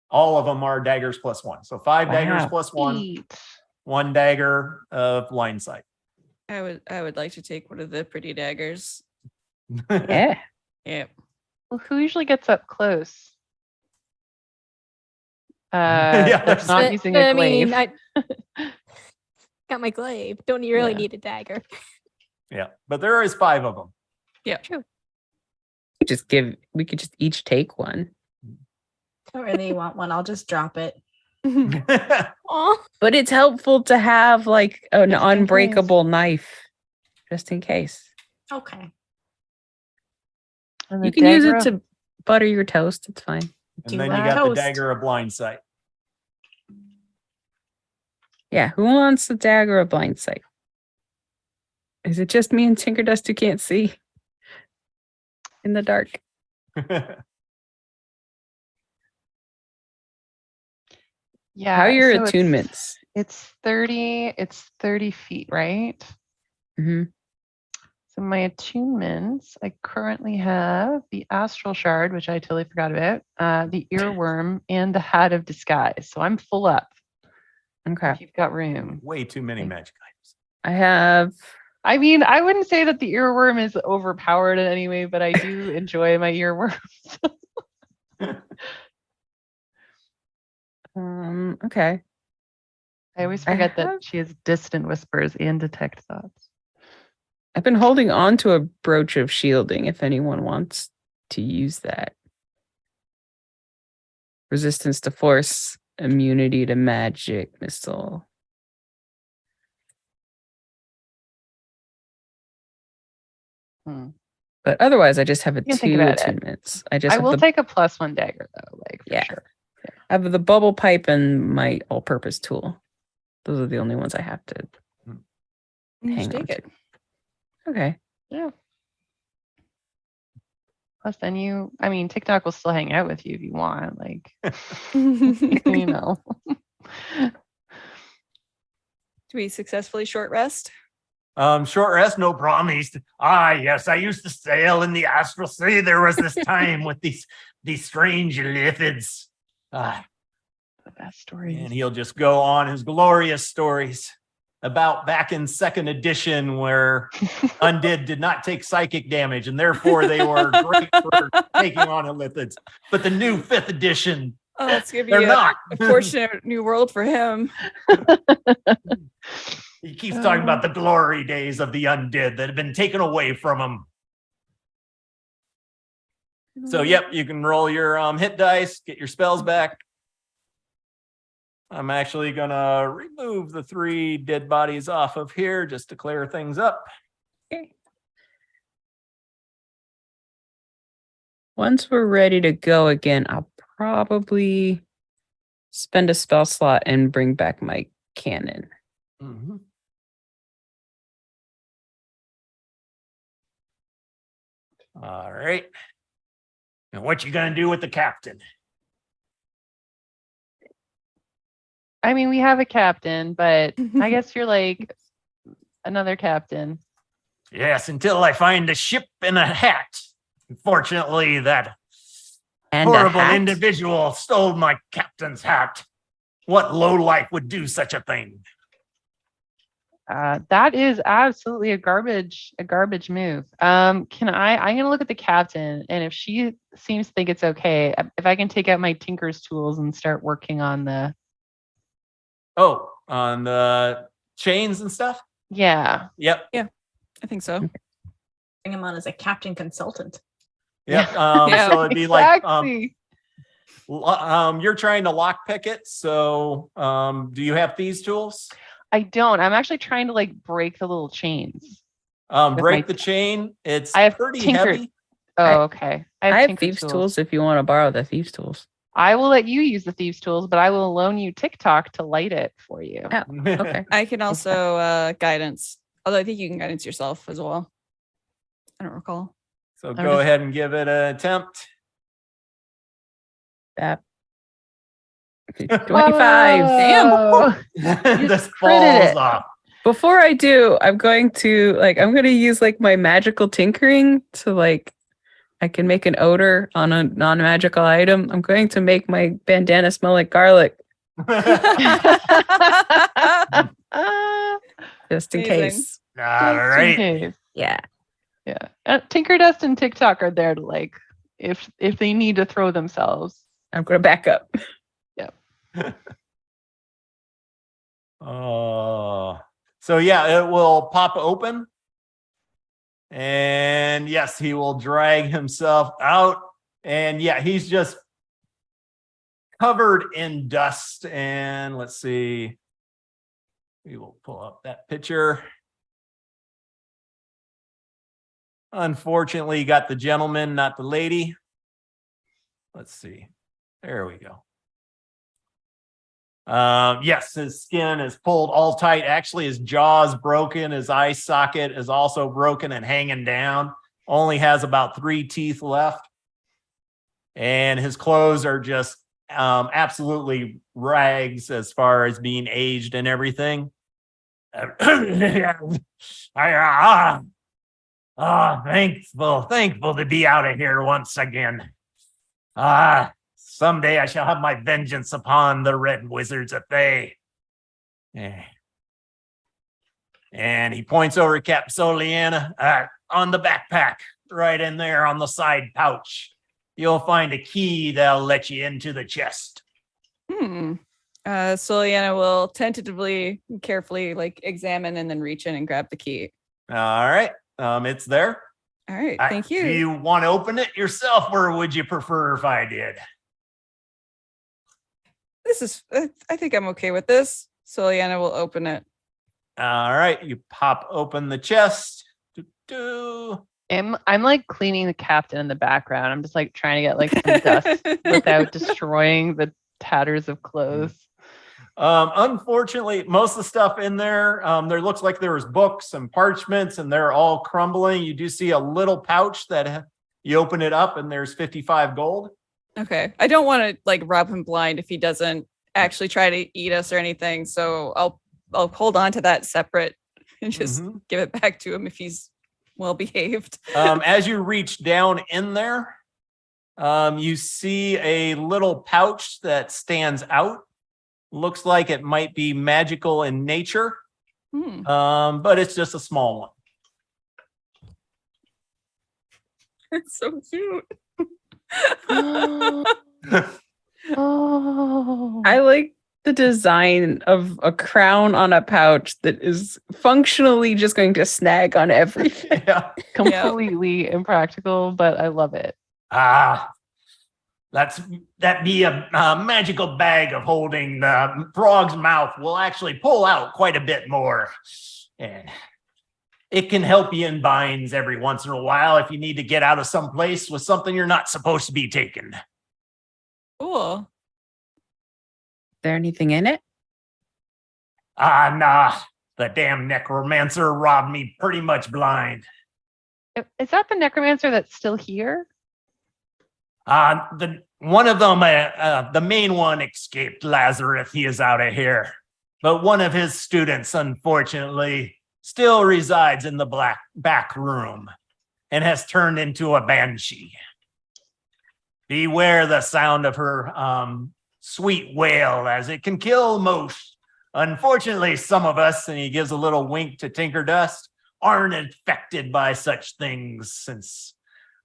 All of them are daggers +1. So 5 daggers Wow. +1, Sweet. 1 dagger of blind sight. I would like to take one of the pretty daggers. Yeah. Yep. Well, who usually gets up close? Yeah, That's not But- using but a I mean, glaive. I got my glaive. Don't you really Yeah. need a dagger? Yeah, but there is 5 of them. We could just each take one. Don't really want one. I'll just drop it. Aw. But it's helpful to have like an Just in case. unbreakable knife. just in case. Okay. And You the can use it dagger to butter your toast. It's fine. And Do then like you got the toast. dagger of blind sight. Yeah, who wants the dagger of blind sight? Is it just me and Tinkerdust who can't see in the dark? Yeah. How are your so attunements? It's 30 feet, right? Hmm. So my attunements, I currently have the astral shard, which I totally forgot about, the earworm, and the hat of disguise. So I'm full up. Okay. If you've got room. Way too many Okay. magic items. I have I mean, I wouldn't say that the earworm is overpowered in any way, but I do enjoy my earworms. okay. I always I forget have- that she has distant whispers and detect thoughts. I've been holding on to a brooch of shielding if anyone wants to use that. Resistance to force, immunity to magic, missile. Hmm. But otherwise, I just have a can think two about it. attunements. I just I have will the, take a +1 dagger though, like for Yeah. sure. I have the bubble pipe and my all-purpose tool. Those are the only ones I have to You hang should on take to. Okay. Yeah. Plus, then I mean, TikTok will still hang out with you if you want. Like, it. you know. Do we successfully short rest? Short rest, no problem. Yes, I used to sail in the astral sea. There was this time with these strange lithids. The best stories. And he'll just go on his glorious stories about back in second edition where undead did not take psychic damage and therefore they were great for taking on lithids. But the new fifth edition, Oh, it's gonna be they're a, not. a fortunate new world for him. He keeps talking about the glory days of the undead that have been taken away from him. So, yep, you can roll your hit dice, get your spells back. I'm actually gonna remove the 3 dead bodies off of here just to clear things up. Okay. Once we're ready to go again, I'll probably spend a spell slot and bring back my cannon. Mhm. All right. And what you gonna do with the captain? I mean, we have a captain, but I guess you're like another captain. Yes, until I find a ship and a hat. Unfortunately, that And a horrible hat? individual stole my captain's hat. What lowlife would do such a thing? That is absolutely a garbage move. I'm gonna look at the captain, and if she seems to think it's okay, if I can take out my tinker's tools and start working on the Oh, on the chains and stuff? yeah. Yep. I think so. Bring him on as a captain consultant. Yep. Yeah, So it'd be like Exactly. you're trying to lockpick it. So do you have these tools? I don't. I'm actually trying to like break the little chains. Break my- the chain. It's I have pretty tinker- heavy. Oh, okay. I have tinker thieves tools if you want to borrow the thieves tools. I will let you use the thieves tools, but I will loan you TikTok to light it for you. Oh, okay. I can also guidance. Although I think you can guidance yourself as well. I don't recall. So I'm go just- ahead and give it an attempt. That 25. Whoa. This critted falls it. off. Before I do, I'm going to use like my magical tinkering to I can make an odor on a non-magical item. I'm going to make my bandana smell like garlic just in Amazing. case. All Just in right. case. Yeah. Yeah. Tinkerdust and TikTok are there to like if they need to throw themselves. I'm going to back up. Oh, so yeah, it will pop open. And yes, he will drag himself out. And yeah, he's just covered in dust. And let's see. We will pull up that picture. Unfortunately, you got the gentleman, not the lady. Let's see. There we go. Yes, his skin is pulled all tight. Actually, his jaw is broken. His eye socket is also broken and hanging down. Only has about 3 teeth left. And his clothes are just absolutely rags as far as being aged and everything. Thankful to be out of here once again. Someday I shall have my vengeance upon the red wizards of Thay. And he points over at Cap Soliana on the backpack, right in there on the side pouch. You'll find a key that'll let you into the chest. Soliana will tentatively, carefully examine and then reach in and grab the key. All right. It's there. All right, thank you. Do you want to open it yourself, or would you prefer if I did? This is, I think I'm okay with this. Soliana will open it. All right. You pop open the chest. I'm like cleaning the captain in the background. I'm just like trying to get some dust without destroying the tatters of clothes. Unfortunately, most of the stuff in there, there looks like there was books and parchments, and they're all crumbling. You do see a little pouch that you open it up, and there's 55 gold. Okay, I don't want to rob him blind if he doesn't actually try to eat us or anything. So I'll hold on to that separate and just give it back to him if he's well behaved. As you reach down in there, you see a little pouch that stands out. Looks like it might be magical in nature, but it's just a small one. It's so cute. Oh, I like the design of a crown on a pouch that is functionally just going to snag on everything. Yeah. completely impractical, but I love it. That be a magical bag of holding. The frog's mouth will actually pull out quite a bit more. And it can help you in binds every once in a while if you need to get out of some place with something you're not supposed to be taking. Cool. Is there anything in it? Nah. The damn necromancer robbed me pretty much blind. Is that the necromancer that's still here? One of them, the main one, escaped Lazarus. He is out of here. But one of his students, unfortunately, still resides in the back room and has turned into a banshee. Beware the sound of her sweet wail, as it can kill most. Unfortunately, some of us, and he gives a little wink to Tinker Dust, aren't infected by such things, since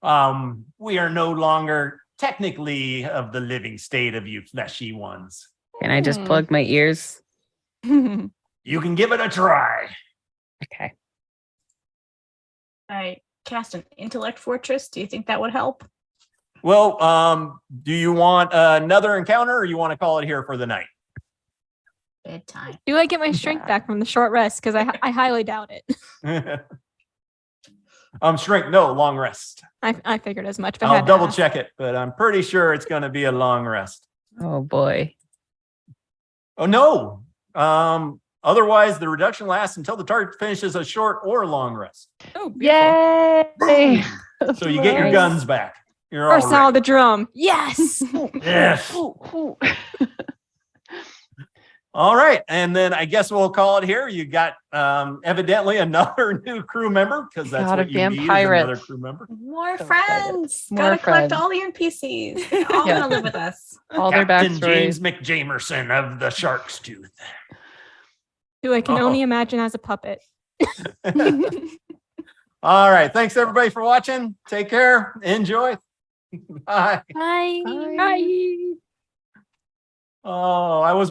we are no longer technically of the living state of you fleshy ones. Can I just plug my ears? You can give it a try. Okay. I cast an intellect fortress. Do you think that would help? Well, do you want another encounter, or you want to call it here for the night? Bedtime. Do I get my strength back from the short rest? Because I highly doubt it. Strength, no, long rest. I figured as much. But I I'll had to double ask. check it, but I'm pretty sure it's going to be a long rest. Oh boy. Oh no. Otherwise, the reduction lasts until the target finishes a short or long rest. Oh, beautiful. Yay! So you get your Nice. guns back. You're First all sound of ready. the drum. Yes. Yes. Ooh, ooh. All right, and then I guess we'll call it here. You got evidently another new crew member, because that's God, what a you need is vampirate. another crew member. More So friends. More Gotta collect friends. all the NPCs. They're all Yeah. gonna live with us. All their Captain backstories. James McJamerson of the Shark's Tooth. Who I can Oh. only imagine as a puppet. All right, thanks everybody for watching. Take care. Enjoy. Bye. Bye. Bye. Bye. Oh, I was